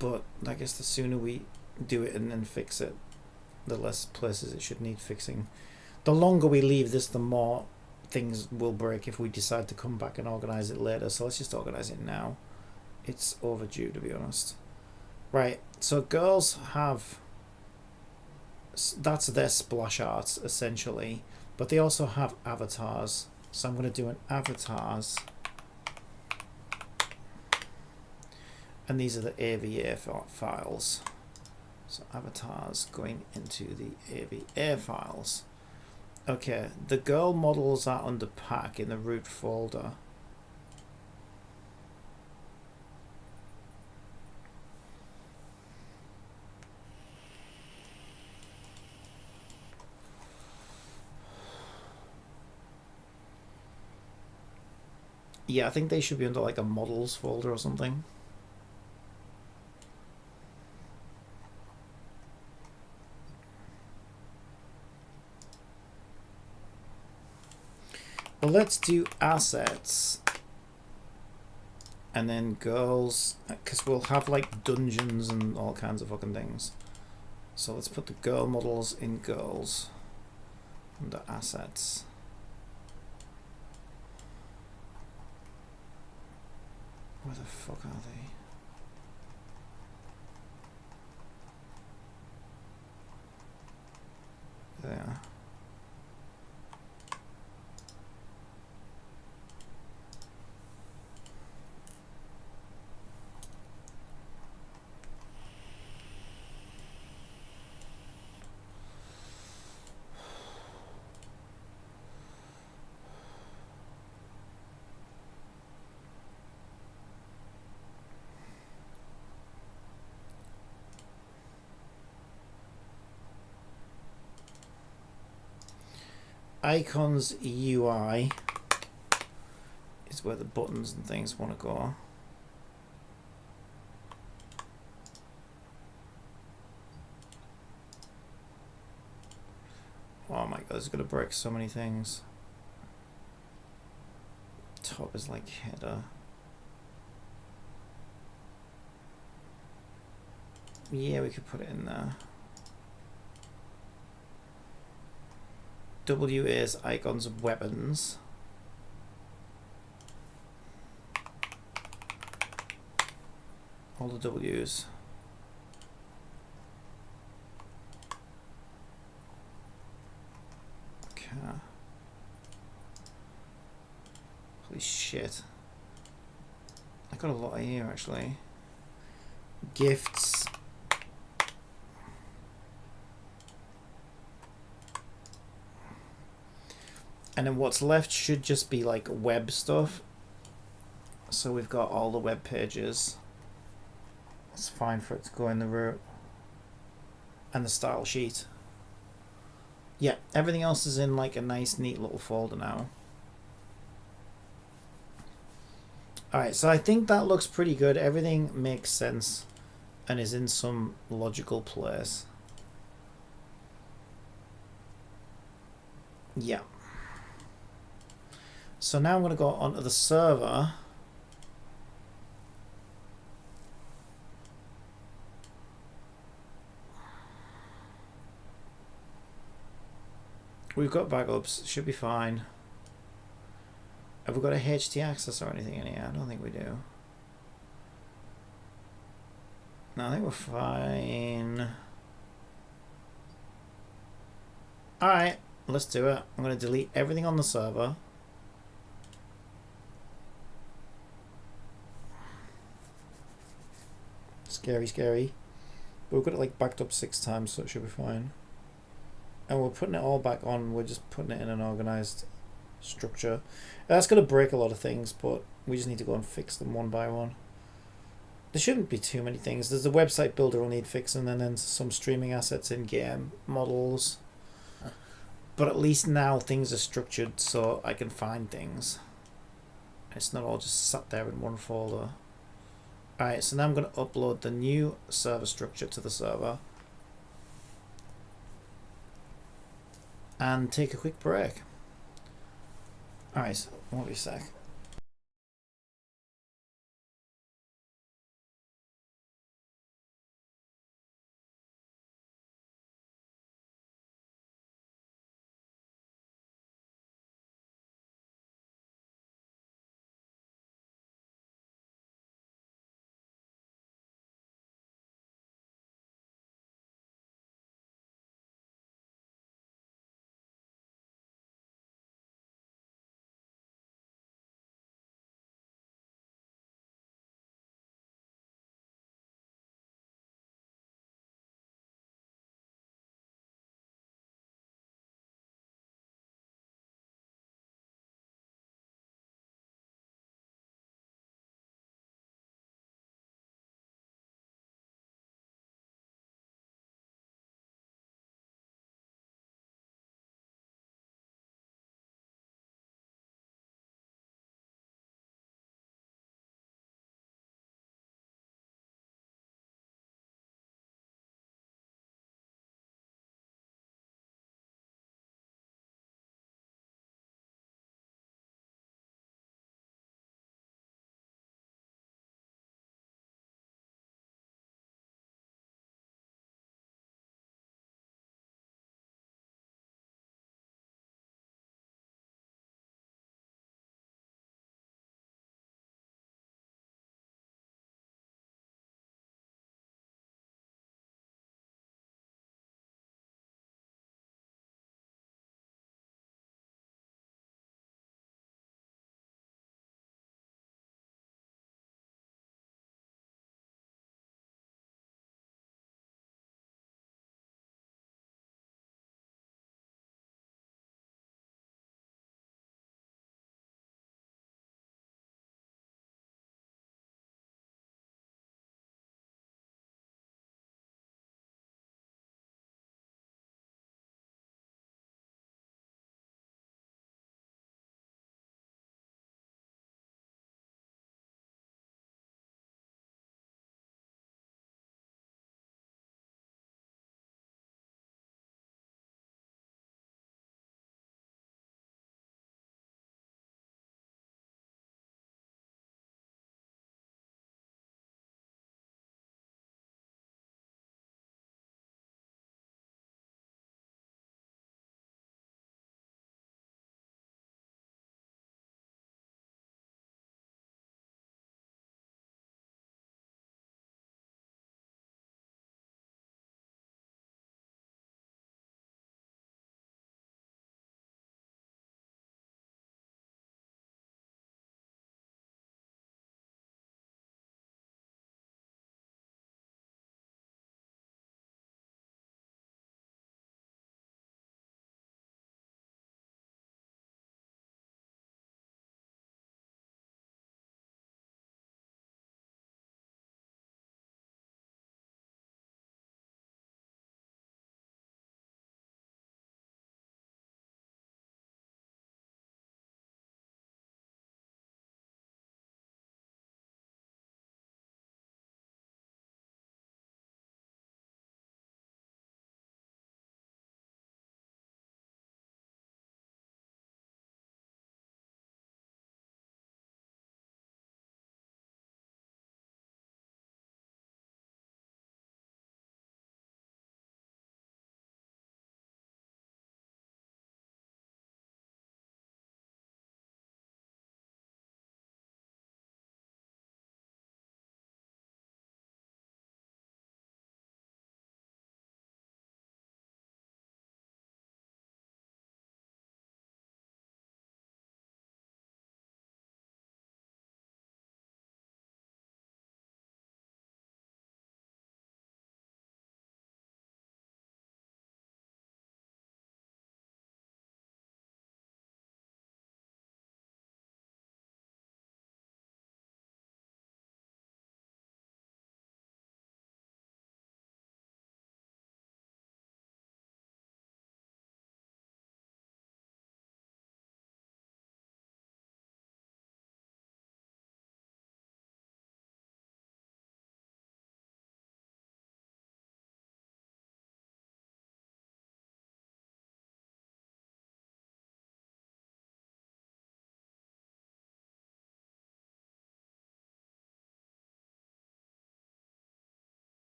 But I guess the sooner we do it and then fix it, the less places it should need fixing. The longer we leave this, the more things will break if we decide to come back and organize it later. So let's just organize it now. It's overdue, to be honest. Right, so girls have, that's their splash arts essentially, but they also have avatars. So I'm going to do an avatars, and these are the AVA files. So avatars going into the AVA files. Okay, the girl models are under pack in the root folder. Yeah, I think they should be under like a models folder or something. Well, let's do assets and then girls, because we'll have like dungeons and all kinds of fucking things. So let's put the girl models in girls under assets. Where the fuck are they? There. Icons UI is where the buttons and things want to go. Oh my god, it's going to break so many things. Top is like header. Yeah, we could put it in there. W is icons of weapons. All the W's. Okay. Holy shit. I got a lot here actually. Gifts. And then what's left should just be like web stuff. So we've got all the web pages. It's fine for it to go in the root. And the style sheet. Yeah, everything else is in like a nice neat little folder now. Alright, so I think that looks pretty good. Everything makes sense and is in some logical place. Yeah. So now I'm going to go onto the server. We've got backups, should be fine. Have we got a HT access or anything in here? I don't think we do. No, I think we're fine. Alright, let's do it. I'm going to delete everything on the server. Scary, scary. But we've got it like backed up 6 times, so it should be fine. And we're putting it all back on. We're just putting it in an organized structure. That's going to break a lot of things, but we just need to go and fix them one by one. There shouldn't be too many things. There's the website builder will need fixing, and then some streaming assets in game models. But at least now things are structured so I can find things. It's not all just sat there in one folder. Alright, so now I'm going to upload the new server structure to the server. And take a quick break. Alright, won't be a sec.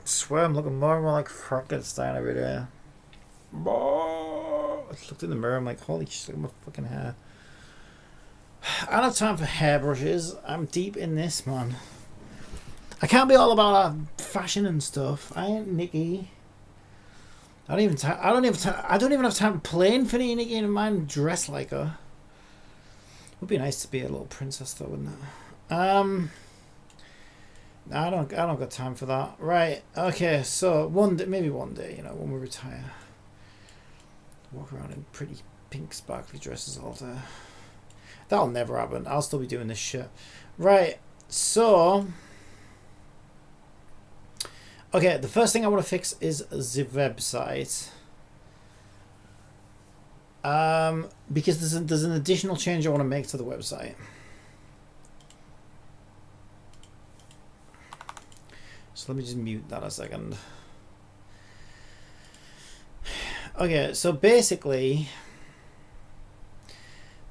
swear I'm looking more and more like Frankenstein every day. I looked in the mirror, I'm like, holy shit, look at my fucking hair. I don't have time for hairbrushes. I'm deep in this, man. I can't be all about fashion and stuff. I ain't Nikki. I don't even have time to plan for Nikki and mine dress like her. It would be nice to be a little princess though, wouldn't it? I don't got time for that. Right. Okay. So maybe one day, when we retire, walk around in pretty pink sparkly dresses all day. That'll never happen. I'll still be doing this shit. Right. So, okay. The first thing I want to fix is the website. Because there's an additional change I want to make to the website. So let me just mute that a second. Okay, so basically,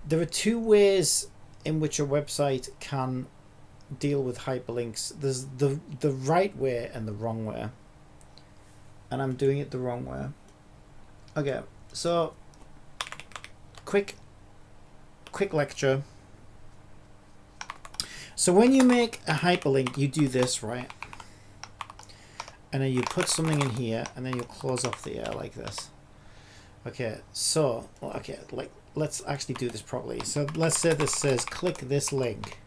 there are two ways in which a website can deal with hyperlinks. There's the right way and the wrong way. And I'm doing it the wrong way. Okay, so quick lecture. So when you make a hyperlink, you do this, right? And then you put something in here, and then you close off the air like this. Okay, so, okay, like, let's actually do this properly. So let's say this says, click this link.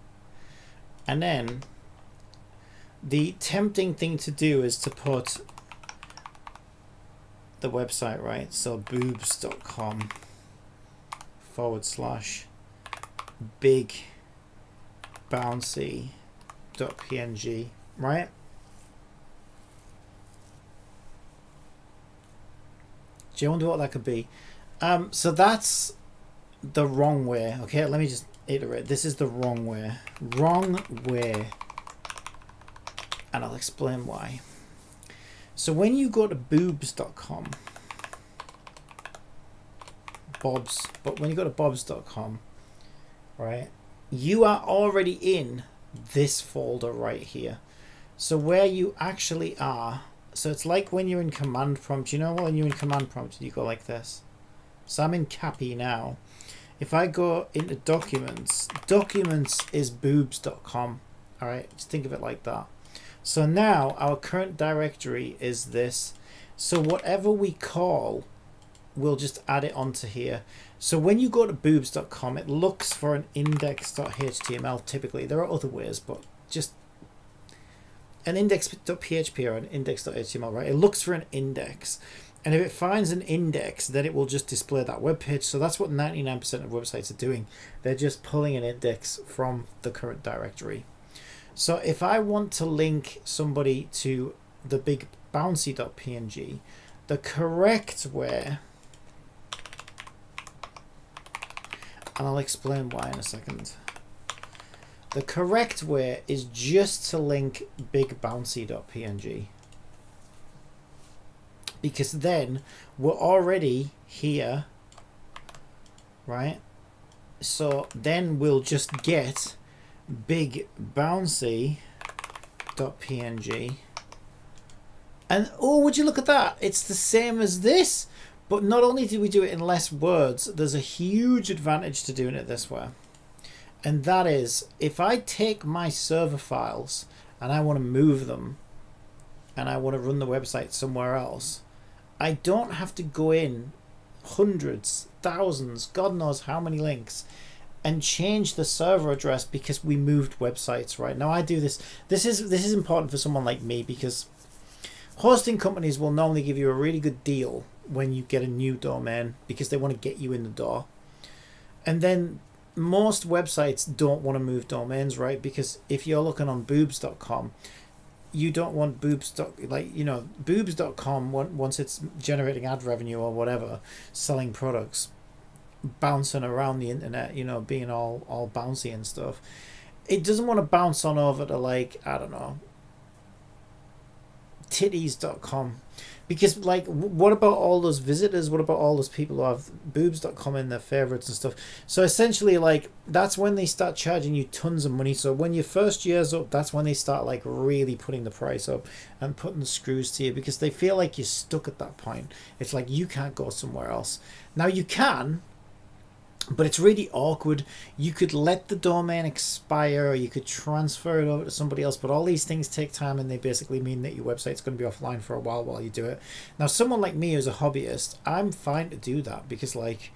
And then the tempting thing to do is to put the website, right? So boobs.com / big bouncy.png, right? Do you wonder what that could be? So that's the wrong way. Okay, let me just iterate. This is the wrong way. Wrong way. And I'll explain why. So when you go to boobs.com, when you go to bobs.com, right, you are already in this folder right here. So where you actually are, so it's like when you're in command prompt, when you're in command prompt, you go like this. So I'm in Cappy now. If I go into documents is boobs.com. All right, just think of it like that. So now our current directory is this. So whatever we call, we'll just add it onto here. So when you go to boobs.com, it looks for an index.html typically. There are other ways, but just an index.php or an index.html, right? It looks for an index. And if it finds an index, then it will just display that web page. So that's what 99% of websites are doing. They're just pulling an index from the current directory. So if I want to link somebody to the big bouncy.png, the correct way, and I'll explain why in a second. The correct way is just to link bigbouncy.png. Because then we're already here, right? So then we'll just get bigbouncy.png. And oh, would you look at that? It's the same as this. But not only do we do it in less words, there's a huge advantage to doing it this way. And that is, if I take my server files and I want to move them and I want to run the website somewhere else, I don't have to go in hundreds, thousands, God knows how many links and change the server address because we moved websites, right? Now I do this. This is important for someone like me because hosting companies will normally give you a really good deal when you get a new domain because they want to get you in the door. And then most websites don't want to move domains, right? Because if you're looking on boobs.com, you don't want boobs.com once it's generating ad revenue or whatever, selling products, bouncing around the internet, being all bouncy and stuff. It doesn't want to bounce on over to, like, I don't know, titties.com. Because, like, what about all those visitors? What about all those people who have boobs.com in their favorites and stuff? So essentially, like, that's when they start charging you tons of money. So when your first year's up, that's when they start, like, really putting the price up and putting the screws to you, because they feel like you're stuck at that point. It's like you can't go somewhere else. Now you can, but it's really awkward. You could let the domain expire, or you could transfer it over to somebody else, but all these things take time, and they basically mean that your website's going to be offline for a while you do it. Now, someone like me who's a hobbyist, I'm fine to do that, because, like,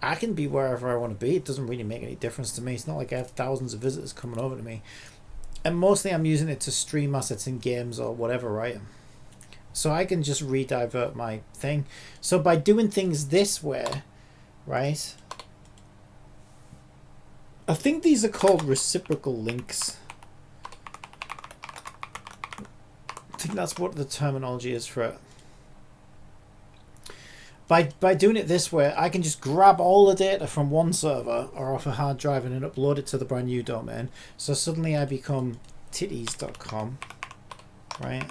I can be wherever I want to be. It doesn't really make any difference to me. It's not like I have thousands of visitors coming over to me. And mostly I'm using it to stream assets in games or whatever, right? So I can just redivert my thing. So by doing things this way, right, I think these are called reciprocal links. I think that's what the terminology is for it. By doing it this way, I can just grab all the data from one server or off a hard drive and then upload it to the brand new domain. So suddenly I become titties.com, right?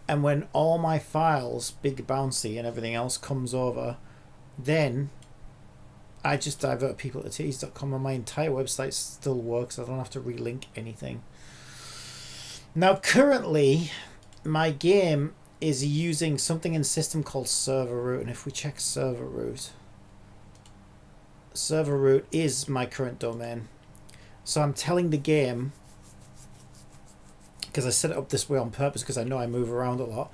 And when all my files, big bouncy and everything else, comes over, then I just divert people to titties.com and my entire website still works. I don't have to relink anything. Now currently my game is using something in system called server root, and if we check server root is my current domain. So I'm telling the game, because I set it up this way on purpose because I know I move around a lot,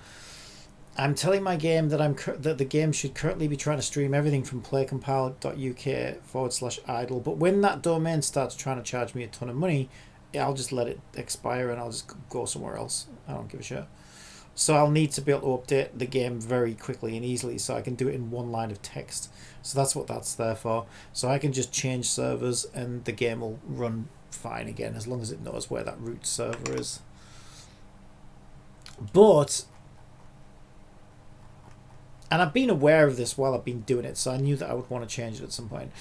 I'm telling my game that that the game should currently be trying to stream everything from playcompile.uk/idle, but when that domain starts trying to charge me a ton of money, I'll just let it expire and I'll just go somewhere else. I don't give a shit. So I'll need to be able to update the game very quickly and easily, so I can do it in one line of text. So that's what that's there for. So I can just change servers and the game will run fine again, as long as it knows where that root server is. But, and I've been aware of this while I've been doing it, so I knew that I would want to change it at some point.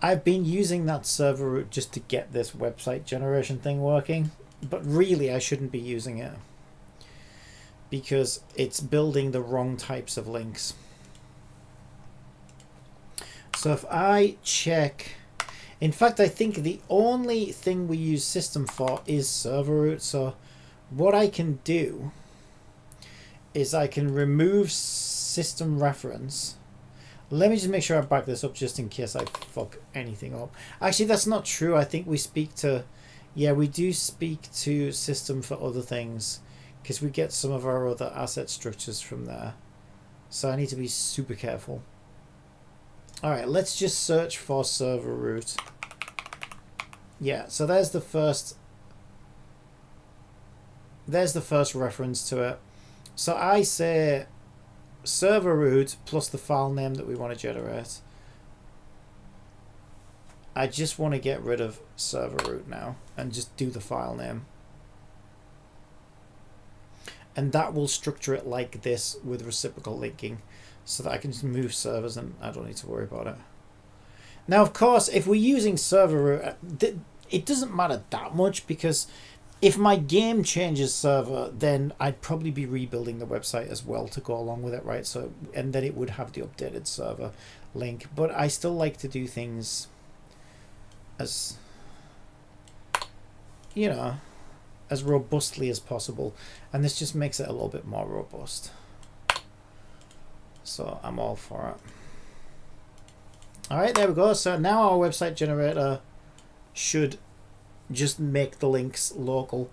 I've been using that server root just to get this website generation thing working, but really I shouldn't be using it, because it's building the wrong types of links. So if I check, in fact I think the only thing we use system for is server root. So what I can do is I can remove system reference. Let me just make sure I back this up just in case I fuck anything up. Actually, that's not true. I think we speak to, yeah, we do speak to system for other things, because we get some of our other asset structures from there. So I need to be super careful. Alright, let's just search for server root. Yeah, so there's the first reference to it. So I say server root plus the file name that we want to generate. I just want to get rid of server root now and just do the file name. And that will structure it like this with reciprocal linking, so that I can just move servers and I don't need to worry about it. Now, of course, if we're using server root, it doesn't matter that much, because if my game changes server, then I'd probably be rebuilding the website as well to go along with it, right? So, and then it would have the updated server link. But I still like to do things as, you know, as robustly as possible, and this just makes it a little bit more robust. So I'm all for it. All right, there we go. So now our website generator should just make the links local.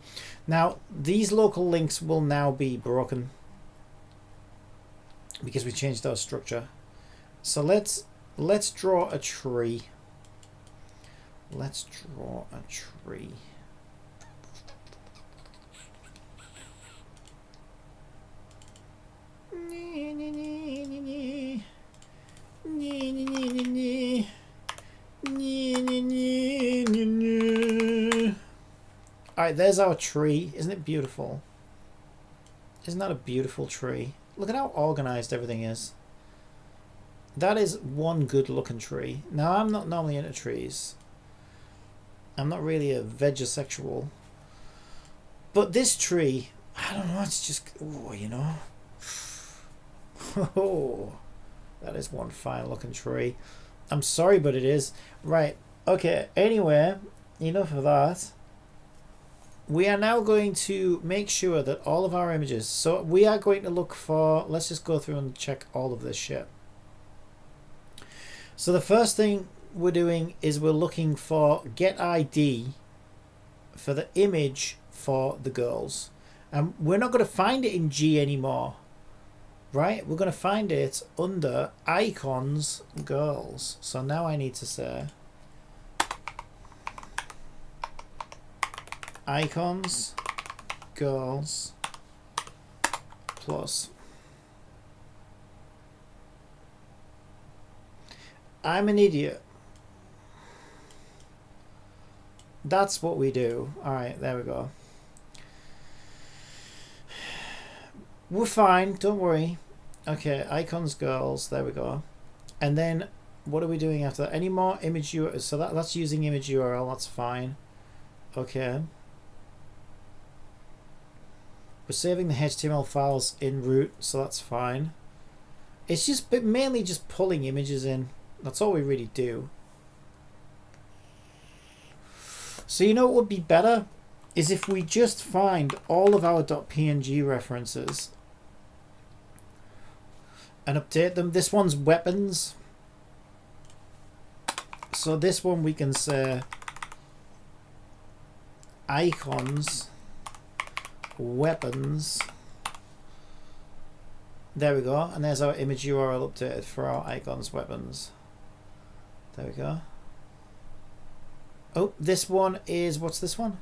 Now these local links will now be broken because we changed our structure. So let's draw a tree. Let's draw a tree. Alright, there's our tree. Isn't it beautiful? Isn't that a beautiful tree? Look at how organized everything is. That is one good looking tree. Now, I'm not normally into trees. I'm not really a vegisexual. But this tree, I don't know, it's just, oh, you know. Oh, that is one fine looking tree. I'm sorry, but it is. Right, okay, anyway, enough of that. We are now going to make sure that all of our images, so we are going to look for, let's just go through and check all of this shit. So the first thing we're doing is we're looking for get ID for the image for the girls. And we're not going to find it in G anymore, right? We're going to find it under icons girls. So now I need to say icons girls plus. I'm an idiot. That's what we do. Alright, there we go. We're fine, don't worry. Okay, icons girls, there we go. And then what are we doing after that? Any more image URL? So that's using image URL, that's fine. Okay. We're saving the HTML files in root, so that's fine. It's just mainly just pulling images in. That's all we really do. So you know what would be better is if we just find all of our .png references and update them. This one's weapons. So this one we can say icons weapons. There we go. And there's our image URL updated for our icons weapons. There we go. Oh, this one is, what's this one?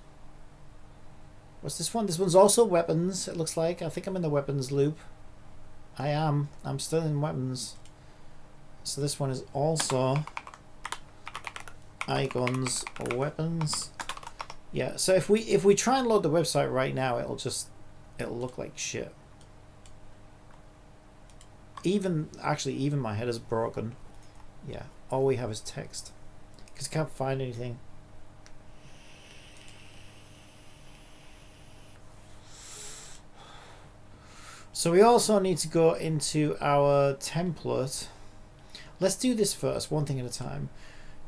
What's this one? This one's also weapons, it looks like. I think I'm in the weapons loop. I am. I'm still in weapons. So this one is also icons weapons. Yeah, so if we try and load the website right now, it'll look like shit. Even my header's broken. Yeah, all we have is text because I can't find anything. So we also need to go into our template. Let's do this first, one thing at a time.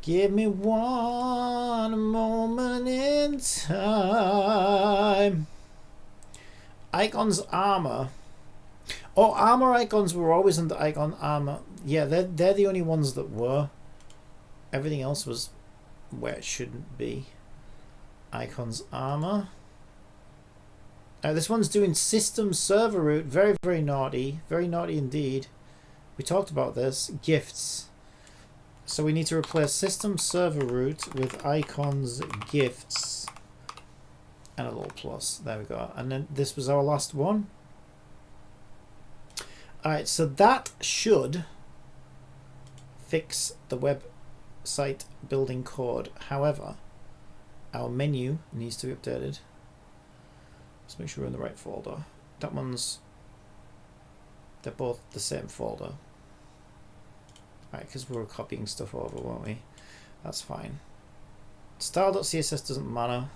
Give me one moment in time. Icons armor. Oh, armor icons were always under icon armor. Yeah, they're the only ones that were. Everything else was where it shouldn't be. Icons armor. This one's doing system server root. Very, very naughty. Very naughty indeed. We talked about this. Gifts. So we need to replace system server root with icons gifts. And a little plus. There we go. And then this was our last one. Alright, so that should fix the website building code. However, our menu needs to be updated. Let's make sure we're in the right folder. That one's... They're both the same folder. Alright, because we were copying stuff over, weren't we? That's fine. Style.css doesn't matter.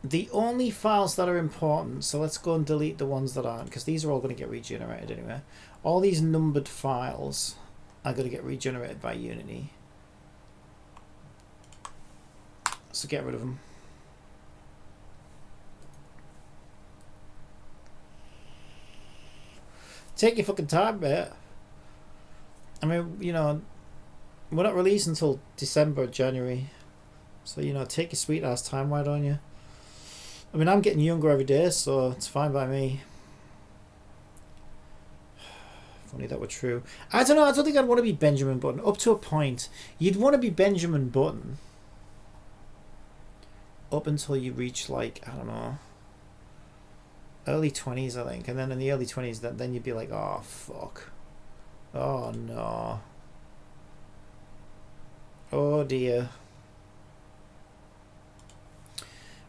The only files that are important, so let's go and delete the ones that aren't, because these are all going to get regenerated anyway. All these numbered files are going to get regenerated by Unity. So get rid of them. Take your fucking time, mate. I mean, you know, we're not released until December, January. So, you know, take your sweet ass time, why don't you? I mean, I'm getting younger every day, so it's fine by me. If only that were true. I don't know, I don't think I'd want to be Benjamin Button. Up to a point. You'd want to be Benjamin Button up until you reach, like, I don't know, early 20s, I think. And then in the early 20s, then you'd be like, oh, fuck. Oh, no. Oh, dear.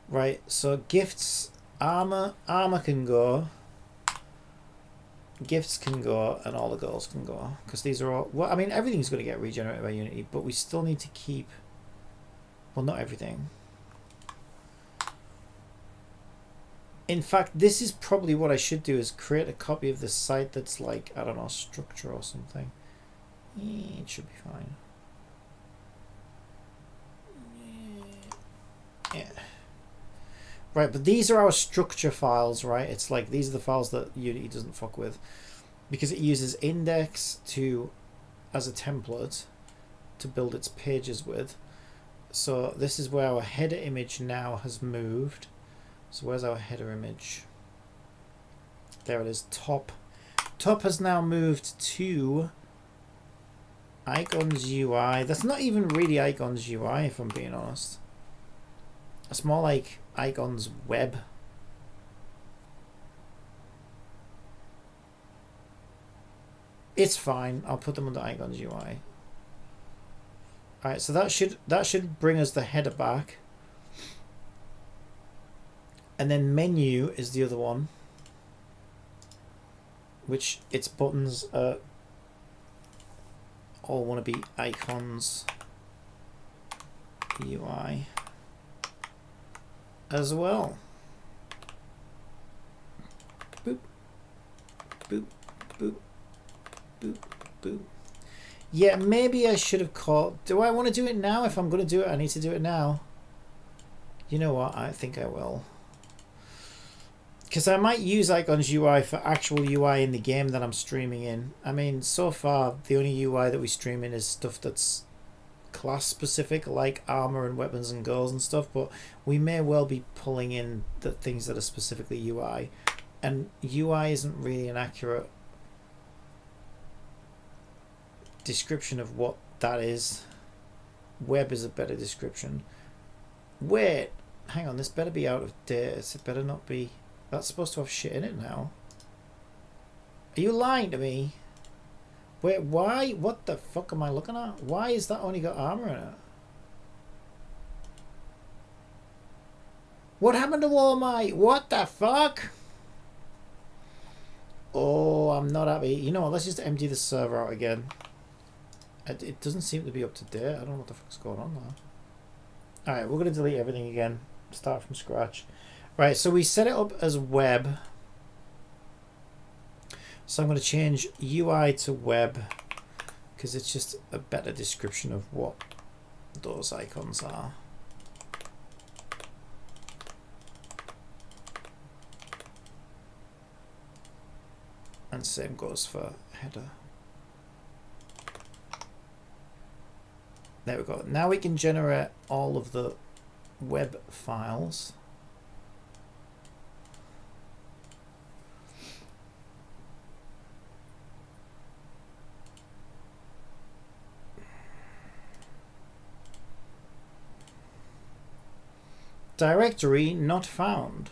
Right, so gifts, armor can go. Gifts can go, and all the girls can go. Because these are all... Well, I mean, everything's going to get regenerated by Unity, but we still need to keep... Well, not everything. In fact, this is probably what I should do, is create a copy of the site that's like, I don't know, structure or something. It should be fine. Yeah. Right, but these are our structure files, right? It's like, these are the files that Unity doesn't fuck with, because it uses index to as a template to build its pages with. So this is where our header image now has moved. So where's our header image? There it is, top. Top has now moved to Icons UI. That's not even really Icons UI, if I'm being honest. It's more like Icons Web. It's fine. I'll put them under Icons UI. Alright, so that should bring us the header back. And then menu is the other one, which its buttons all want to be Icons UI as well. Boop, boop, boop, boop, boop. Yeah, maybe I should have called. Do I want to do it now? If I'm going to do it, I need to do it now. You know what? I think I will. Because I might use Icons UI for actual UI in the game that I'm streaming in. I mean, so far, the only UI that we stream in is stuff that's class specific, like armor and weapons and girls and stuff, but we may well be pulling in the things that are specifically UI. And UI isn't really an accurate description of what that is. Web is a better description. Wait, hang on, this better be out of date. It better not be. That's supposed to have shit in it now. Are you lying to me? Wait, why? What the fuck am I looking at? Why is that only got armor in it? What happened to all my... What the fuck? Oh, I'm not happy. You know what? Let's just empty the server out again. It doesn't seem to be up to date. I don't know what the fuck's going on there. Alright, we're going to delete everything again. Start from scratch. Right, so we set it up as web. So I'm going to change UI to web, because it's just a better description of what those icons are. And same goes for header. There we go. Now we can generate all of the web files. Directory not found.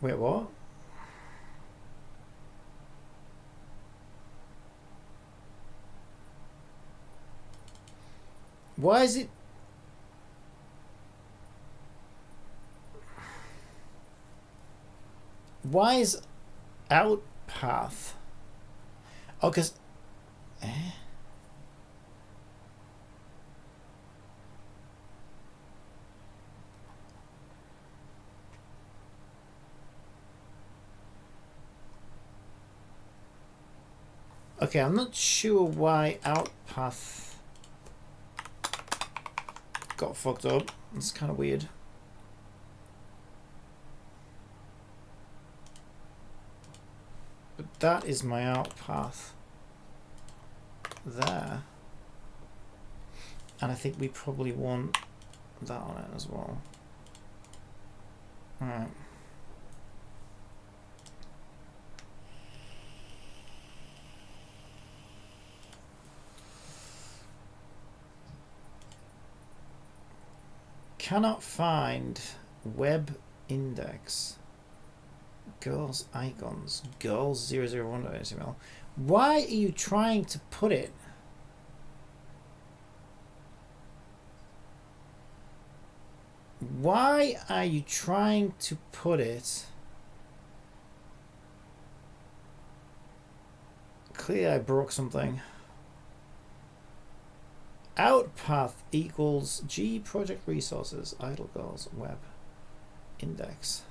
Wait, what? Why is it? Why is out path? Oh, because. Okay, I'm not sure why outpath got fucked up. It's kind of weird. But that is my outpath there. And I think we probably want that on it as well. Alright. Cannot find web index girls icons girls 001.html. Why are you trying to put it? Why are you trying to put it? Clearly I broke something. out path equals G project resources iDLE web index.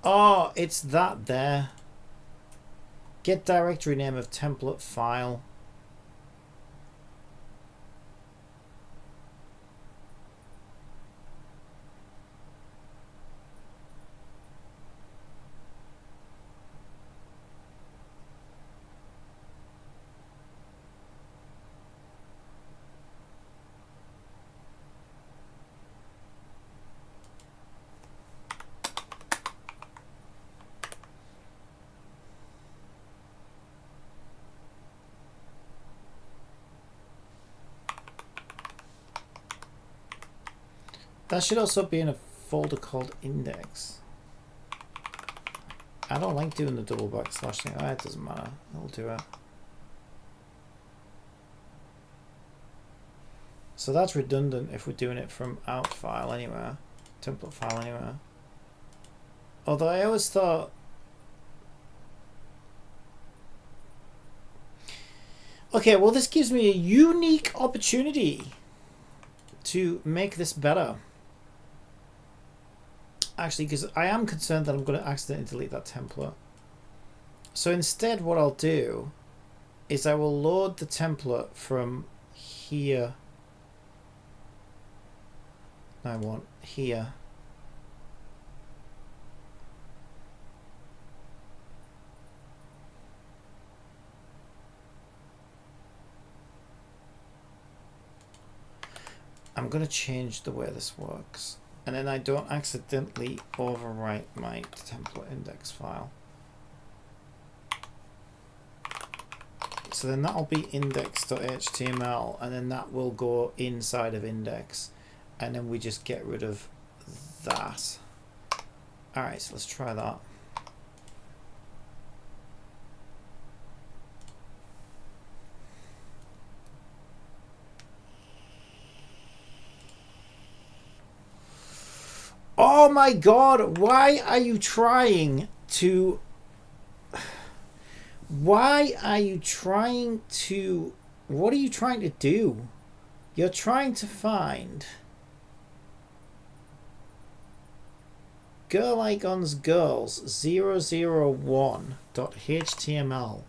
Oh, it's that there. Get directory name of template file. That should also be in a folder called index. I don't like doing the double backslash thing. Oh, it doesn't matter. I'll do it. So that's redundant if we're doing it from out file anywhere, template file anywhere. Although I always thought, okay, well this gives me a unique opportunity to make this better. Actually, because I am concerned that I'm going to accidentally delete that template. So instead what I'll do is I will load the template from here. I want here. I'm going to change the way this works. And then I don't accidentally overwrite my template index file. So then that'll be index.html, and then that will go inside of index, and then we just get rid of that. Alright, so let's try that. Oh my god, why are you trying to... Why are you trying to... What are you trying to do? You're trying to find... Girl icons girls 001.html.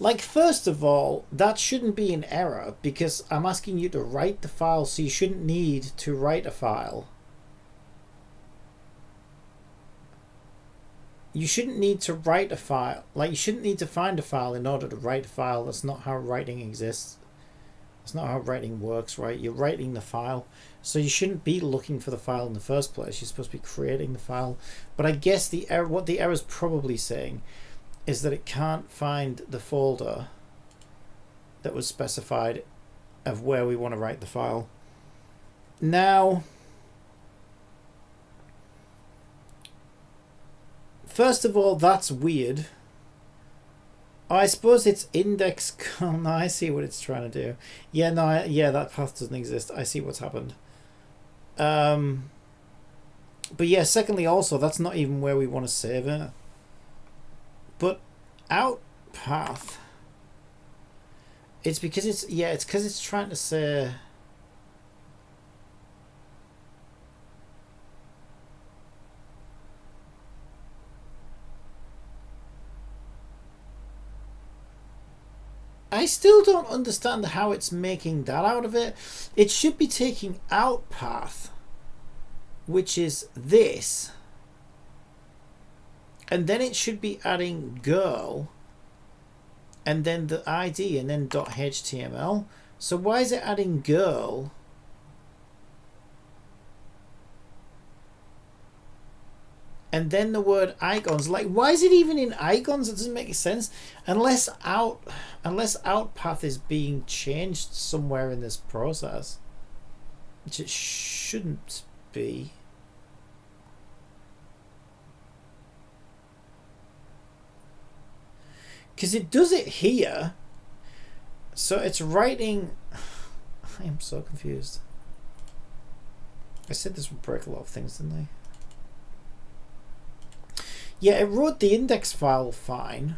Like, first of all, that shouldn't be an error because I'm asking you to write the file, so you shouldn't need to write a file. You shouldn't need to write a file. Like, you shouldn't need to find a file in order to write a file. That's not how writing exists. That's not how writing works, right? You're writing the file. So you shouldn't be looking for the file in the first place. You're supposed to be creating the file. But I guess the error, what the error is probably saying is that it can't find the folder that was specified of where we want to write the file. Now, first of all, that's weird. I suppose it's index. No, I see what it's trying to do. Yeah, no, yeah, that path doesn't exist. I see what's happened. But yeah, secondly, also, that's not even where we want to save it. But out path, it's because it's, yeah, it's because it's trying to say, I still don't understand how it's making that out of it. It should be taking out path, which is this, and then it should be adding girl and then the ID and then .html. So why is it adding girl and then the word icons? Like, why is it even in icons? It doesn't make sense unless out path is being changed somewhere in this process, which it shouldn't be. Because it does it here, So it's writing... I am so confused. I said this would break a lot of things, didn't I? Yeah, it wrote the index file fine.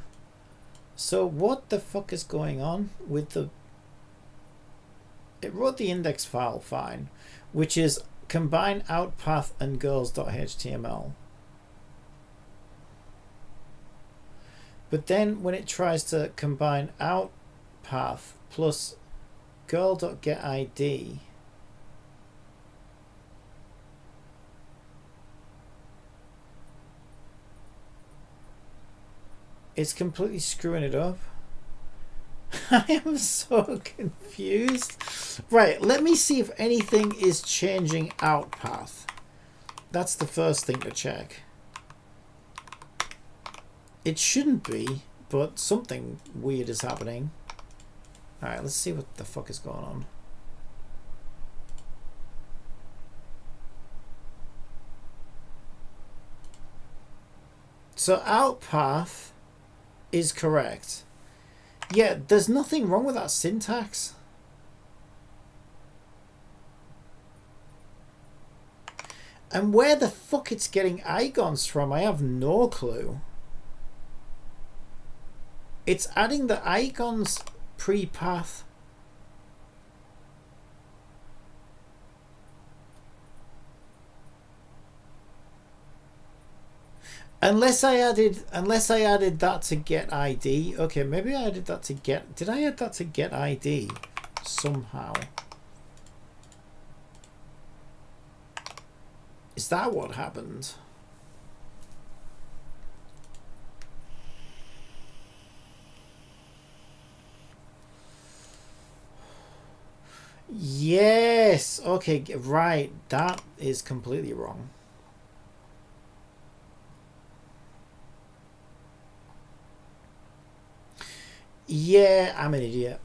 So what the fuck is going on with the... It wrote the index file fine, which is combine outpath and girls.html. But then when it tries to combine outpath plus girl.getID, it's completely screwing it up. I am so confused. Right, let me see if anything is changing outpath. That's the first thing to check. It shouldn't be, but something weird is happening. Alright, let's see what the fuck is going on. So outpath is correct. Yeah, there's nothing wrong with that syntax. And where the fuck it's getting icons from, I have no clue. It's adding the icons pre-path. Unless I added that to get ID. Okay, maybe I added that to get... Did I add that to get ID somehow? Is that what happened? Yes. Okay, right. That is completely wrong. Yeah, I'm an idiot.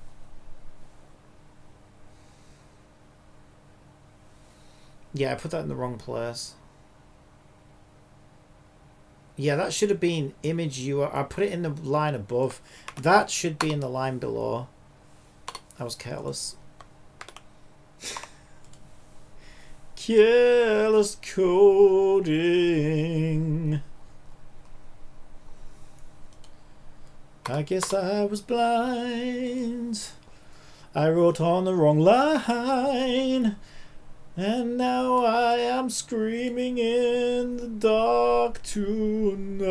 Yeah, I put that in the wrong place. Yeah, that should have been image URL. I put it in the line above. That should be in the line below. I was careless. Careless coding. I guess I was blind. I wrote on the wrong line. And now I am screaming in the dark tonight.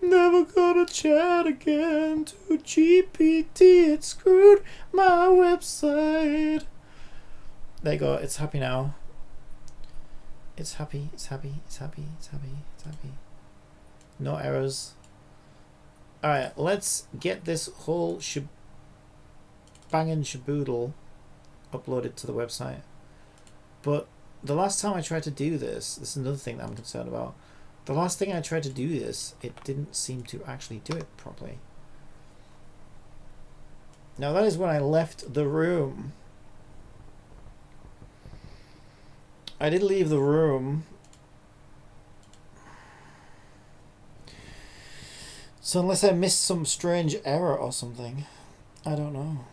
I'm never gonna chat again to GPT. It screwed my website. There you go. It's happy now. It's happy. It's happy. It's happy. It's happy. It's happy. No errors. Alright, let's get this whole bangin' shaboodle uploaded to the website. But the last time I tried to do this is another thing that I'm concerned about. The last thing I tried to do this, it didn't seem to actually do it properly. Now that is when I left the room. I did leave the room. So unless I missed some strange error or something, I don't know.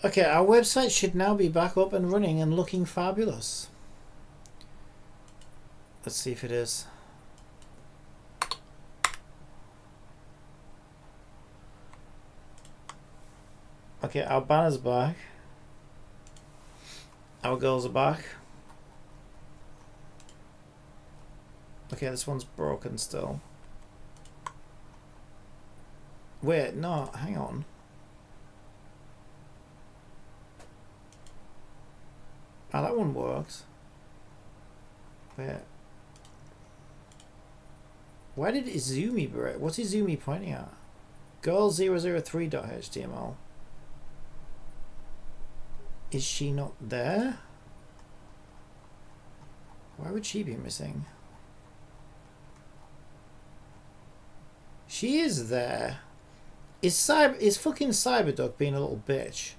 Okay, our website should now be back up and running and looking fabulous. Let's see if it is. Okay, our banner's back. Our girls are back. Okay, this one's broken still. Wait, no, hang on. Oh, that one works. Wait. Why did Izumi break? What's Izumi pointing at? Girl003.html. Is she not there? Why would she be missing? She is there. Is fucking Cyberduck being a little bitch?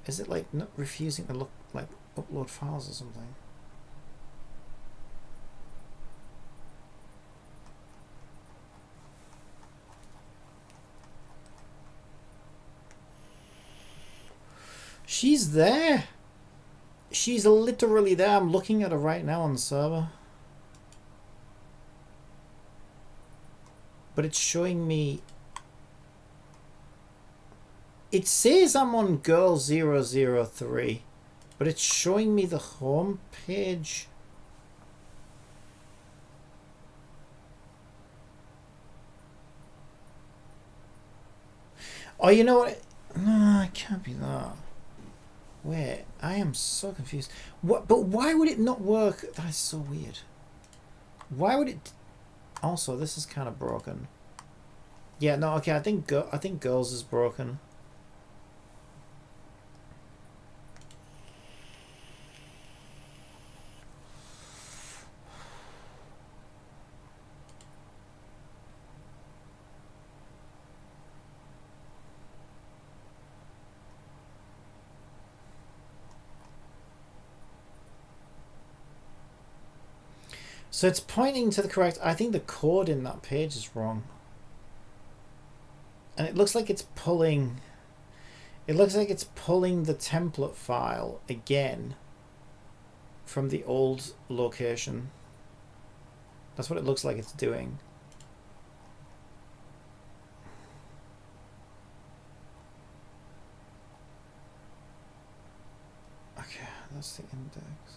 Is it like not refusing to look like upload files or something? She's there. She's literally there. I'm looking at her right now on the server. But it's showing me... It says I'm on girl003, but it's showing me the home page. Oh, you know what? No, it can't be that. Wait, I am so confused. What? But why would it not work? That is so weird. Why would it? Also, this is kind of broken. Yeah, no, okay. I think girls is broken. So it's pointing to the correct... I think the code in that page is wrong. And it looks like it's pulling... It looks like it's pulling the template file again from the old location. That's what it looks like it's doing. Okay, that's the index.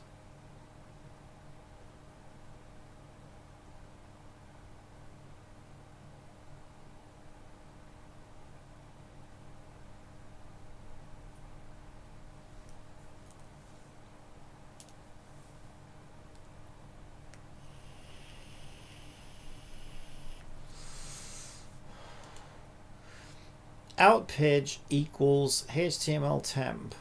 Out page equals HTML temp.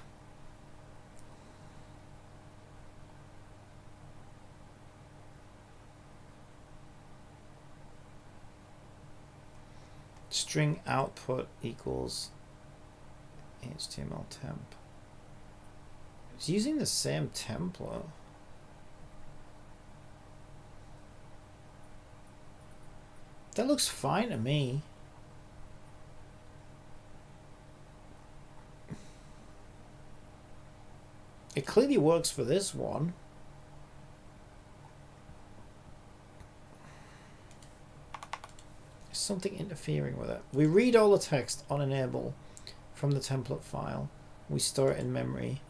String output equals HTML temp. It's using the same template. That looks fine to me. It clearly works for this one. There's something interfering with it. We read all the text on enable from the template file. We store it in memory.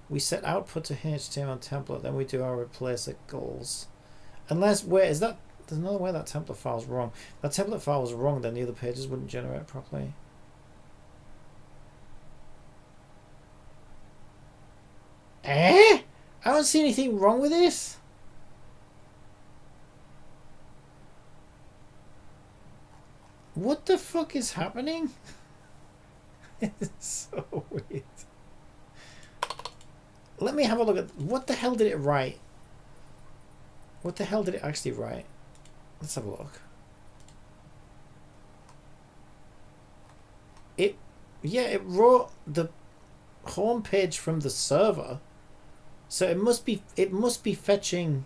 We set output to HTML template, then we do our replace it goals. Unless, wait, is that, there's another way that template file is wrong. That template file was wrong, then the other pages wouldn't generate properly. Eh? I don't see anything wrong with this. What the fuck is happening? It's so weird. Let me have a look at what the hell did it write? What the hell did it actually write? Let's have a look. It wrote the home page from the server. So it must be fetching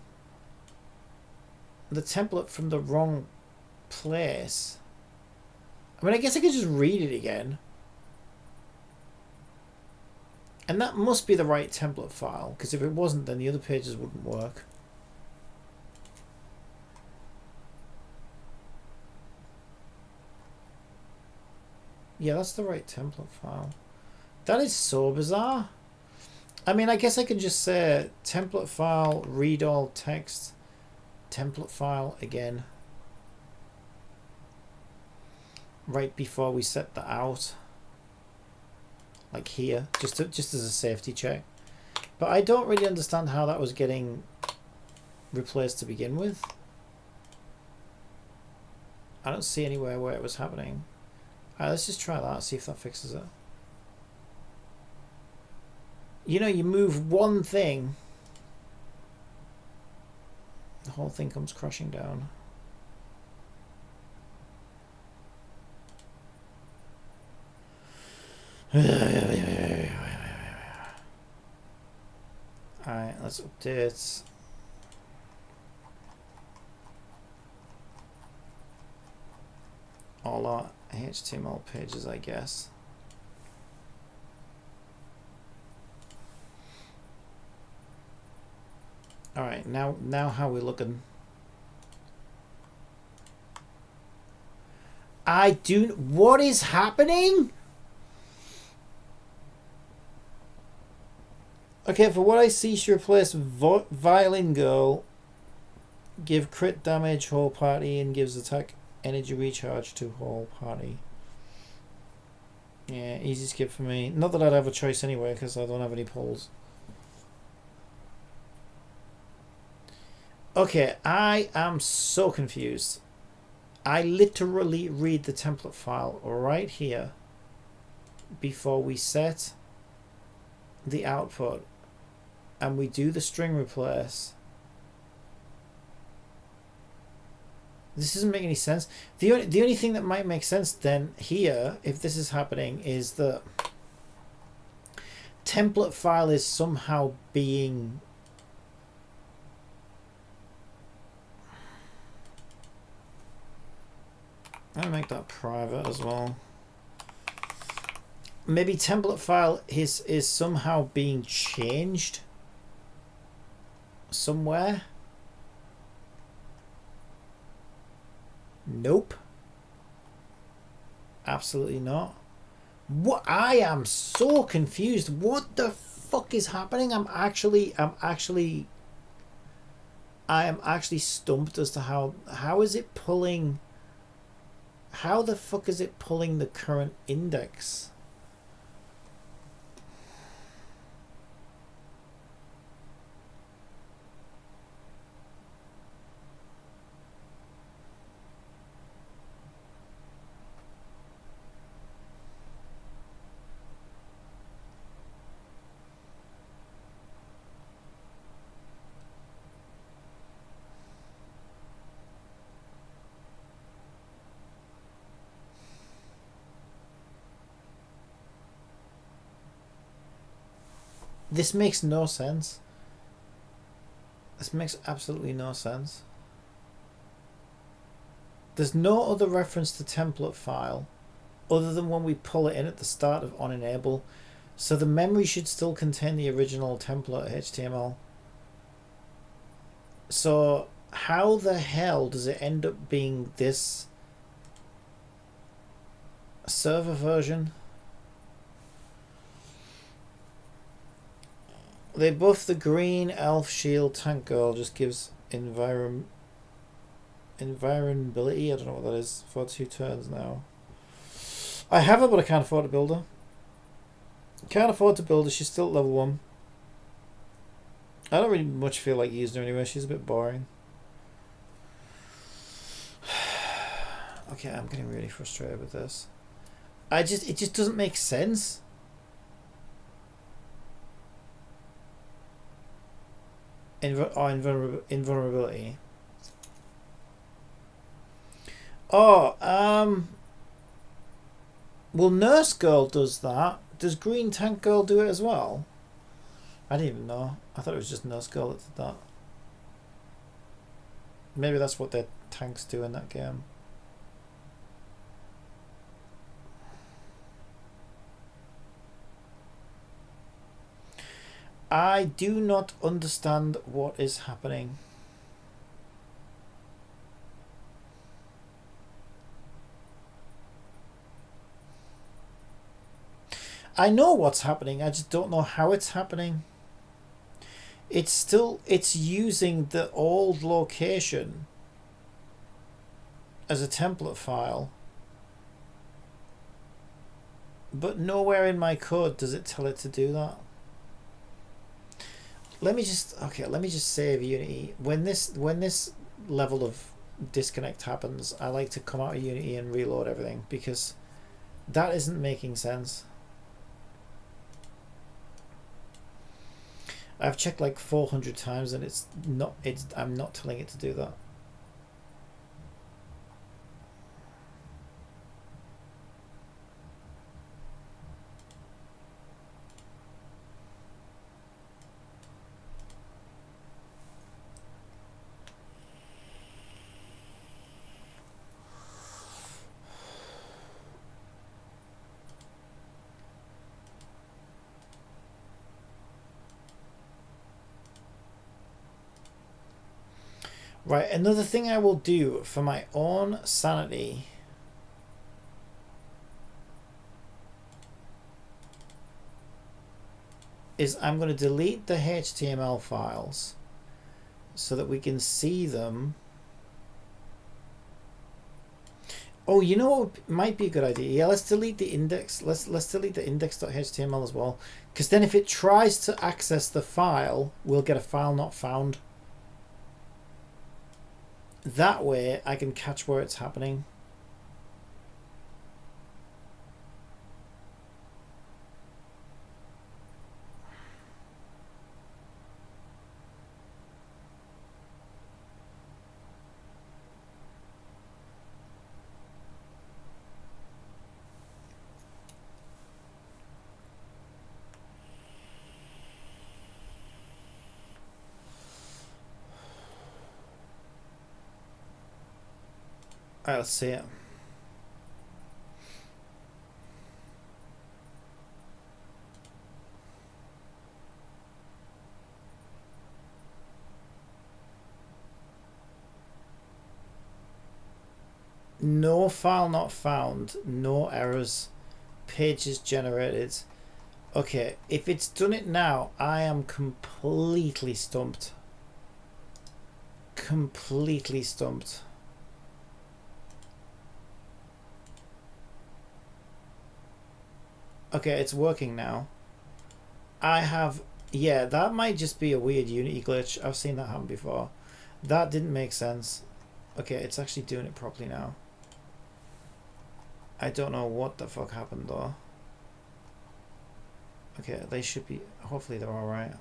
the template from the wrong place. I mean, I guess I could just read it again. And that must be the right template file, because if it wasn't, then the other pages wouldn't work. Yeah, that's the right template file. That is so bizarre. I mean, I guess I could just say template file, read all text, template file again. right before we set that out, like here, just as a safety check. But I don't really understand how that was getting replaced to begin with. I don't see anywhere where it was happening. Alright, let's just try that, see if that fixes it. You know, you move one thing, the whole thing comes crashing down. Alright, let's update. All our HTML pages, I guess. All right, now how we looking? What is happening? Okay, for what I see, she replaced Violin Girl, give crit damage whole party, and gives attack energy recharge to whole party. Yeah, easy skip for me. Not that I'd have a choice anyway, because I don't have any polls. Okay, I am so confused. I literally read the template file right here before we set the output and we do the string replace. This doesn't make any sense. The only thing that might make sense then here, if this is happening, is that template file is somehow being I'll make that private as well. Maybe template file is somehow being changed somewhere. Nope. Absolutely not. What? I am so confused. What the fuck is happening? I am actually stumped as to how is it pulling. How the fuck is it pulling the current index? This makes no sense. This makes absolutely no sense. There's no other reference to template file other than when we pull it in at the start of onEnable. So the memory should still contain the original template HTML. So how the hell does it end up being this server version? They buff the green elf shield tank girl, just gives environability, I don't know what that is, for 2 turns now. I have her, but I can't afford to build her. Can't afford to build her, she's still at level 1. I don't really much feel like using her anyway, she's a bit boring. Okay, I'm getting really frustrated with this. It just doesn't make sense. Invulnerability. Oh, well, Nurse Girl does that. Does Green Tank Girl do it as well? I didn't even know. I thought it was just Nurse Girl that did that. Maybe that's what their tanks do in that game. I do not understand what is happening. I know what's happening, I just don't know how it's happening. It's using the old location as a template file But nowhere in my code does it tell it to do that. Let me just save Unity. When this level of disconnect happens, I like to come out of Unity and reload everything because that isn't making sense. I've checked like 400 times and I'm not telling it to do that. Right, another thing I will do for my own sanity is I'm going to delete the HTML files so that we can see them. Oh, you know what might be a good idea? Yeah, let's delete the index. Let's delete the index.html as well, because then if it tries to access the file, we'll get a file not found. That way I can catch where it's happening. Alright, let's see it. No file not found, no errors, pages generated. Okay, if it's done it now, I am completely stumped. Completely stumped. Okay, it's working now. I have, yeah, that might just be a weird Unity glitch. I've seen that happen before. That didn't make sense. Okay, it's actually doing it properly now. I don't know what the fuck happened though. Okay, they should be, hopefully they're alright.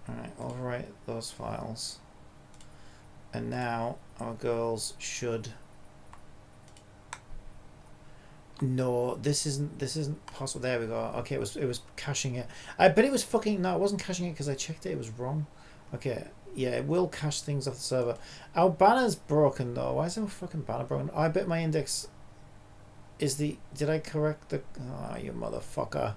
Alright, overwrite those files. And now our girls should... No, this isn't possible. There we go. Okay, it was caching it. I bet it was fucking... No, it wasn't caching it because I checked it. It was wrong. Okay, yeah, it will cache things off the server. Our banner's broken though. Why is our fucking banner broken? I bet my index is the... Did I correct the... Oh, you motherfucker.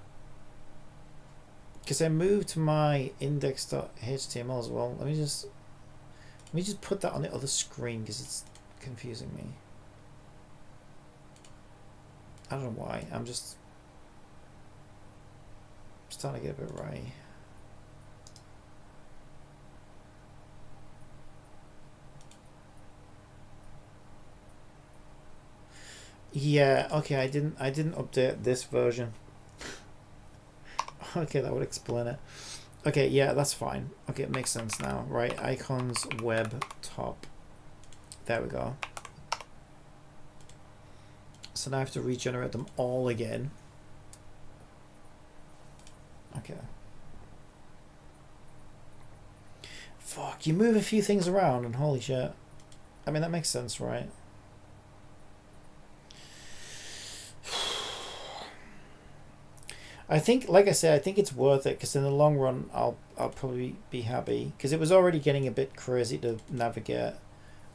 Because I moved my index.html as well. Let me just put that on the other screen because it's confusing me. I don't know why. I'm starting to get a bit right. Yeah, okay, I didn't update this version. Okay, that would explain it. Okay, yeah, that's fine. Okay, it makes sense now. Right, icons, web, top. There we go. So now I have to regenerate them all again. Okay. Fuck, you move a few things around and holy shit. I mean, that makes sense, right? I think, like I said, I think it's worth it because in the long run, I'll probably be happy because it was already getting a bit crazy to navigate,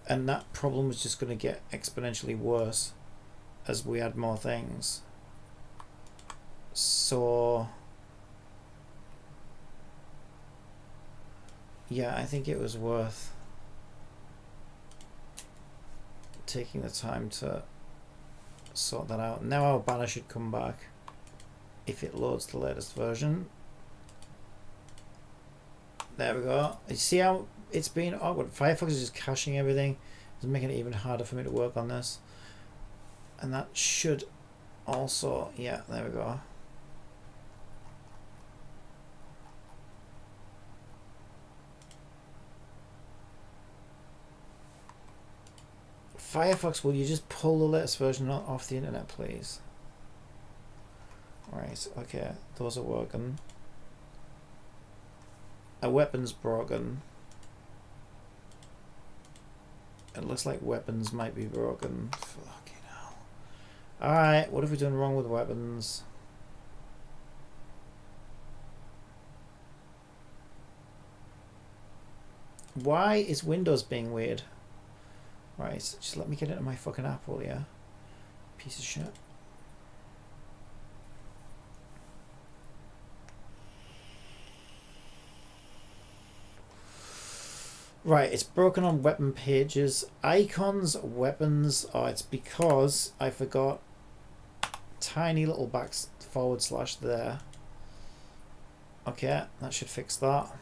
and that problem was just going to get exponentially worse as we add more things. So yeah, I think it was worth taking the time to sort that out. Now our banner should come back if it loads the latest version. There we go. You see how it's been awkward? Firefox is just caching everything. It's making it even harder for me to work on this. And that should also, yeah, there we go. Firefox, will you just pull the latest version off the internet, please? Right, okay, those are working. A weapon's broken. It looks like weapons might be broken. Fucking hell. Alright, what have we done wrong with weapons? Why is Windows being weird? Right, just let me get into my fucking app, will ya? Piece of shit. Right, it's broken on weapon pages. Icons, weapons. Oh, it's because I forgot tiny little / there. Okay, that should fix that.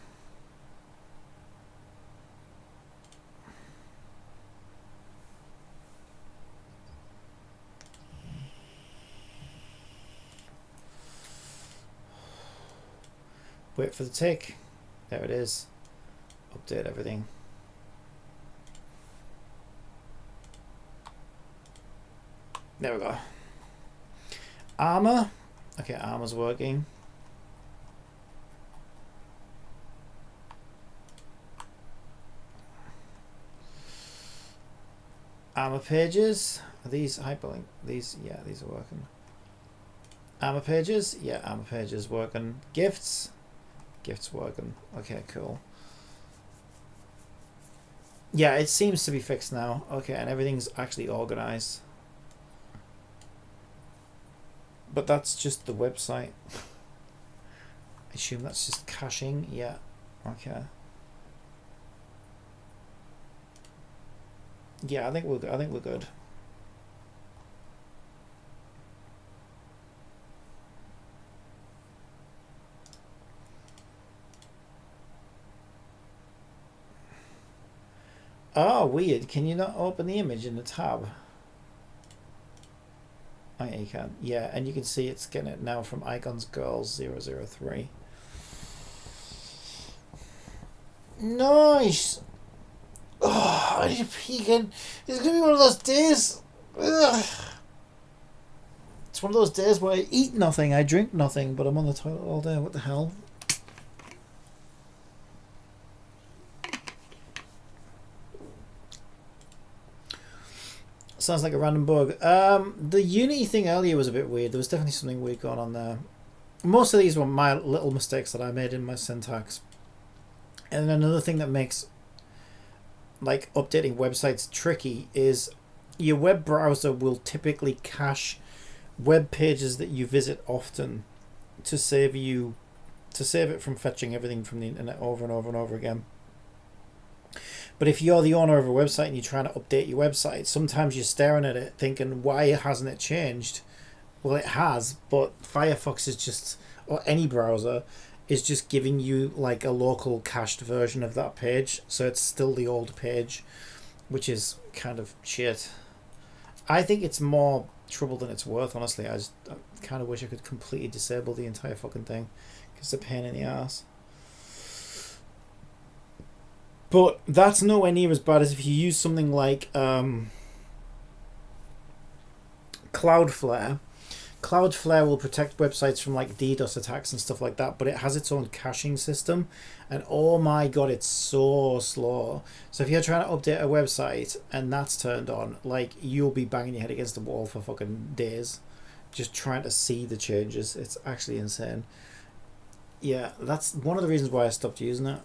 Wait for the tick. There it is. Update everything. There we go. Armor. Okay, armor's working. Armor pages. Are these hyperlink? These, yeah, these are working. Armor pages. Yeah, armor pages working. Gifts. Gifts working. Okay, cool. Yeah, it seems to be fixed now. Okay, and everything's actually organized. But that's just the website. I assume that's just caching. Yeah. Okay. Yeah, I think we're good. Oh, weird. Can you not open the image in the tab? Oh, yeah, you can. Yeah, and you can see it's getting it now from Icons Girls 003. Nice! Oh, I need to pee again. It's going to be one of those days. Ugh. It's one of those days where I eat nothing, I drink nothing, but I'm on the toilet all day. What the hell? Sounds like a random bug. The Unity thing earlier was a bit weird. There was definitely something weird going on there. Most of these were my little mistakes that I made in my syntax. And another thing that makes like updating websites tricky is your web browser will typically cache web pages that you visit often to save it from fetching everything from the internet over and over and over again. But if you're the owner of a website and you're trying to update your website, sometimes you're staring at it thinking, why hasn't it changed? Well, it has, but Firefox is just, or any browser, is just giving you like a local cached version of that page. So it's still the old page, which is kind of shit. I think it's more trouble than it's worth, honestly. I kind of wish I could completely disable the entire fucking thing, because it's a pain in the ass. But that's nowhere near as bad as if you use something like Cloudflare. Cloudflare will protect websites from like DDoS attacks and stuff like that, but it has its own caching system, and oh my god, it's so slow. So if you're trying to update a website and that's turned on, like, you'll be banging your head against the wall for fucking days just trying to see the changes. It's actually insane. Yeah, that's one of the reasons why I stopped using it.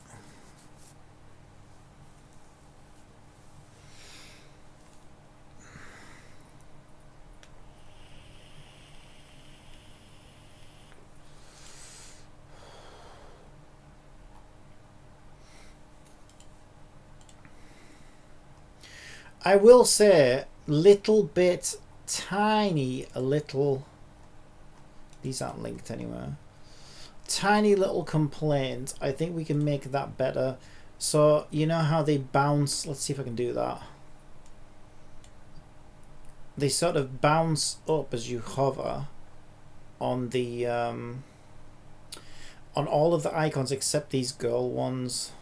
I will say, little bit, tiny, a little, these aren't linked anywhere, tiny little complaint. I think we can make that better. So, you know how they bounce, let's see if I can do that. they sort of bounce up as you hover on the on all of the icons except these girl ones.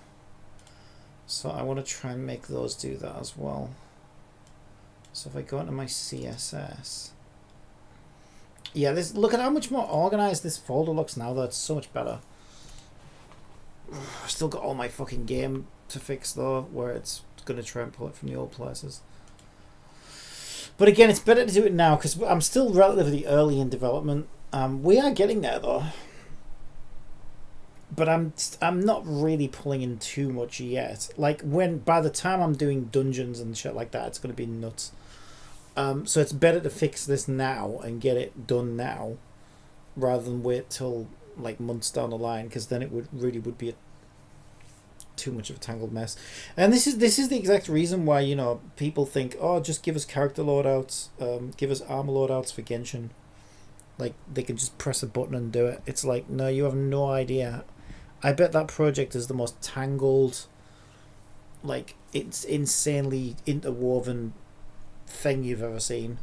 So I want to try and make those do that as well. So if I go into my CSS, yeah, this, look at how much more organized this folder looks now. That's so much better. I've still got all my fucking game to fix though, where it's going to try and pull it from the old places. But again, it's better to do it now because I'm still relatively early in development. We are getting there though, but I'm not really pulling in too much yet. Like by the time I'm doing dungeons and shit like that, it's going to be nuts. So it's better to fix this now and get it done now, rather than wait till like months down the line, because then it would be too much of a tangled mess. And this is the exact reason why, you know, people think, oh, just give us character loadouts, give us armor loadouts for Genshin, like they can just press a button and do it. It's like, no, you have no idea. I bet that project is the most tangled, like it's insanely interwoven thing you've ever seen,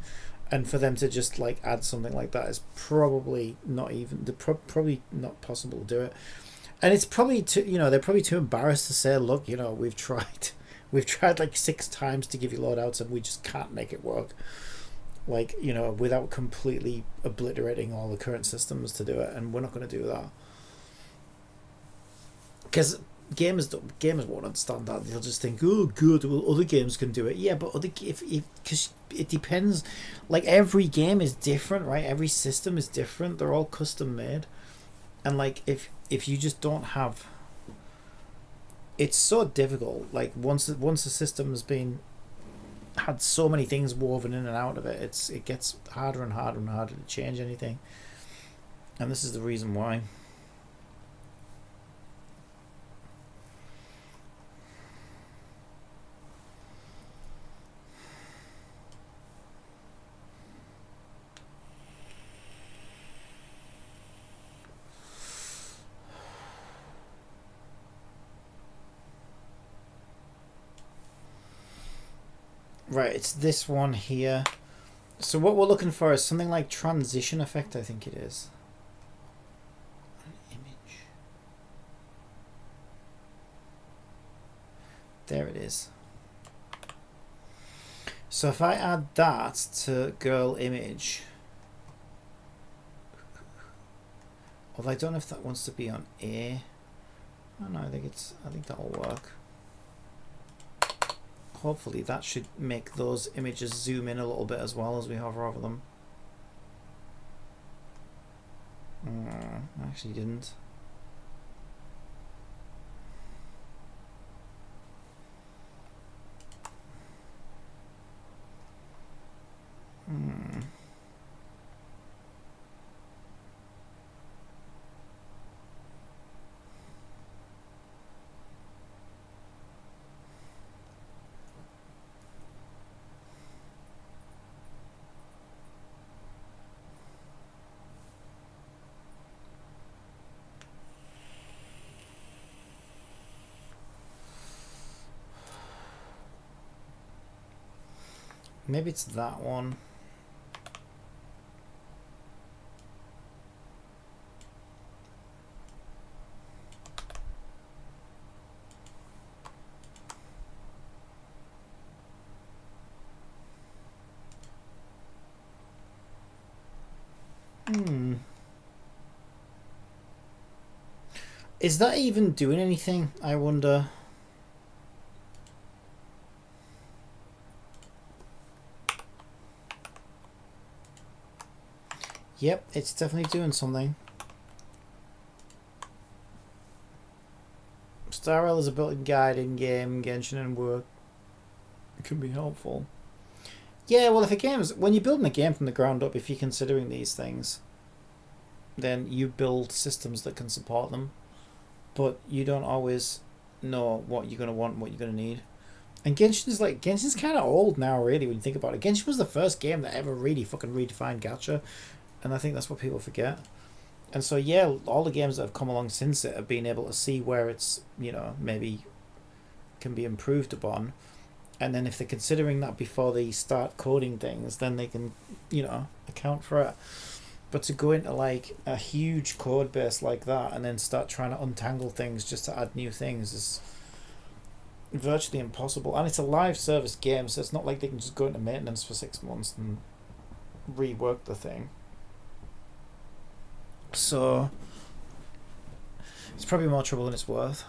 and for them to just like add something like that is probably not probably not possible to do it. And it's probably too, you know, they're probably too embarrassed to say, look, you know, we've tried like 6 times to give you loadouts and we just can't make it work, like, you know, without completely obliterating all the current systems to do it, and we're not going to do that because gamers won't understand that. They'll just think, oh good, well other games can do it. Yeah, but because it depends, like every game is different, right? Every system is different, they're all custom made, and like if you just don't have, it's so difficult. Like once the system has been had so many things woven in and out of it, it gets harder and harder and harder to change anything, and this is the reason why. Right, it's this one here. So what we're looking for is something like transition effect, I think it is. An image. There it is. So if I add that to girl image, although I don't know if that wants to be on A. Oh no, I think that'll work. Hopefully that should make those images zoom in a little bit as well as we hover over them. Actually didn't. Maybe it's that one. Is that even doing anything, I wonder? Yep, it's definitely doing something. StarRail is a built-in guide in-game, Genshin and work. It can be helpful. Yeah, well, if a game's, when you're building a game from the ground up, if you're considering these things, then you build systems that can support them, but you don't always know what you're going to want and what you're going to need. And Genshin's kind of old now, really, when you think about it. Genshin was the first game that ever really fucking redefined gacha, and I think that's what people forget. And so, yeah, all the games that have come along since it have been able to see where it's, you know, maybe can be improved upon, And then if they're considering that before they start coding things, then they can, you know, account for it. But to go into like a huge code base like that and then start trying to untangle things just to add new things is virtually impossible. And it's a live service game, so it's not like they can just go into maintenance for 6 months and rework the thing. So it's probably more trouble than it's worth.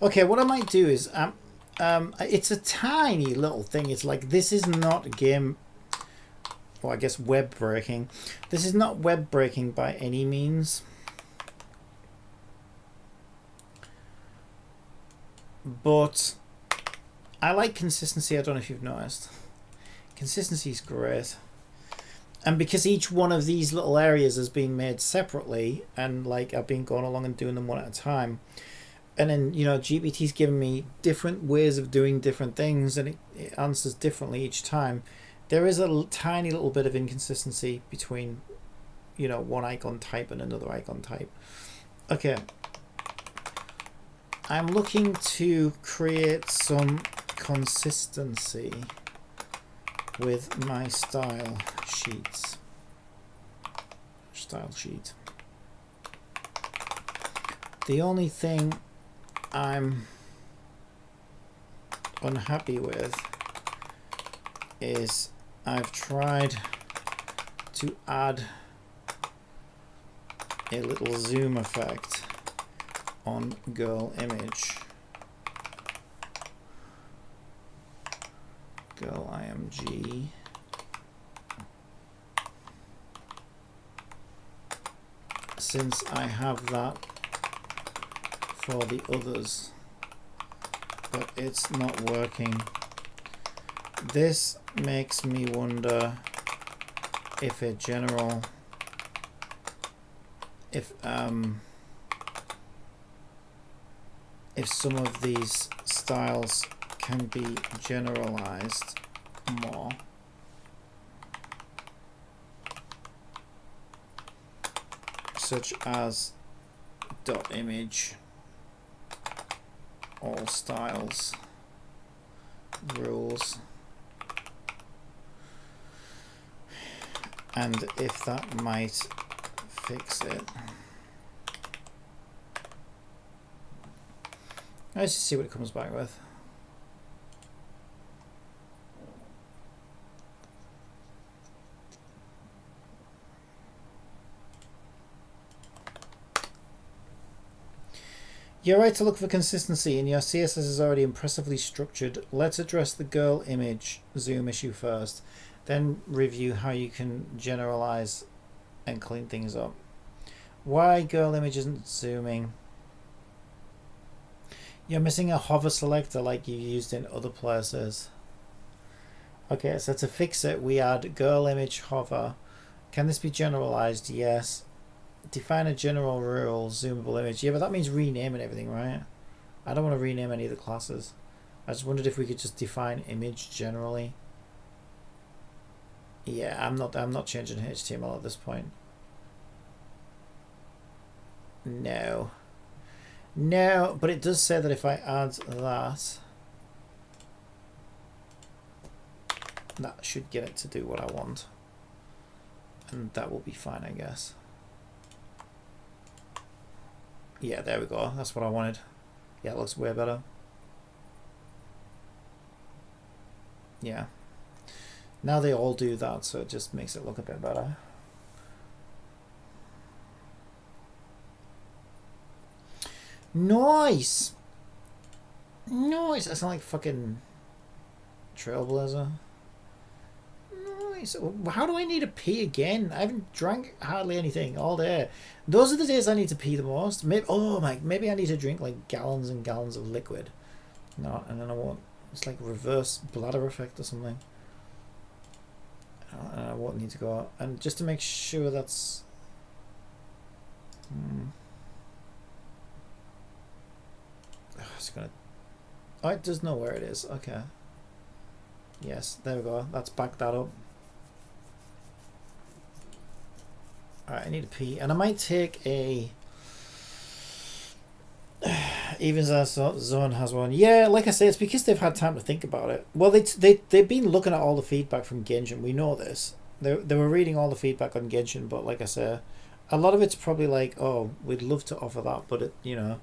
Okay, what I might do is, it's a tiny little thing. It's like, this is not game, well, I guess web breaking. This is not web breaking by any means. But I like consistency. I don't know if you've noticed. Consistency is great. And because each one of these little areas is being made separately, and like I've been going along and doing them one at a time, and then, you know, GPT's given me different ways of doing different things, and it answers differently each time. There is a tiny little bit of inconsistency between, you know, one icon type and another icon type. Okay. I'm looking to create some consistency with my style sheets. Style sheet. The only thing I'm unhappy with is I've tried to add a little zoom effect on girl image. Girl IMG. Since I have that for the others, but it's not working. This makes me wonder if a general, if some of these styles can be generalized more. Such as dot image, all styles, rules, and if that might fix it. Let's just see what it comes back with. You're right to look for consistency, and your CSS is already impressively structured. Let's address the girl image zoom issue first, then review how you can generalize and clean things up. Why girl image isn't zooming? You're missing a hover selector like you used in other places. Okay, so to fix it, we add girl image hover. Can this be generalized? Yes. Define a general rule, zoomable image. Yeah, but that means renaming everything, right? I don't want to rename any of the classes. I just wondered if we could just define image generally. Yeah, I'm not changing HTML at this point. No. No, but it does say that if I add that should get it to do what I want. And that will be fine, I guess. Yeah, there we go. That's what I wanted. Yeah, it looks way better. Yeah. Now they all do that, so it just makes it look a bit better. Nice! Nice! I sound like fucking Trailblazer. Nice. How do I need to pee again? I haven't drank hardly anything all day. Those are the days I need to pee the most. Maybe, maybe I need to drink like gallons and gallons of liquid. No, and then I won't It's like reverse bladder effect or something. I won't need to go out. And just to make sure that's... it's gonna... Oh, it does know where it is. Okay. Yes, there we go. Let's back that up. Alright, I need a pee. And I might take a... Even Zone has one. Yeah, like I say, it's because they've had time to think about it. Well, they've been looking at all the feedback from Genshin. We know this. They were reading all the feedback on Genshin, but like I say, a lot of it's probably like, oh, we'd love to offer that, but it, you know,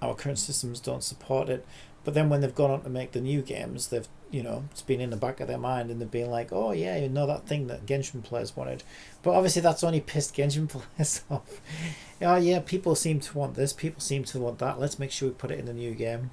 our current systems don't support it. But then when they've gone on to make the new games, they've, you know, it's been in the back of their mind, and they've been like, oh yeah, you know, that thing that Genshin players wanted. But obviously that's only pissed Genshin players off. Oh yeah, people seem to want this, people seem to want that, let's make sure we put it in the new game.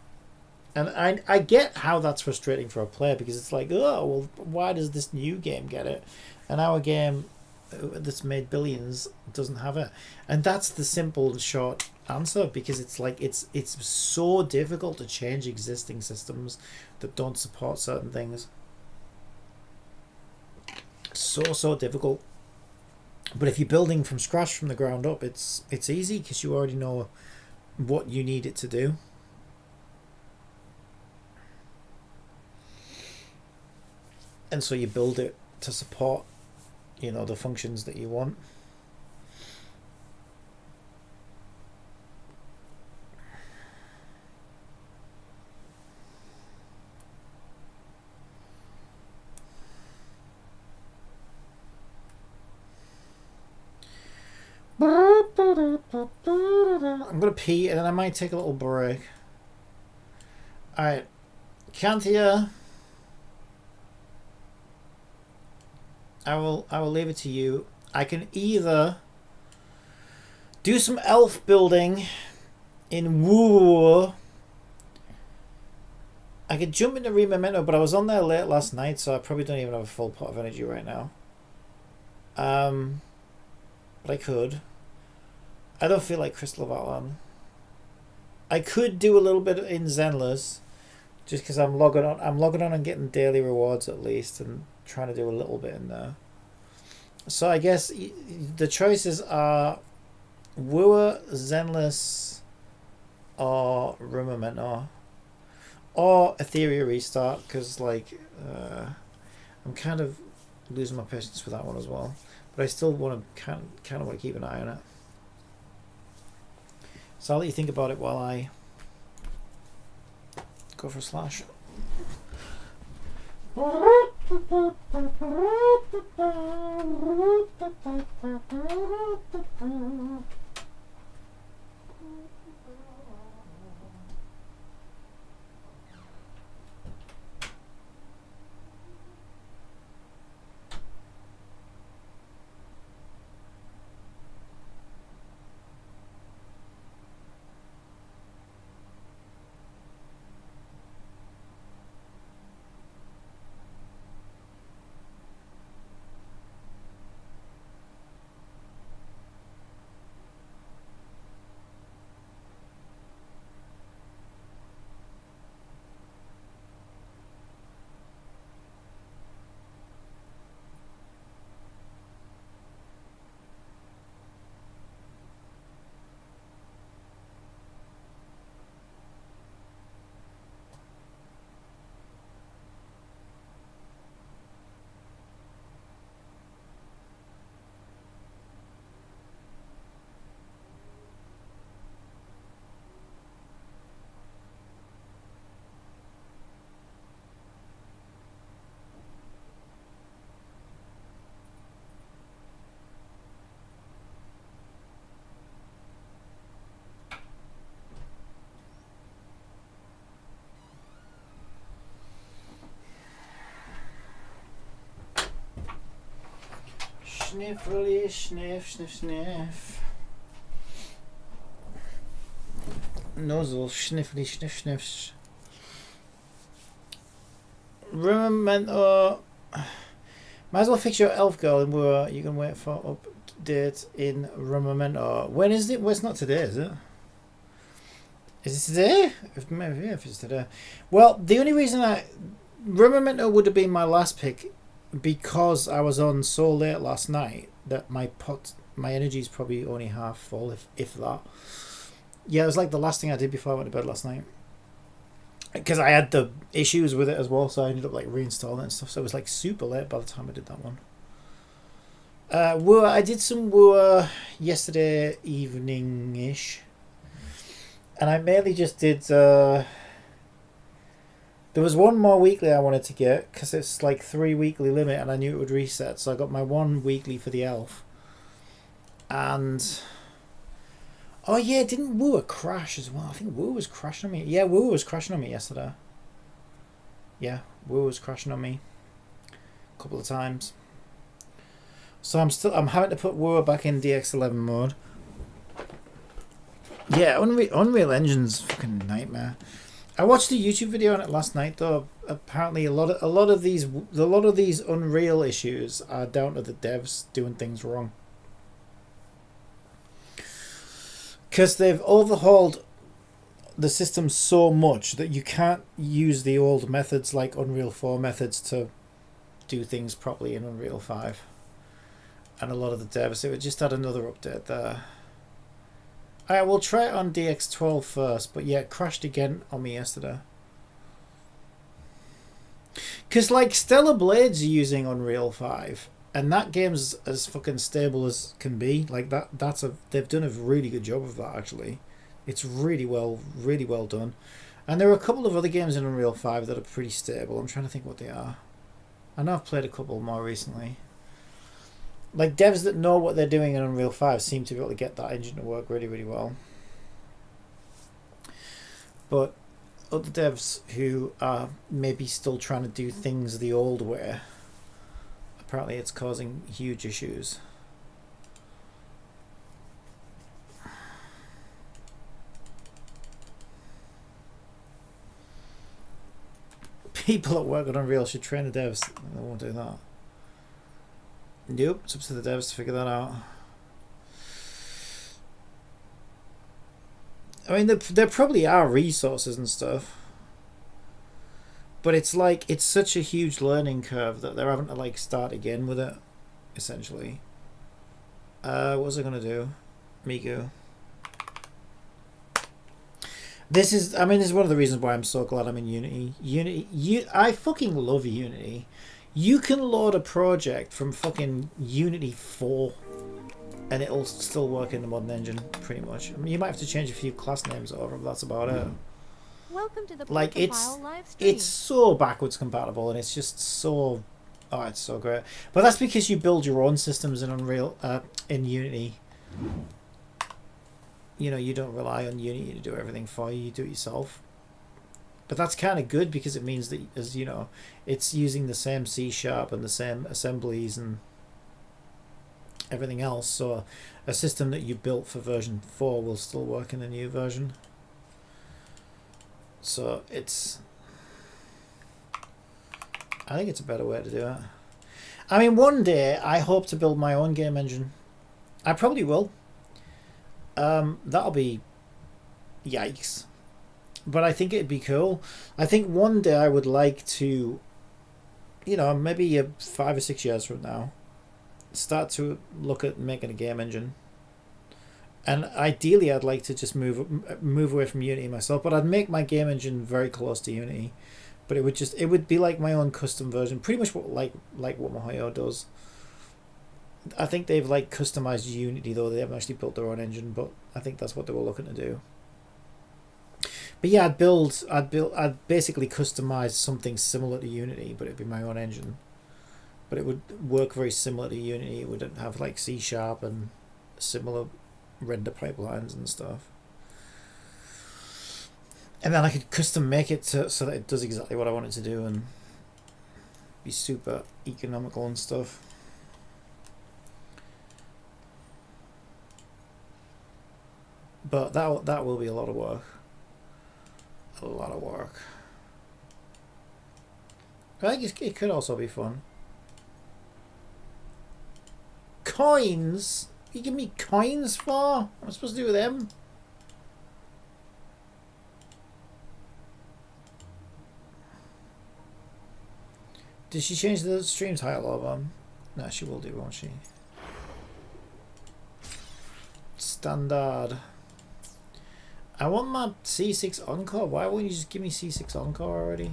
And I get how that's frustrating for a player, because it's like, oh, well, why does this new game get it? And our game that's made billions doesn't have it. And that's the simple and short answer, because it's like it's so difficult to change existing systems that don't support certain things. So difficult. But if you're building from scratch, from the ground up, it's easy, because you already know what you need it to do. And so you build it to support, you know, the functions that you want. I'm gonna pee and then I might take a little break. Alright, Kantia, I will leave it to you. I can either do some elf building in Woo. I could jump into Rememento, but I was on there late last night, so I probably don't even have a full pot of energy right now. But I could. I don't feel like Crystal of Atlan. I could do a little bit in Zenless, just because I'm logging on. I'm logging on and getting daily rewards at least, and trying to do a little bit in there. So I guess the choices are Wooer, Zenless, or Rumamento, or Etheria Restart, because like I'm kind of losing my patience for that one as well. But I still want to kind of want to keep an eye on it. So I'll let you think about it while I go for a slash. Sniffly, sniff, sniff, sniff. Nozzle, sniffly, sniff, sniff. Remember, might as well fix your elf girl, and you can wait for update in Rememento. When is it? Well, it's not today, is it? Is it today? Maybe if it's today. Well, the only reason Rumorminto would have been my last pick because I was on so late last night that my energy is probably only half full, if that. Yeah, it was like the last thing I did before I went to bed last night. Because I had the issues with it as well, so I ended up like reinstalling it and stuff. So it was like super late by the time I did that one. I did some Wua yesterday evening-ish. And I mainly just did... there was one more weekly I wanted to get, because it's like 3 weekly limit, and I knew it would reset. So I got my 1 weekly for the elf. And... oh yeah, didn't Wua crash as well? I think Wua was crashing on me. Yeah, Wua was crashing on me yesterday. Yeah, Wua was crashing on me a couple of times. So I'm having to put Wua back in DX11 mode. Yeah, Unreal Engine's fucking nightmare. I watched a YouTube video on it last night though. Apparently a lot of these Unreal issues are down to the devs doing things wrong. Because they've overhauled the system so much that you can't use the old methods like Unreal 4 methods to do things properly in Unreal 5. And a lot of the devs, it just had another update there. Alright, we'll try it on DX12 first, but yeah, it crashed again on me yesterday. Because like Stellar Blades are using Unreal 5, and that game's as fucking stable as can be. Like they've done a really good job of that actually. It's really well done. And there are a couple of other games in Unreal 5 that are pretty stable. I'm trying to think what they are. I know I've played a couple more recently. Like devs that know what they're doing in Unreal 5 seem to be able to get that engine to work really, really well. But other devs who are maybe still trying to do things the old way, apparently it's causing huge issues. People at work on Unreal should train the devs. They won't do that. Nope, it's up to the devs to figure that out. I mean, there probably are resources and stuff, but it's like it's such a huge learning curve that they're having to like start again with it, essentially. What was I gonna do? Miku. This is one of the reasons why I'm so glad I'm in Unity. I fucking love Unity. You can load a project from fucking Unity 4 and it'll still work in the modern engine, pretty much. I mean, you might have to change a few class names over, but that's about it. Welcome to the like it's so backwards compatible, and it's just so it's so great. But that's because you build your own systems in Unreal in Unity. You know, you don't rely on Unity to do everything for you. You do it yourself. But that's kind of good because it means that, as you know, it's using the same C# and the same assemblies and everything else. So a system that you built for version 4 will still work in the new version. So I think it's a better way to do it. I mean, one day I hope to build my own game engine. I probably will. That'll be yikes. But I think it'd be cool. I think one day I would like to, you know, maybe 5 or 6 years from now, start to look at making a game engine. And ideally I'd like to just move away from Unity myself, but I'd make my game engine very close to Unity. But it would be like my own custom version, pretty much like what MiHoYo does. I think they've like customized Unity though. They haven't actually built their own engine, but I think that's what they were looking to do. But yeah, I'd basically customize something similar to Unity, but it'd be my own engine. But it would work very similar to Unity. It would have like C# and similar render pipelines and stuff. And then I could custom make it so that it does exactly what I want it to do and be super economical and stuff. But that will be a lot of work. A lot of work. I think it could also be fun. Coins? You give me coins for? What am I supposed to do with them? Did she change the stream title of No, she will do, won't she? Standard. I want my C6 Encore. Why won't you just give me C6 Encore already?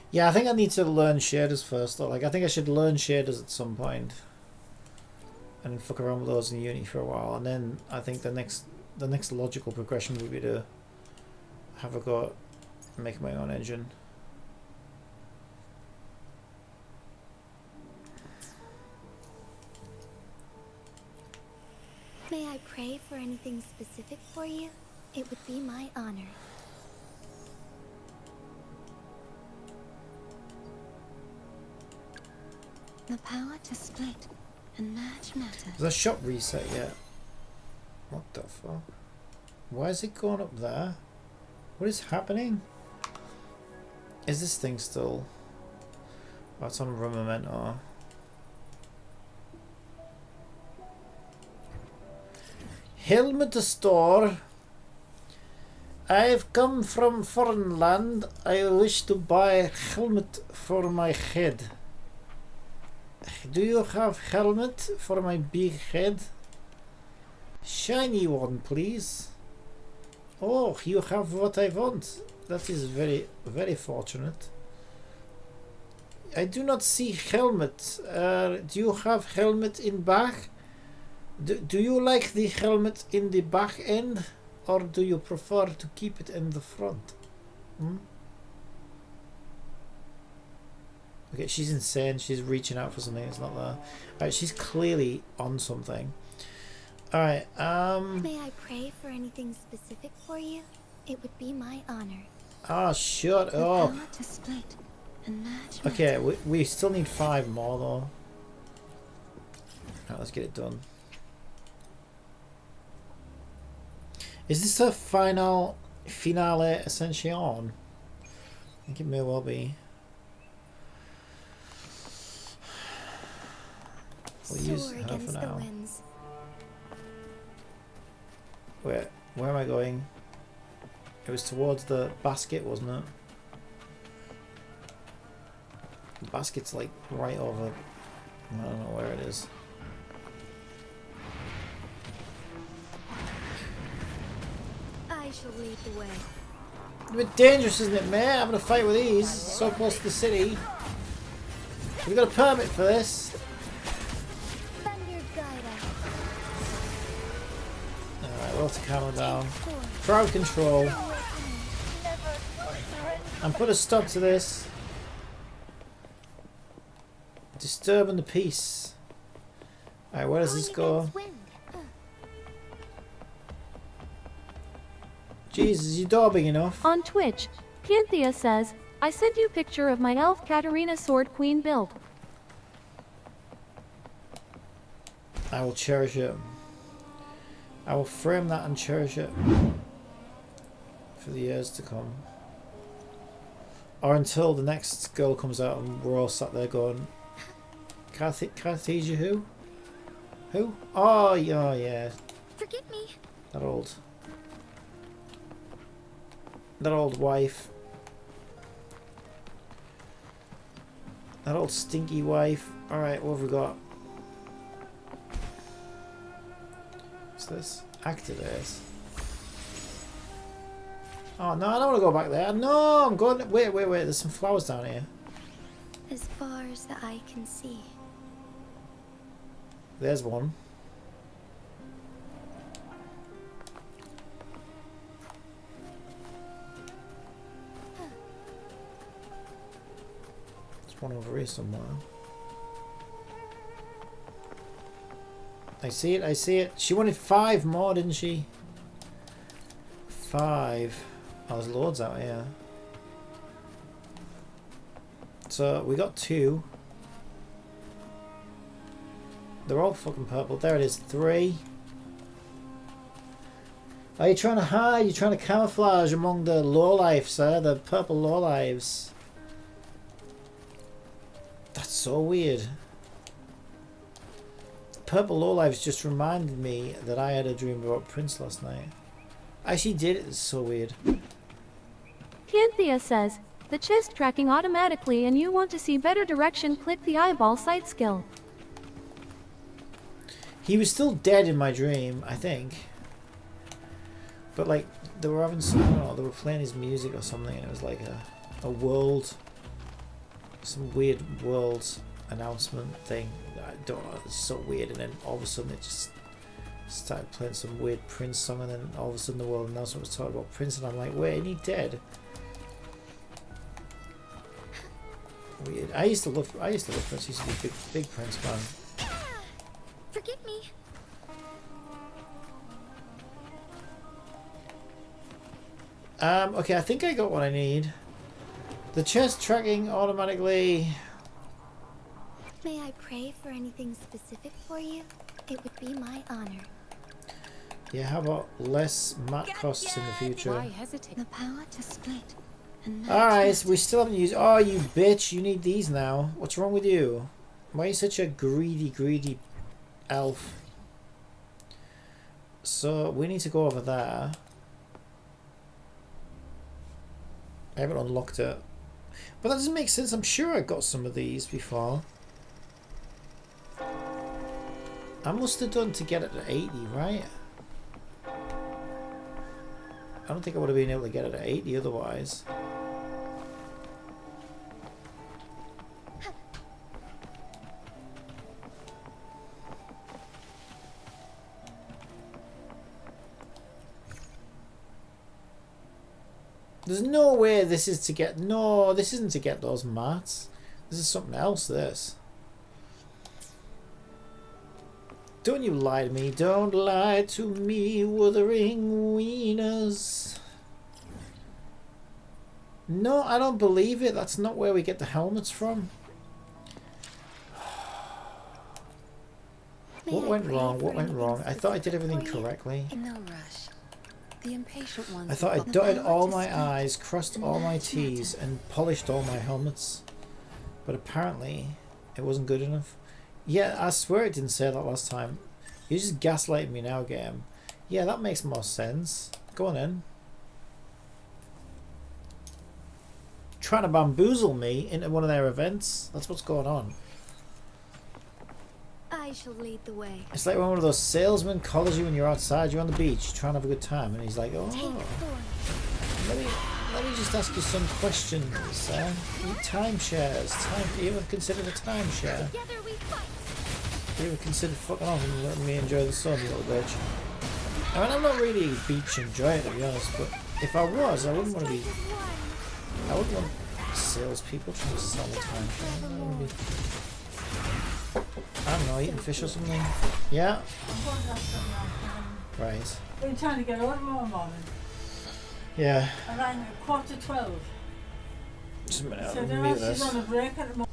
Yeah, I think I need to learn shaders first though. Like, I think I should learn shaders at some point. And then fuck around with those in Unity for a while. And then I think the next logical progression would be to have a go at making my own engine. May I pray for anything specific for you? It would be my honor. The power to split and merge matter. Is that shop reset yet? What the fuck? Why is it going up there? What is happening? Is this thing still... Oh, it's on Rumamento. Helmet store. I've come from foreign land. I wish to buy a helmet for my head. Do you have helmet for my big head? Shiny one, please. Oh, you have what I want. That is very, very fortunate. I do not see helmet. Do you have helmet in back? Do you like the helmet in the back end? Or do you prefer to keep it in the front? Hmm? Okay, she's insane. She's reaching out for something. It's not there. Alright, she's clearly on something. Alright, May I pray for anything specific for you? It would be my honor. Ah, shut up. To split and merge Okay, we still need 5 more though. Alright, let's get it done. Is this a finale Ascension? I think it may well be. We'll use her for now. Where am I going? It was towards the basket, wasn't it? The basket's like right over... I don't know where it is. I shall lead the way. It's a bit dangerous, isn't it, mate? Having a fight with these so close to the city. We've got a permit for this. Alright, we'll have to calm down. Crowd control. And put a stop to this. Disturbing the peace. Alright, where does this go? Jesus, is your door big enough? On Twitch, Cynthia says, I sent you a picture of my elf Katarina Sword Queen build. I will cherish it. I will frame that and cherish it for the years to come. Or until the next girl comes out and we're all sat there going, Cartesia who? Who? Oh, yeah, yeah. Forgive me. That old wife. That old stinky wife. Alright, what have we got? What's this? Activate. Oh no, I don't want to go back there. No, I'm going... Wait. There's some flowers down here. As far as the eye can see. There's one. There's one over here somewhere. I see it. She wanted 5 more, didn't she? 5. Oh, there's loads out here. So, we got 2. They're all fucking purple. There it is. 3. Are you trying to hide? You're trying to camouflage among the lowlifes, sir? The purple lowlives. That's so weird. Purple Lowlives just reminded me that I had a dream about Prince last night. I actually did. It's so weird. Cynthia says, the chest tracking automatically and you want to see better direction, click the eyeball sight skill. He was still dead in my dream, I think. But like, they were having some, I don't know, they were playing his music or something, and it was like a world, some weird world announcement thing. I don't know, it's so weird, and then all of a sudden it just started playing some weird Prince song, and then all of a sudden the world announcement was talking about Prince, and I'm like, wait, ain't he dead? Weird. I used to love Prince. I used to be a big Prince fan. Forgive me. Okay, I think I got what I need. The chest tracking automatically. May I pray for anything specific for you? It would be my honor. Yeah, how about less mat costs in the future? Why hesitate? The power to split. Alright, we still haven't used... Oh, you bitch, you need these now. What's wrong with you? Why are you such a greedy elf? So, we need to go over there. I haven't unlocked it. But that doesn't make sense. I'm sure I got some of these before. I must have done to get it at 80, right? I don't think I would have been able to get it at 80 otherwise. There's no way this is to get... No, this isn't to get those mats. This is something else, this. Don't you lie to me. Don't lie to me, wuthering wieners. No, I don't believe it. That's not where we get the helmets from. What went wrong? What went wrong? I thought I did everything correctly. No rush. The impatient ones. I thought I dotted all my I's, crossed all my T's, and polished all my helmets. But apparently, it wasn't good enough. Yeah, I swear it didn't say that last time. You're just gaslighting me now, game. Yeah, that makes more sense. Go on in. Trying to bamboozle me into one of their events. That's what's going on. I shall lead the way. It's like when one of those salesmen calls you when you're outside, you're on the beach, trying to have a good time, and he's like, oh, let me just ask you some questions, sir. You timeshares. You ever considered a timeshare? Together we fight. You ever considered fucking off and letting me enjoy the sun, you little bitch? I mean, I'm not really a beach enjoyer, to be honest, but if I was, I wouldn't want to be... I wouldn't want salespeople trying to sell me timeshare. I don't know, eating fish or something. Yeah. Right. We're trying to get on tomorrow morning. Yeah. Around 11:45. Just a minute, So I'll now mute she's this. on a break at the moment.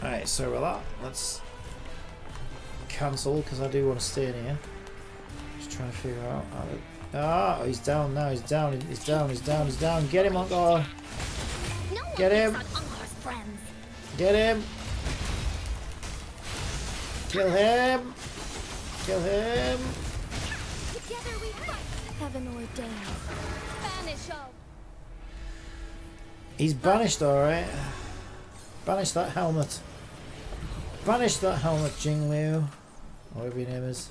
Alright, so with that, let's cancel because I do want to stay in here. Just trying to figure out how to... Ah, he's down now, he's down, he's down, he's down, he's down. Get him, Uncle! Get him! Get him! Kill him! Kill him! Together we fight. Heaven ordained. Banish all. He's banished, alright. Banish that helmet. Banish that helmet, Jing Liu. Whatever your name is.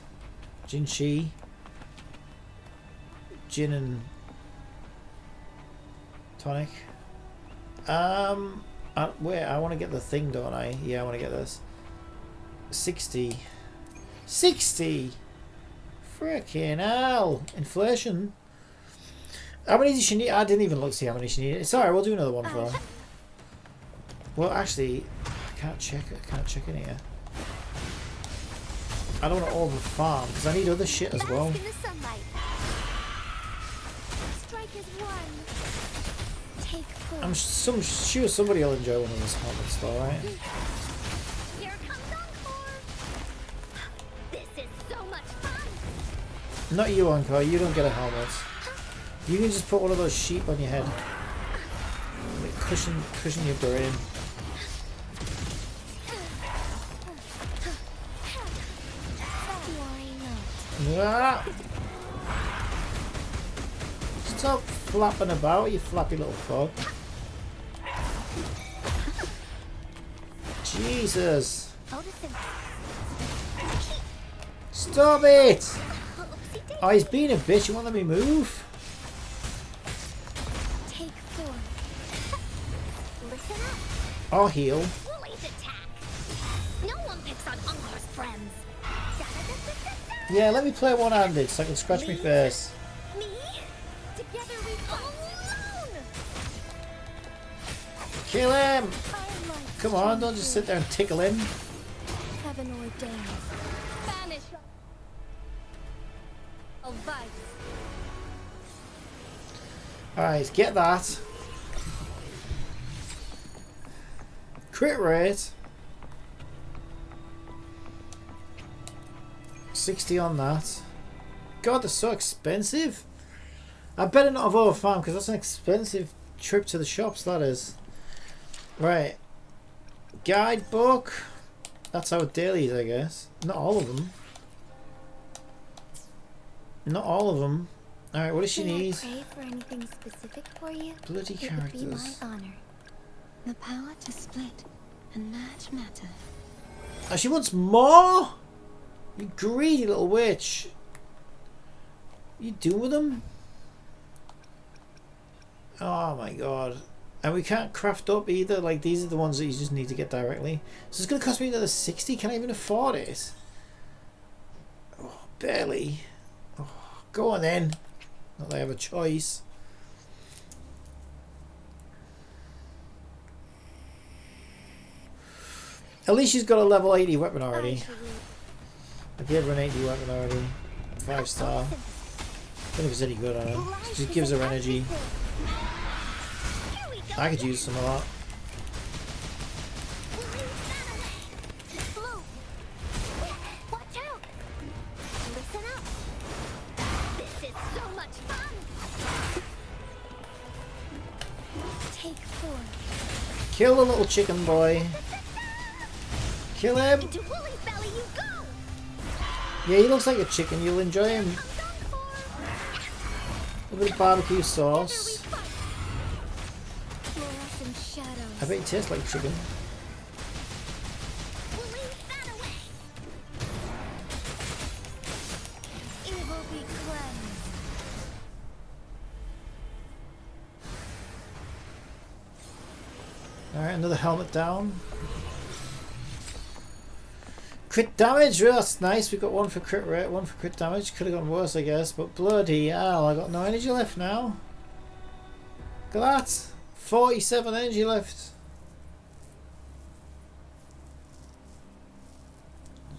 Jin Chi. gin and tonic. Wait, I want to get the thing, don't I? Yeah, I want to get this. 60. 60! Frickin' hell! Inflation. How many does she need? I didn't even look to see how many she needed. It's alright, we'll do another one for her. Well, actually, I can't check in here. I don't want to over farm because I need other shit as well. Bask in the sunlight. Strike as one. Take four. I'm sure somebody will enjoy one of those helmets though, right? Here comes Encore. This is so much fun. Not you, Encore. You don't get a helmet. You can just put one of those sheep on your head. Like cushion your brain. Why not? Ah! Stop flapping about, you flappy little frog. Jesus! Stop it! Oh, he's being a bitch. You won't let me move? Take four. Listen up. I'll heal. Bullies attack. No one picks on Encore's friends. Yeah, let me play one-handed so I can scratch my face. Me? Together we alone. Kill him! I like Come on, don't just sit there and tickle him. heaven ordained. Banish all vice. Alright, get that. Crit rate. 60 on that. God, they're so expensive. I better not have overfarmed because that's an expensive trip to the shops, that is. Right. Guidebook. That's our dailies, I guess. Not all of them. Not all of them. Alright, what does she May I need? pray for anything specific for you? Bloody It would be my characters. honor. The power to split and merge matter. Oh, she wants more? You greedy little witch. What you doing with them? Oh my god. And we can't craft up either. Like, these are the ones that you just need to get directly. So it's going to cost me another 60. Can I even afford it? Oh, barely. Oh, go on then. Not that I have a choice. At least she's got a level 80 weapon already. I gave her an 80 weapon already. 5-star. Don't know if it's any good on her. It just gives her energy. I could use some of that. Watch out! Listen up. This is so much fun. Take four. Kill the little chicken boy. Kill him. Into Woolly's belly you go. Yeah, he looks like a chicken. You'll enjoy him. A bit of barbecue sauce. Fluorescent shadows. I bet he tastes like chicken. Woolly that away. Evil be cleansed. Alright, another helmet down. Crit damage, oh, that's nice. We got one for crit rate, one for crit damage. Could have gone worse, I guess, but bloody hell, I got no energy left now. Look at that, 47 energy left.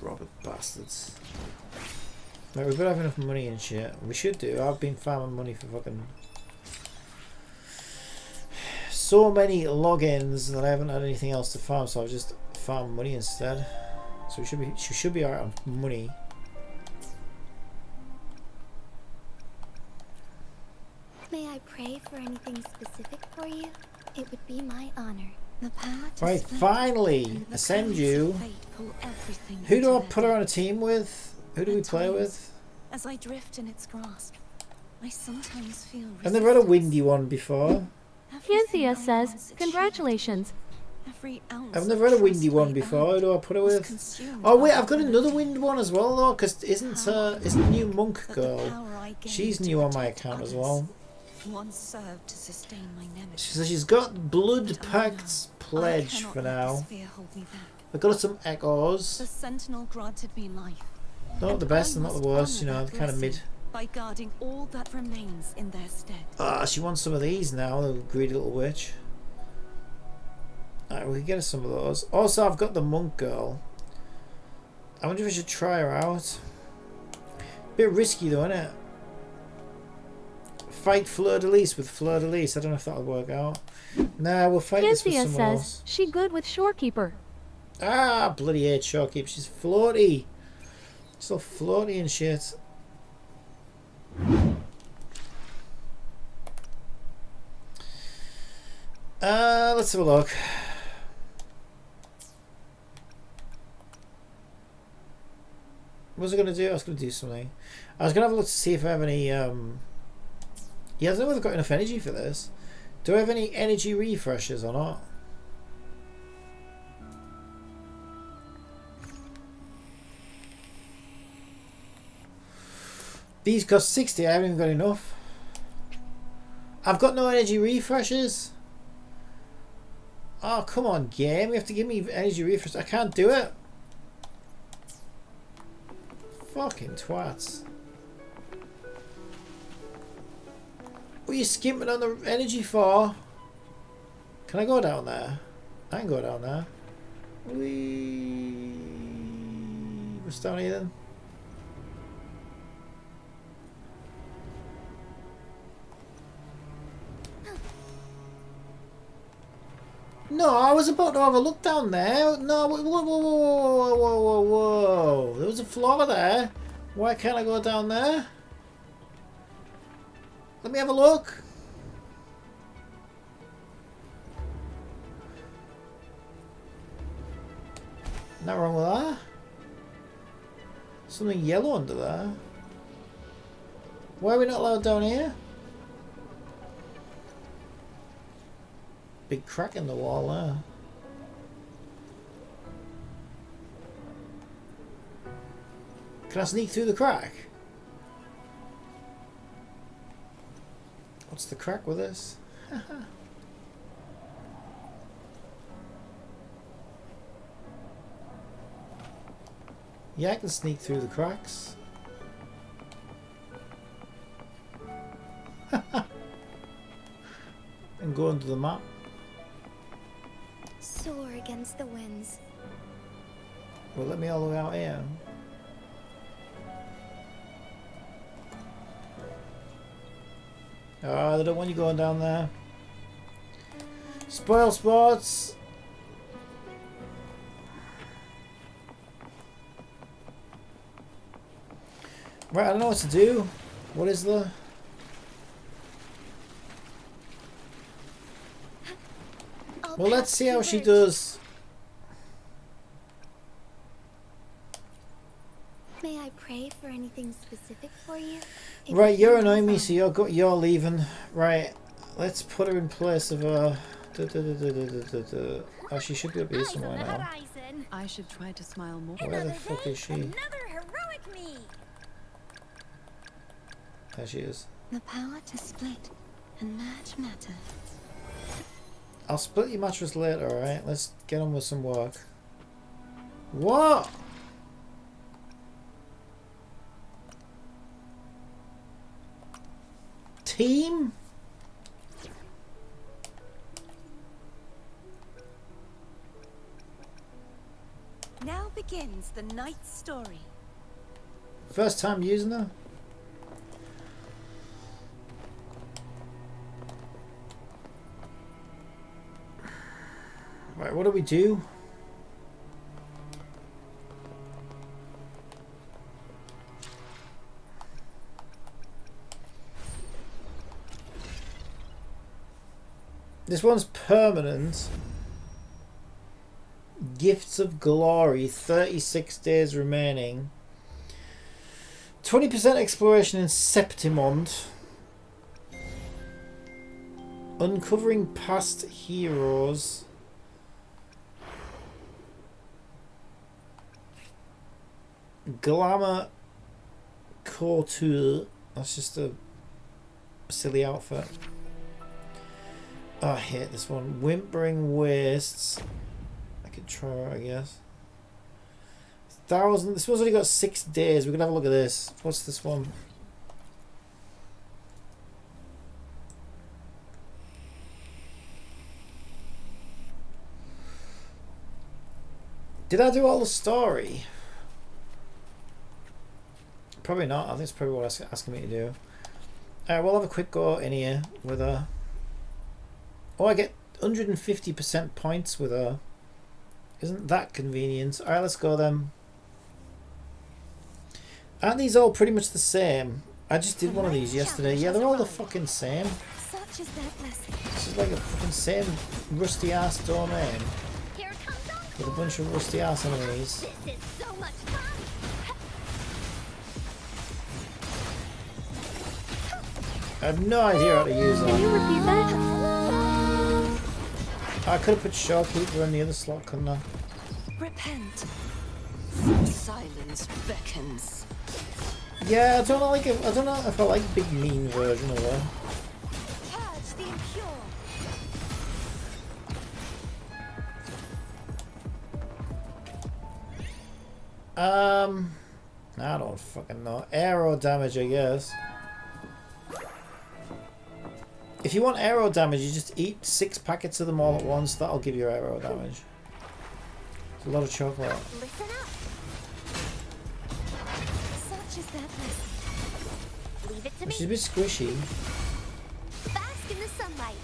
Robert bastards. Right, we better have enough money and shit. We should do. I've been farming money for fucking so many logins that I haven't had anything else to farm, so I've just farmed money instead. So she should be alright on money. May I pray for anything specific for you? It would be my honor. The power to Right, split finally, and the ascend currents you. of fate pull everything Who do I into put their her on a team with? Who do we At play times, with? As I drift in its grasp, I sometimes feel I've never had a resistance. windy one before. Everything Cynthia I says, was achieved. congratulations. Every ounce I've of never had a trust windy one I before. Who earned do I put it was with? consumed Oh by wait, the I've got belief another wind one as well though. Because isn't the monk that the girl? power I gained She's to new on my protect account as others well. once served to sustain my nemesis. She's got blood But oh pacts no, I pledged cannot for let this now. fear hold me back. I've got some The echoes. Sentinel granted me life. Not and the best and I not the must worst. You honor know, that kind of mid. blessing by guarding all that remains in their stead. Ah, she wants some of these now. The greedy little witch. Alright, we can get her some of those. Also, I've got the monk girl. I wonder if I should try her out. Bit risky though, isn't it? Fight Fleur de Lis with Fleur de Lis. I don't know if that'll work out. Nah, we'll fight this with Cynthia someone says else. she good with Shorekeeper. Ah, bloody hate Shorekeeper. She's floaty. So floaty and shit. Let's have a look. What was I going to do? I was going to do something. I was going to have a look to see if I have any... Yeah, I don't know if I've got enough energy for this. Do I have any energy refreshers or not? These cost 60. I haven't even got enough. I've got no energy refreshers. Oh, come on, game. You have to give me energy refreshers. I can't do it. Fucking twats. What are you skimping on the energy for? Can I go down there? I can go down there. What's down here then? No, I was about to have a look down there. No, whoa, whoa, whoa, whoa, whoa, whoa, whoa. There was a floor there. Why can't I go down there? Let me have a look. Not wrong with that. Something yellow under there. Why are we not allowed down here? Big crack in the wall there. Can I sneak through the crack? What's the crack with this? Yeah, I can sneak through the cracks. And go under the map. Soar against the winds. Well, let me all the way out here. Oh, they don't want you going down there. Spoil sports. Right, I don't know what to do. What is the... Well, let's see how she does. May I pray for anything specific for you? Right, you're annoying me, so you're leaving. Right, let's put her in place of her. Oh, she should be up here somewhere now. I should try to smile more. Where the fuck is she? Another heroic me. There she is. The power to split and merge matter. I'll split your mattress later, alright? Let's get on with some work. What? Team? Now begins the night's story. First time using her? Right, what do we do? This one's permanent. Gifts of Glory, 36 days remaining. 20% exploration in Septimond. Uncovering past heroes. Glamour Couture. That's just a silly outfit. Oh, I hate this one. Whimpering Waists. I could try her, I guess. 1,000. This one's only got 6 days. We can have a look at this. What's this one? Did I do all the story? Probably not. I think it's probably what it's asking me to do. Alright, we'll have a quick go in here with her. Oh, I get 150% points with her. Isn't that convenient? Alright, let's go then. Aren't these all pretty much the same? I just did one of these yesterday. Yeah, they're all the fucking same. Such is their blessing. This is like a fucking same rusty ass domain Here comes with a bunch of rusty ass enemies. This is so much fun. I have no idea how to use Can you them. repeat that? I could have put Showkeeper in the other slot, couldn't I? Repent. Silence beckons. Yeah, I don't know. I don't know if I like big mean version of her. Purge the impure. I don't fucking know. Arrow damage, I guess. If you want arrow damage, you just eat 6 packets of them all at once. That'll give you arrow damage. It's a lot of chocolate. Listen up. Such is their blessing. Leave it to She's me. a bit squishy. Bask in the sunlight.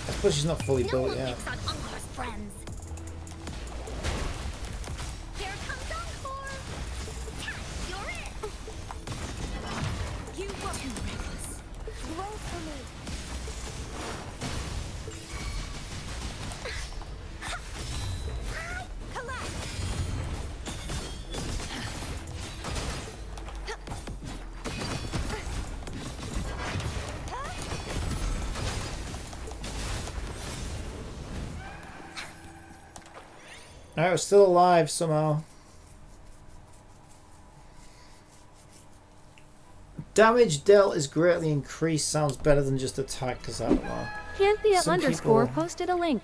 I suppose she's not fully No built one yet. picks on Ankor's friends. Here comes Ankor. You're it. You were too reckless. Roll for me. Collapse. Alright, we're still alive somehow. Damage dealt is greatly increased. Sounds better than just attack, because I don't know. Canthea Some underscore people- posted a link.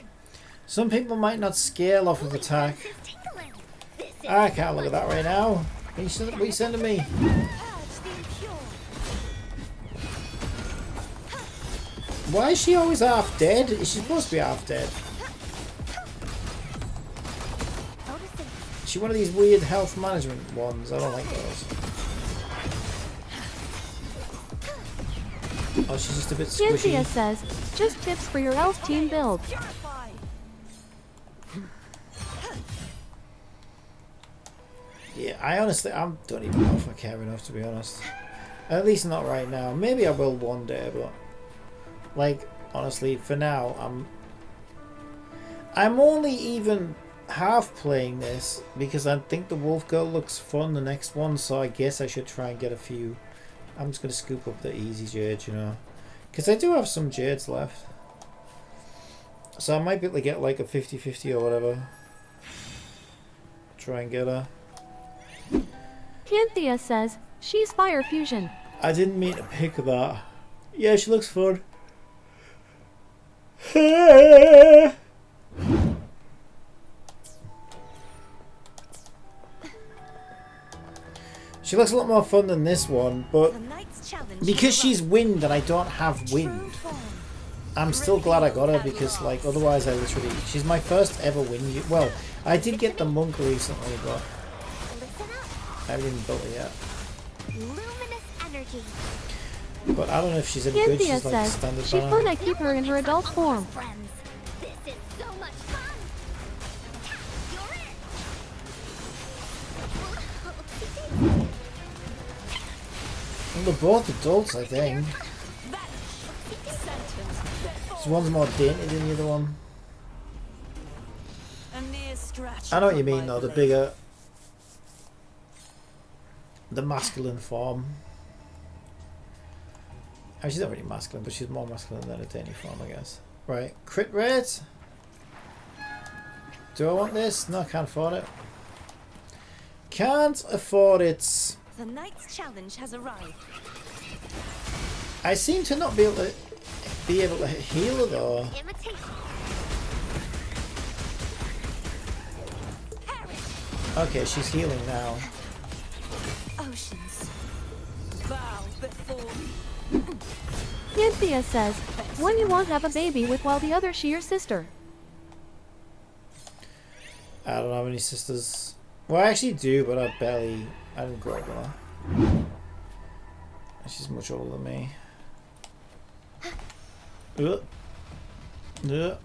Some people might not scale off of attack. This is tingling. This is I can't look at that right now. What are you sending me? Purge the impure. Why is she always half dead? Is she supposed to be half dead? Noticing. Is she one of these weird health management ones? I don't like those. Oh, she's just a bit Canthea squishy. says, just tips for your elf team build. Purify. Yeah, I don't even know if I care enough, to be honest. At least not right now. Maybe I will one day, but like honestly, for now, I'm only even half playing this because I think the Wolf Girl looks fun, the next one. So I guess I should try and get a few. I'm just gonna scoop up the easy jade, you know, because I do have some jades left. So I might be able to get like a 50-50 or whatever. Try and get her. Canthea says, she's fire fusion. I didn't mean to pick that. Yeah, she looks fun. She looks a lot more fun than this one, but The knight's challenge. because she's wind and I don't have wind, I'm still glad I got her because like otherwise I literally... She's my first ever wind... Well, I did get the monk recently, but Listen up. I haven't even built it yet. Luminous energy. But I don't know if she's any good. Canthea She's like a says, standard she's banner. fun I keep her in her adult form. Friends. This is so much fun. You're it. Well, they're both adults, I think. So one's more dainty than the other one. A mere scratch. I know what you from mean my though, the blade. bigger... The masculine form. I mean, she's not really masculine, but she's more masculine than a dainty form, I guess. Right, crit rate? Do I want this? No, I can't afford it. can't afford it. The night's challenge has arrived. I seem to not be able to heal her though. Imitation. Okay, she's healing now. Oceans, bow before me. Cynthia says, one you won't have a baby with while the other she your sister. I don't have any sisters. Well, I actually do, but I didn't grow up with her. She's much older than me. Yeah.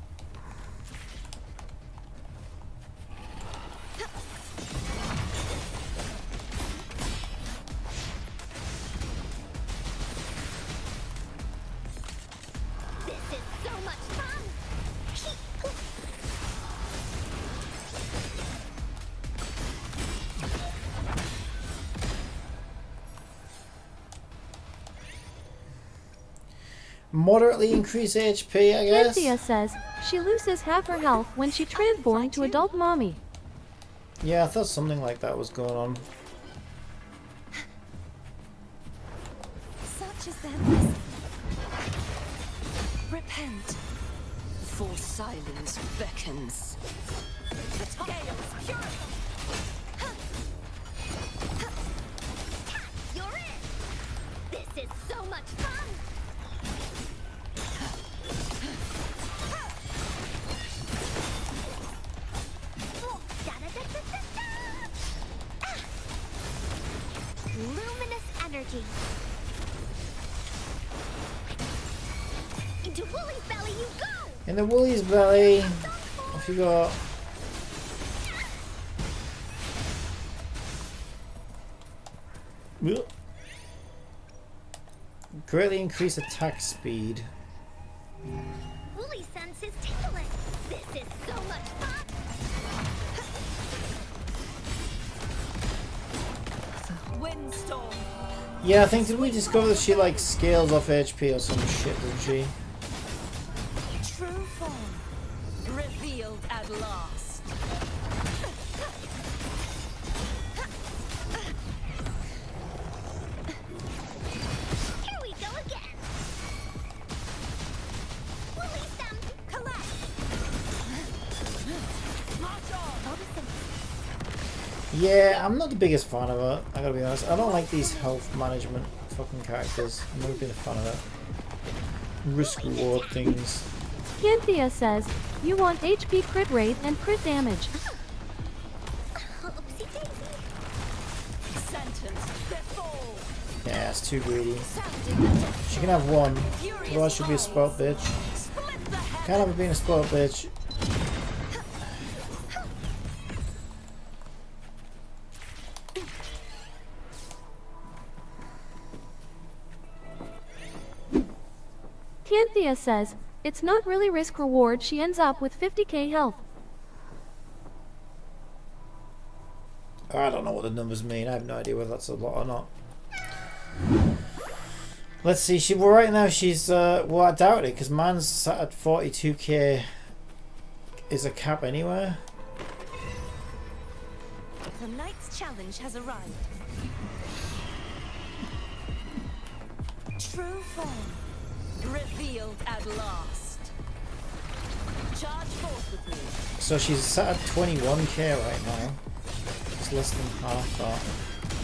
This is so much fun. Moderately increase HP, I guess. Cynthia says, she loses half her health when she transforms to adult mommy. Yeah, I thought something like that was going on. Such is their blessing. Repent, for silence beckons. The gales purify. You're in. This is so much fun. Luminous energy. Into Wooly's belly you go! In the Woolly's belly, off you go. Greatly increase attack speed. Wooly senses tingling. This is so much fun. Windstorm. Yeah, I think did we discover that she like scales off HP or some shit, didn't she? True form revealed at last. Here we go again. Wooly them. Collect. March on. Noticing. Yeah, I'm not the biggest fan of her, I gotta be honest. I don't like these health management fucking characters. I've never been a fan of it. Risk reward things. Cynthia says, you want HP crit rate and crit damage. Oopsie daisy. Sentence before. Yeah, it's too greedy. Sounding the death. She can have one. Furious Otherwise she'll be a spoiled bitch. Split the head. Can't have her being a spoiled bitch. Cynthia says, it's not really risk reward, she ends up with 50k health. I don't know what the numbers mean. I have no idea whether that's a lot or not. Let's see. Well, right now she's well, I doubt it because mine's sat at 42k. Is a cap anywhere? The night's challenge has arrived. True form revealed at last. Charge forth with me. So she's sat at 21k right now. It's less than half that.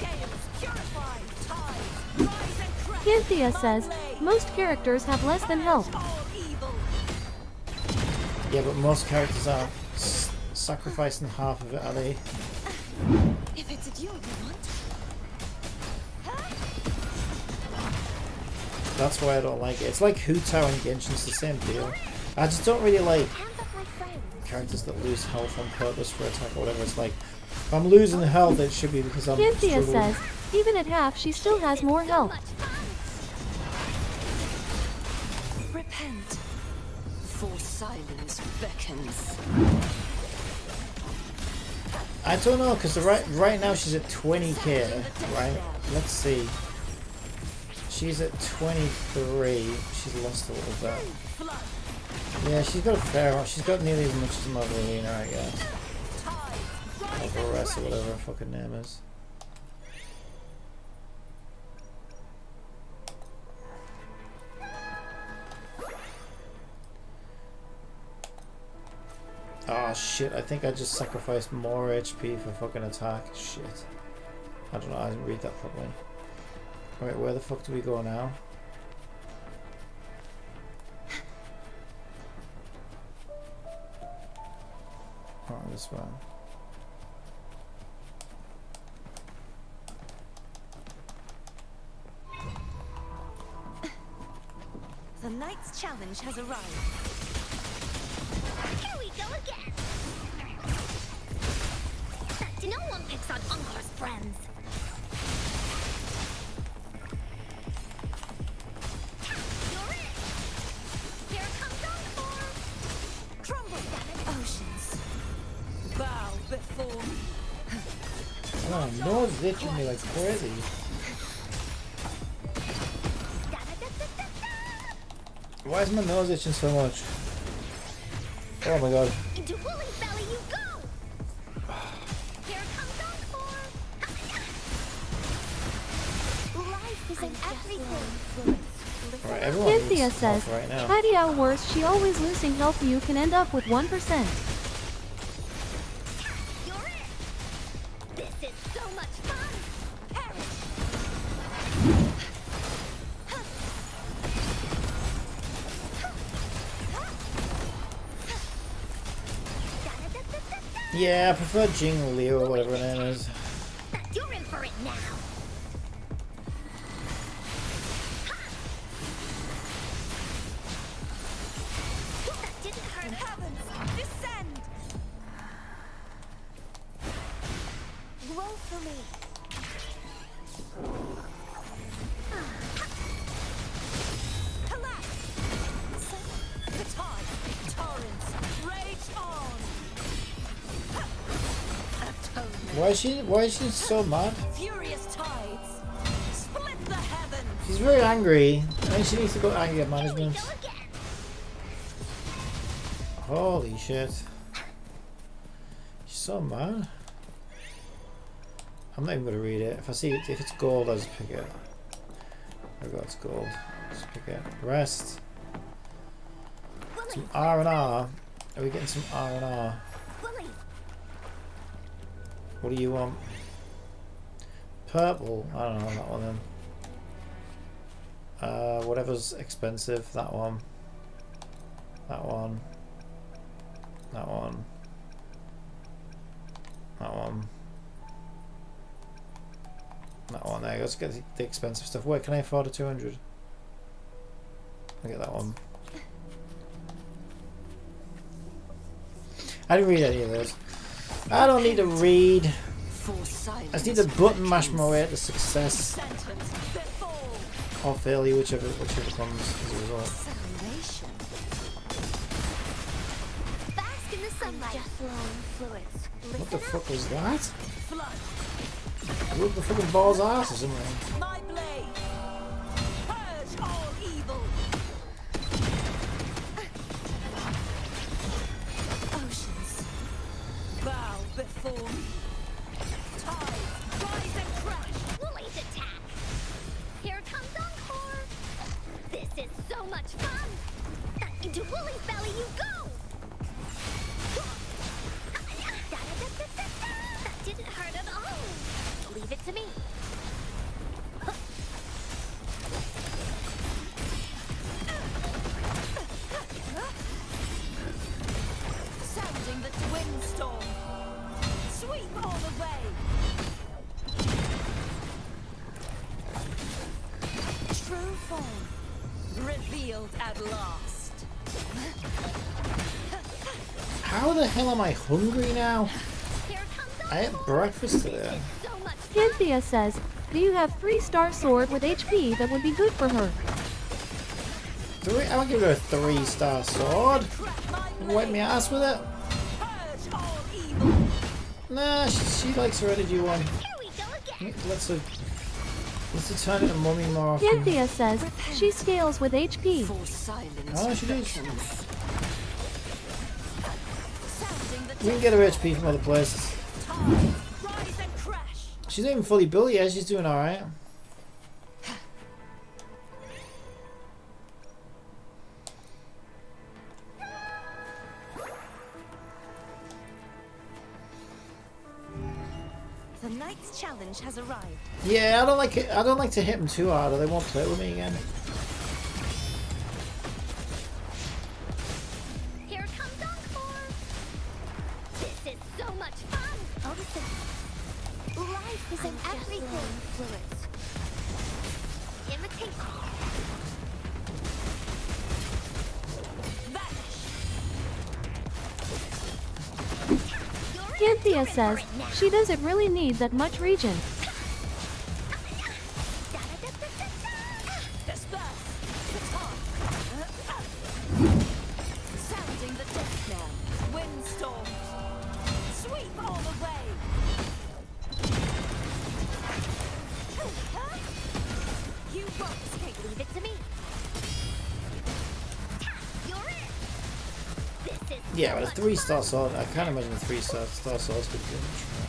Gales purify, tides, rise and crash. Cynthia My says, blade, most characters have less than health. all evil. Yeah, but most characters are sacrificing half of it, are they? If it's a duel you want. That's why I don't like it. It's like Hu Tao and Genshin's the same deal. I just don't really like Hands up, my friend. characters that lose health on purpose for attack or whatever. It's like, if I'm losing health, it should be because I'm Cynthia struggling. says, even at half she still has more So health. much fun. Repent, for silence beckons. I don't know, because right now she's at 20k, right? Let's see. She's at 23. She's lost a little bit. Flood, Yeah, she's got a fair. She's got nearly as much as Marvelina, I guess. tides, rise Or rest or whatever her fucking name is. Oh shit, I think I just sacrificed more HP for fucking attack. Shit. I don't know, I didn't read that properly. Right, where the fuck do we go now? Oh, this way. The knight's challenge has arrived. Here we go again. No one picks on Ungar's friends. You're it. Here comes Encore. Crumble down oceans. Bow before me. Oh, my nose is itching me like crazy. Why is my nose itching so much? Oh my god. Into Woolly's belly you go. Here comes Encore. Life isn't everything. Alright, everyone Cynthia needs says, health right now. Hadia worse, she always losing health, you can end up with 1%. You're it. This is so much fun. Perish. Yeah, I prefer Jing Li or whatever her name is. You're in for it now. That didn't hurt. Heavens, descend! Woefully. Collapse! The tide, torrents, rage on! Atonement. Why is she so mad? Furious tides, split the heavens! She's very angry. I think she needs to go anger management. Go again. Holy shit. She's so mad. I'm not even gonna read it. If I see it, if it's gold, I'll just pick it. There we go, it's gold. Just pick it. Rest. Some R&R. Are we getting some R&R? Willy. What do you want? Purple. I don't know that one then. Whatever's expensive. That one. That one. That one. That one. That one. There you go. Let's get the expensive stuff. Wait, can I afford a 200? I'll get that one. I didn't read any of those. I don't need to read. I just need to button mash my way to success Sentence before or failure, whichever comes as a result. salvation. Bask in the sunlight. Just flowing fluids. What the fuck was that? Flood, Look the fucking ball's ass or something. my blade. Purge all evil. Oceans, bow before me. Tides, rise and crash. Woolly's attack. Here comes Encore. This is so much fun. Into Woolly's belly you go. That didn't hurt at all. Leave it to me. Sounding the twin storm. Sweep all the way. True form revealed at last. How the hell am I hungry now? Here comes I ate breakfast today. so much fun. Cynthia says, do you have 3-star sword with HP that would be good for her? I won't give her a 3-star sword. Crack my And wipe my ass with it. Purge all evil. Nah, she likes her energy one. Here we go again. Let's turn into mummy more often. Cynthia says, she scales with HP. For silence. Oh, she does. Sounding the We can get her HP from other places. tide, Rise and crash. She's not even fully built yet. She's doing alright. The knight's challenge has arrived. Yeah, I don't like it. I don't like to hit them too hard, or they won't play with me again. Here comes Encore. This is so much fun. Oh, listen. Life is in everything. Fluids. Imitate. Cynthia says she doesn't really need that much regen. Disperse. Sounding the death knell. Windstorm. Sweep all the way. You won't escape. Leave it to me. You're it. This is Yeah, so but a much 3-star sword. I can't imagine a 3-star swords could do much more.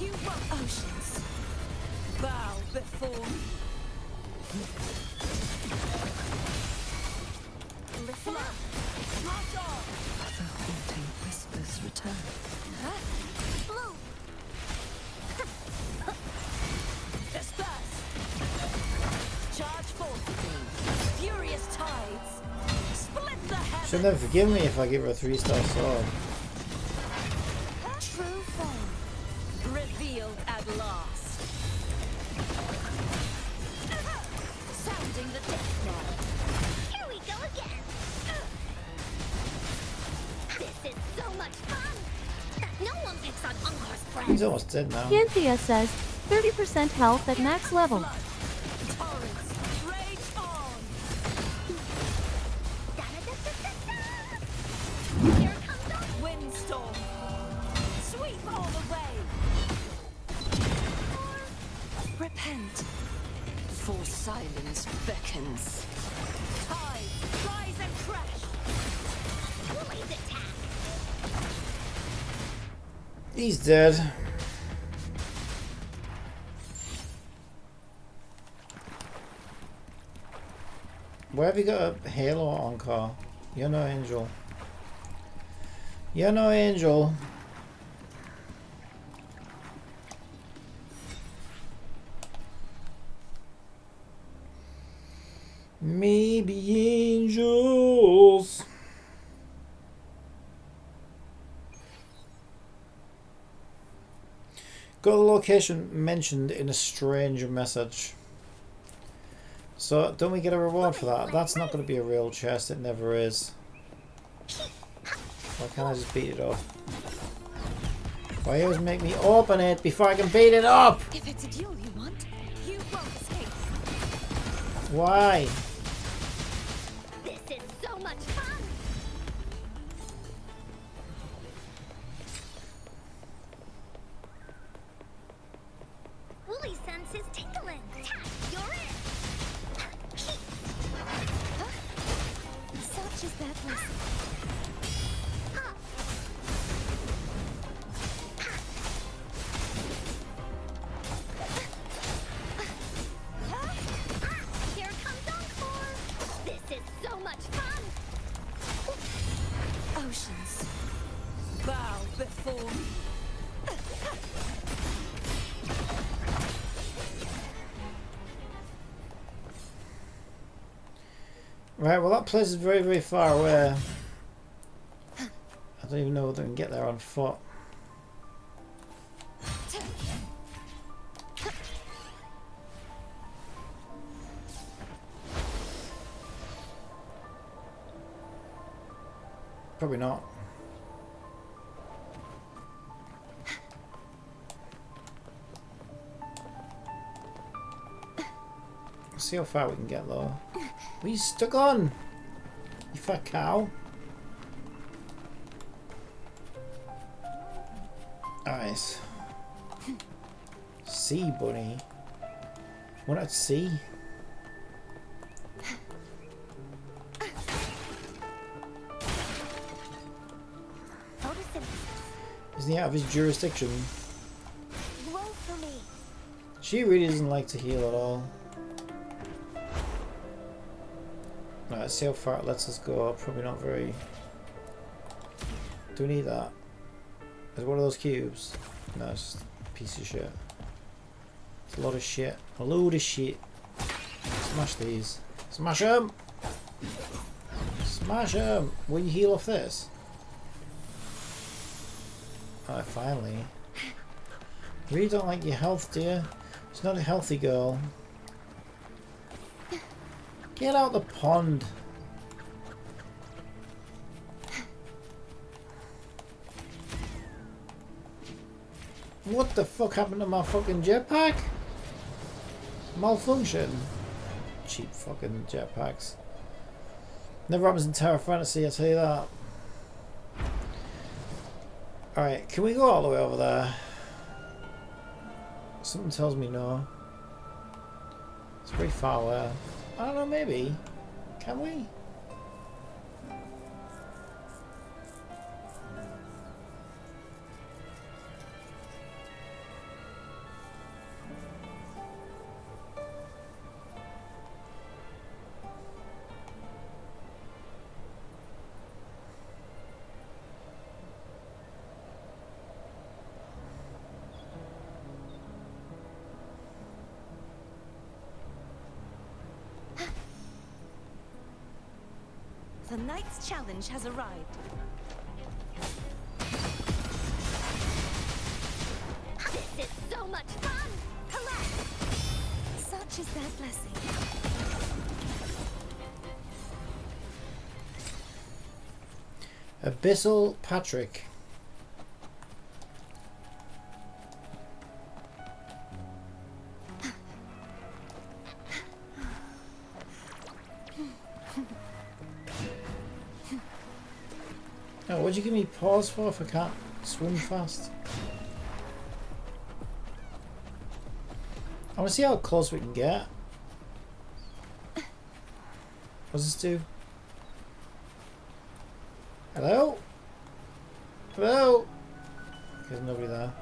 You won't. Oceans. Bow before me. Listen up. March on. The haunting whispers return. blue. Disperse. Charge forth with me. Furious tides. Split the heavens. She'll never forgive me if I give her a 3-star sword. True form. Revealed at last. Sounding the death knell. Here we go again. This is so much fun. No one picks on Encore's friends. He's almost dead now. Cynthia says 30% health at max level. Torrents. Rage on. Here comes the Windstorm. Sweep all the way. Repent. For silence beckons. Tides. Rise and crash. Woolies attack. He's dead. Where have you got a Halo or Encore? You're no angel. You're no angel. Maybe angels. Got the location mentioned in a strange message. So don't we get a reward for that? That's not going to be a real chest. It never is. Why can't I just beat it up? Why always make me open it before I can beat it up? If it's a duel you want, you won't escape. Why? This is so much fun. Wooly sense is tingling. You're it. Such is their blessing. Here comes Encore. This is so much fun. Oceans. Bow before me. Right, well that place is very, very far away. I don't even know whether I can get there on foot. Probably not. Let's see how far we can get though. What are you stuck on? You fat cow. Nice. Sea bunny. What at sea? Isn't he out of his jurisdiction? Roll for me. She really doesn't like to heal at all. Right, let's see how far it lets us go. Probably not very. Do we need that? Is it one of those cubes? No, it's just a piece of shit. It's a lot of shit. A load of shit. Smash these. Smash them! Smash them! Will you heal off this? Oh, finally. Really don't like your health, dear. It's not a healthy girl. Get out the pond. What the fuck happened to my fucking jetpack? Malfunction. Cheap fucking jetpacks. Never happens in Terra Fantasy, I tell you that. Alright, can we go all the way over there? Something tells me no. It's pretty far away. I don't know, maybe. Can we? The knight's challenge has arrived. This is so much fun! Collect! Such is their blessing. Abyssal Patrick. Oh, what'd you give me pause for if I can't swim fast? I want to see how close we can get. What's this do? Hello? Hello? There's nobody there.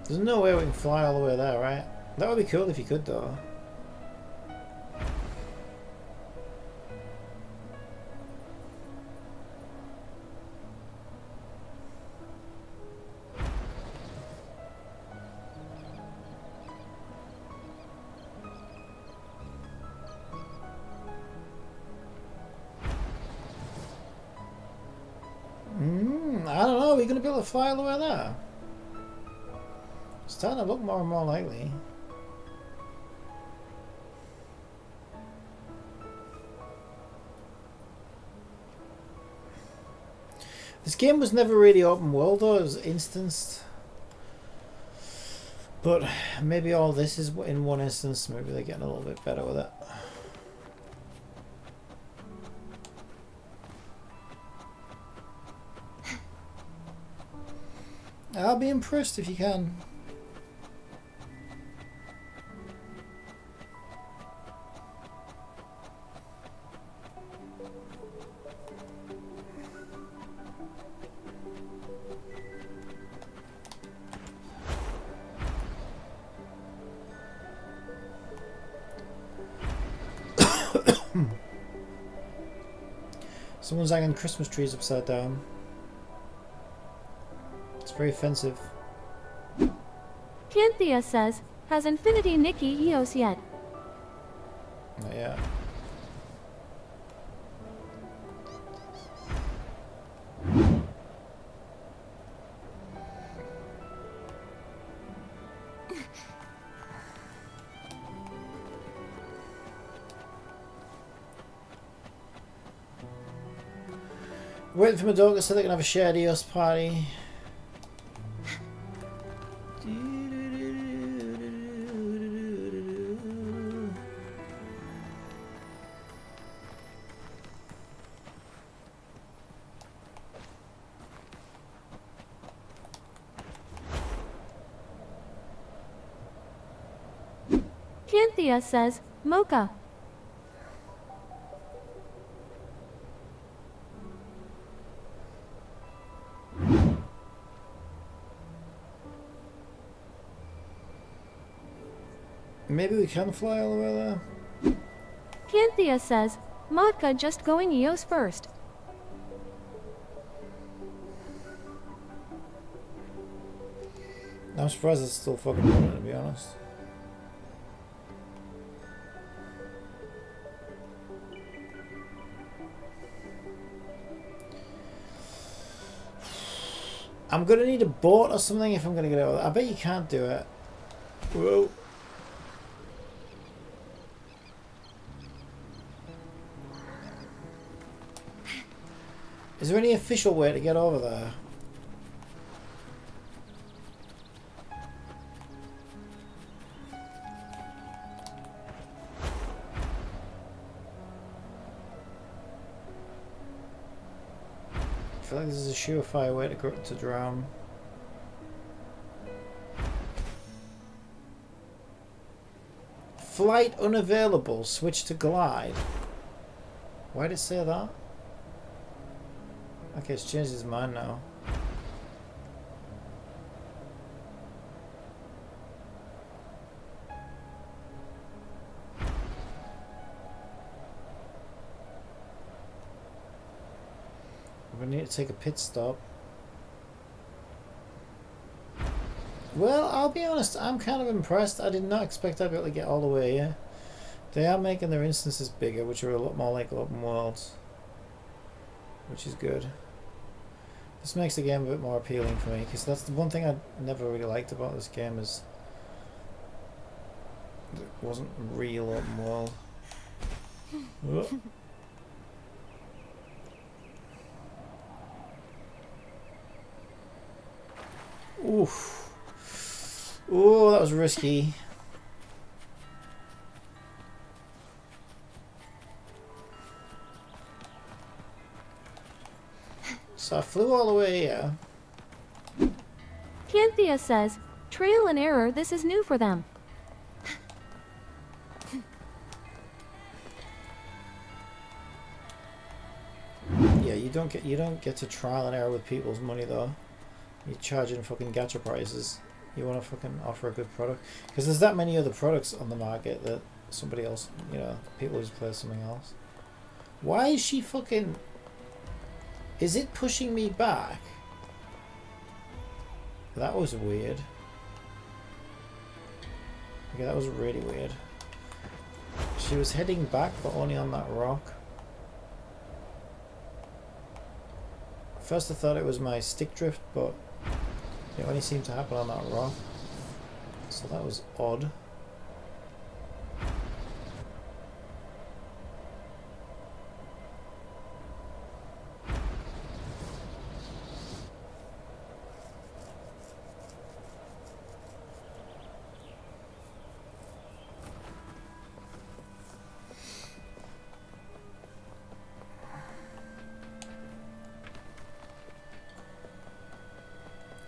There's no way we can fly all the way there, right? That would be cool if you could, though. I don't know, are we going to be able to fly all the way there? It's starting to look more and more likely. This game was never really open world though, it was instanced. But maybe all this is in one instance, maybe they're getting a little bit better with it. I'll be impressed if you can. Someone's hanging Christmas trees upside down. It's very offensive. Cynthia says, has Infinity Nikki EOS yet? Not yet. Waiting for my daughter so they can have a shared EOS party. Cynthia says, Mocha. Maybe we can fly all the way there. Canthea says, Modka just going EOS first. I'm surprised it's still fucking running, to be honest. I'm gonna need a boat or something if I'm gonna get out. I bet you can't do it. Whoa. Is there any official way to get over there? I feel like this is a surefire way to drown. Flight unavailable. Switch to glide. Why did it say that? Okay, it's changed his mind now. We need to take a pit stop. Well, I'll be honest, I'm kind of impressed. I did not expect I'd be able to get all the way here. They are making their instances bigger, which are a lot more like open worlds, which is good. This makes the game a bit more appealing for me, because that's the one thing I never really liked about this game is it wasn't real open world. Oh. Oof. Oh, that was risky. So I flew all the way here. Canthea says, trial and error, this is new for them. Yeah, you don't get to trial and error with people's money though. You're charging fucking gacha prices. You want to fucking offer a good product because there's that many other products on the market that somebody else, you know, people just play something else. Why is she fucking? Is it pushing me back? That was weird. Okay, that was really weird. She was heading back, but only on that rock. First I thought it was my stick drift, but it only seemed to happen on that rock. So that was odd.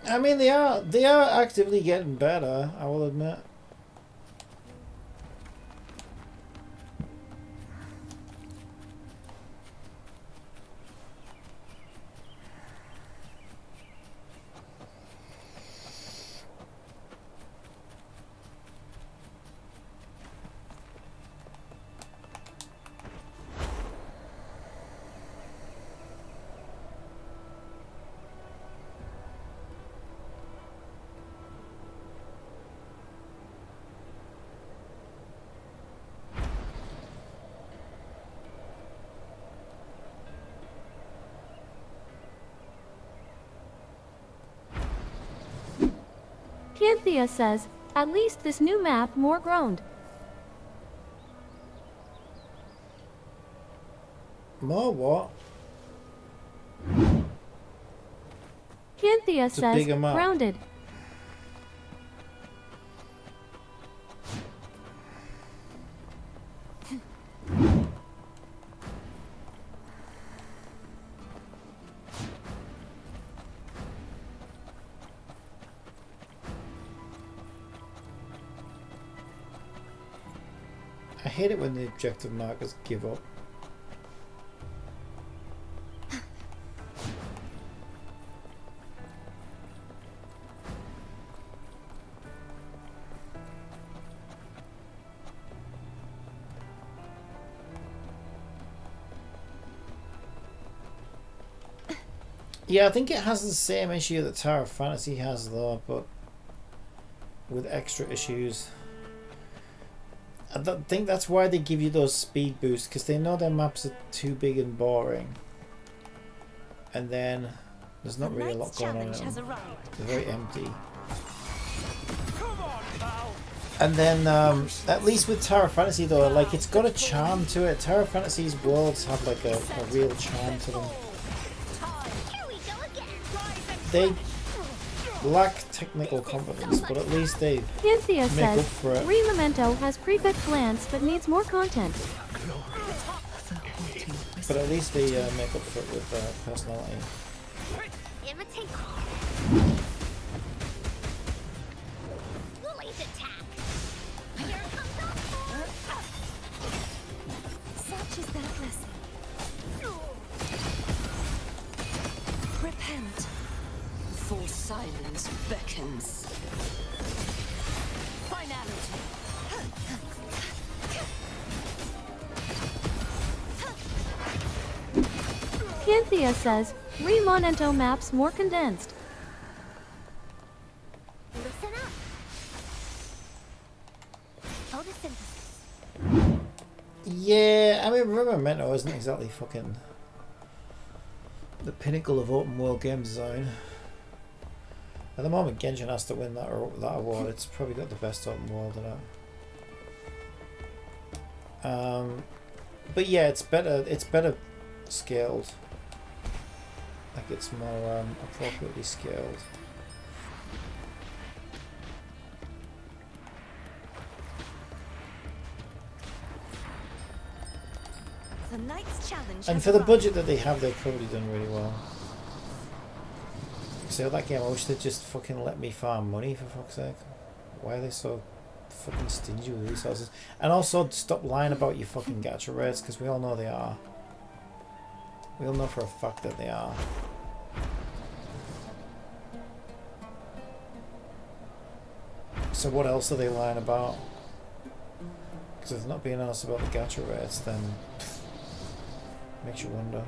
I mean, they are actively getting better, I will admit. Canthea says, at least this new map more groaned. More what? Canthea a says, bigger map. grounded. I hate it when the objective markers give up. Yeah, I think it has the same issue that Tower of Fantasy has though, but with extra issues. I think that's why they give you those speed boosts, because they know their maps are too big and boring. And then there's not really a lot going on in them. They're very empty. And then, at least with Tower of Fantasy though, like it's got a charm to it. Tower of Fantasy's worlds have like a real charm to them. Here we go again. They lack technical competence, but at least they Cynthia make up says, for it. Re-Memento has prefect plans but needs more content. The haunting whisper. But at least they make up for it with personality. Imitate. Lily's attack. Here comes the Such is their blessing. Repent. For silence beckons. Finality. Cynthia says, Re-Memento maps more condensed. Listen up. Photosynthesis. Yeah, I mean, Memento isn't exactly fucking the pinnacle of open world game design. At the moment, Genshin has to win that award. It's probably got the best open world in it. But yeah, it's better. It's better scaled. Like it's more appropriately scaled. The night's challenge. And has for the arrived. budget that they have, they've probably done really well. So that game, I wish they'd just fucking let me farm money for fuck's sake. Why are they so fucking stingy with resources? And also stop lying about your fucking gacha rates, because we all know they are. We all know for a fact that they are. So what else are they lying about? Because if they're not being honest about the gacha rates, then makes you wonder.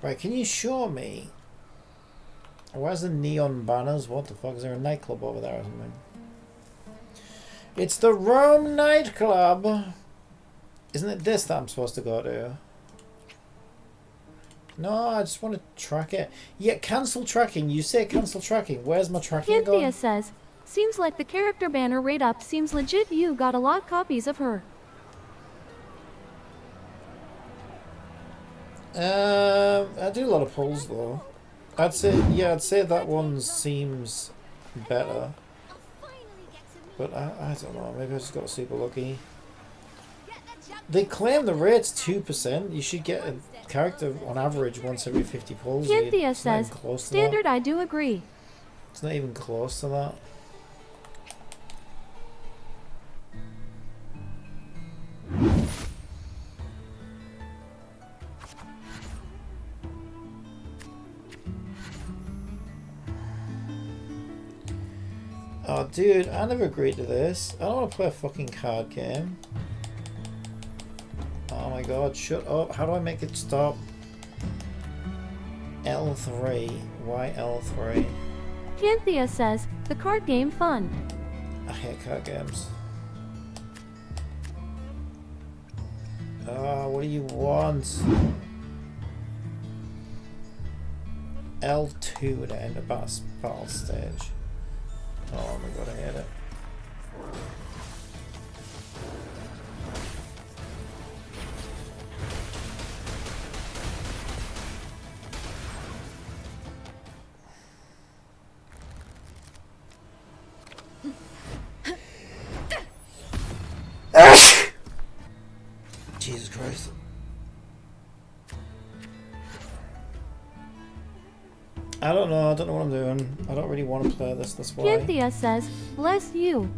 Right, can you show me? Where's the neon banners? What the fuck? Is there a nightclub over there or something? It's the Rome nightclub! Isn't it this that I'm supposed to go to? No, I just want to track it. Yeah, cancel tracking. You say cancel tracking. Where's my tracking Cynthia going? says, seems like the character banner rate up seems legit. You got a lot copies of her. I do a lot of pulls though. I'd say, yeah, I'd say that one seems better. I'll finally get to meet But I don't know, maybe I just got super lucky. They claim the rate's 2%. You should get a character on average once every 50 pulls. Cynthia It's not even says, close to standard that. I do agree. It's not even close to that. Oh, dude, I never agreed to this. I don't want to play a fucking card game. Oh my god, shut up. How do I make it stop? L3. Why L3? Cynthia says, the card game fun. I hate card games. Oh, what do you want? L2 to end a battle stage. Oh my god, I hate it. Jesus Christ. I don't know what I'm doing. I don't really want to play this, that's why. Cynthia says, bless you.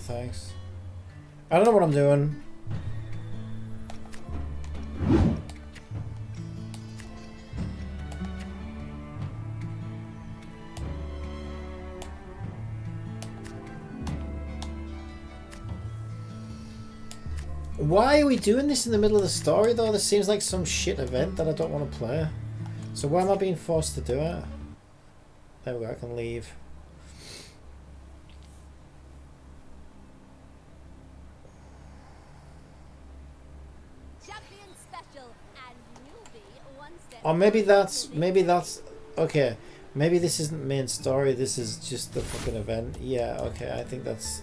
Thanks. I don't know what I'm doing. Why are we doing this in the middle of the story though? This seems like some shit event that I don't want to play. So why am I being forced to do it? There we go, I can leave. Champion special and newbie one step. Or maybe that's okay. Maybe this isn't main story, this is just the fucking event. Yeah, okay, I think that's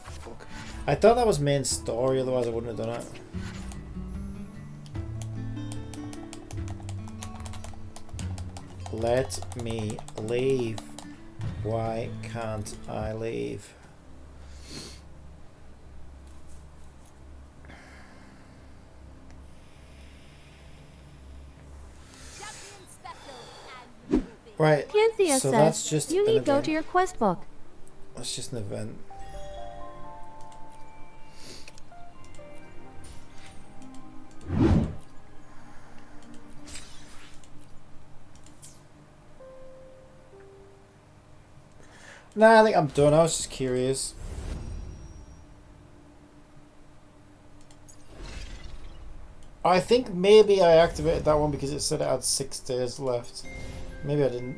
fuck. I thought that was main story, otherwise I wouldn't have done it. Let me leave. Why can't I leave? Champion special and newbie. Right, Cynthia so that's says, just you an need go event. to your quest book. That's just an event. Nah, I think I'm done. I was just curious. I think maybe I activated that one because it said it had 6 days left. Maybe I didn't.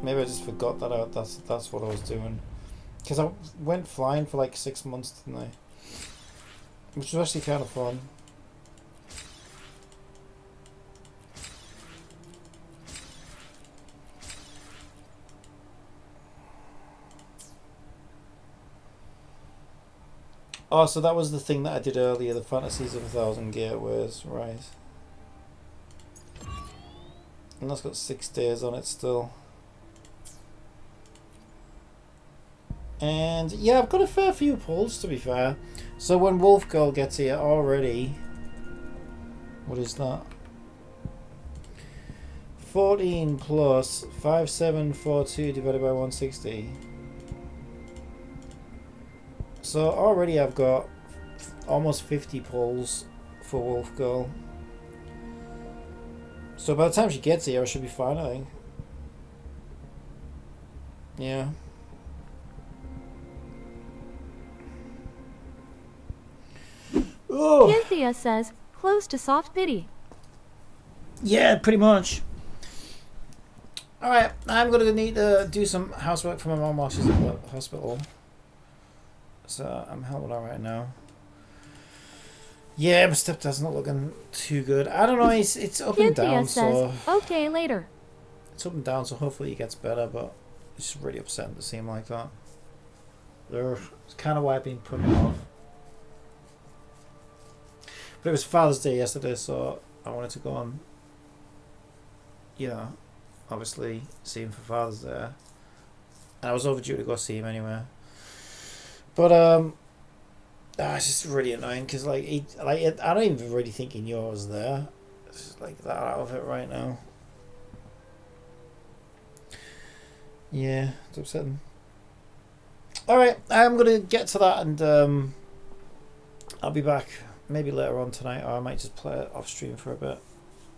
Maybe I just forgot that out. That's what I was doing. Because I went flying for like 6 months, didn't I? Which was actually kind of fun. Oh, so that was the thing that I did earlier, the Fantasies of 1,000 Gateways, right. And that's got 6 days on it still. And yeah, I've got a fair few pulls to be fair. So when Wolf Girl gets here already, what is that? 14 plus 5742 divided by 160. So already I've got almost 50 pulls for Wolf Girl. So by the time she gets here, I should be fine, I think. Yeah. Oh. Cynthia says, close to soft pity. Yeah, pretty much. Alright, I'm gonna need to do some housework for my mom while she's at the hospital. So I'm helping her right now. Yeah, my stepdad's not looking too good. I don't know, it's up and Cynthia down, says, so okay, later. it's up and down, so hopefully he gets better, but it's really upsetting to see him like that. It's kind of why I've been putting it off. But it was Father's Day yesterday, so I wanted to go on, you know, obviously see him for Father's Day. And I was overdue to go see him anyway. But it's just really annoying because like I don't even really think he knew I was there. It's just like that out of it right now. Yeah, it's upsetting. All right, I'm gonna get to that and I'll be back maybe later on tonight, or I might just play it off stream for a bit.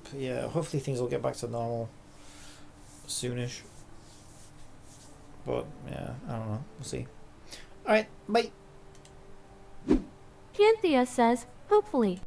But yeah, hopefully things will get back to normal soonish. But yeah, I don't know. We'll see. Alright, bye. Cynthia says, hopefully.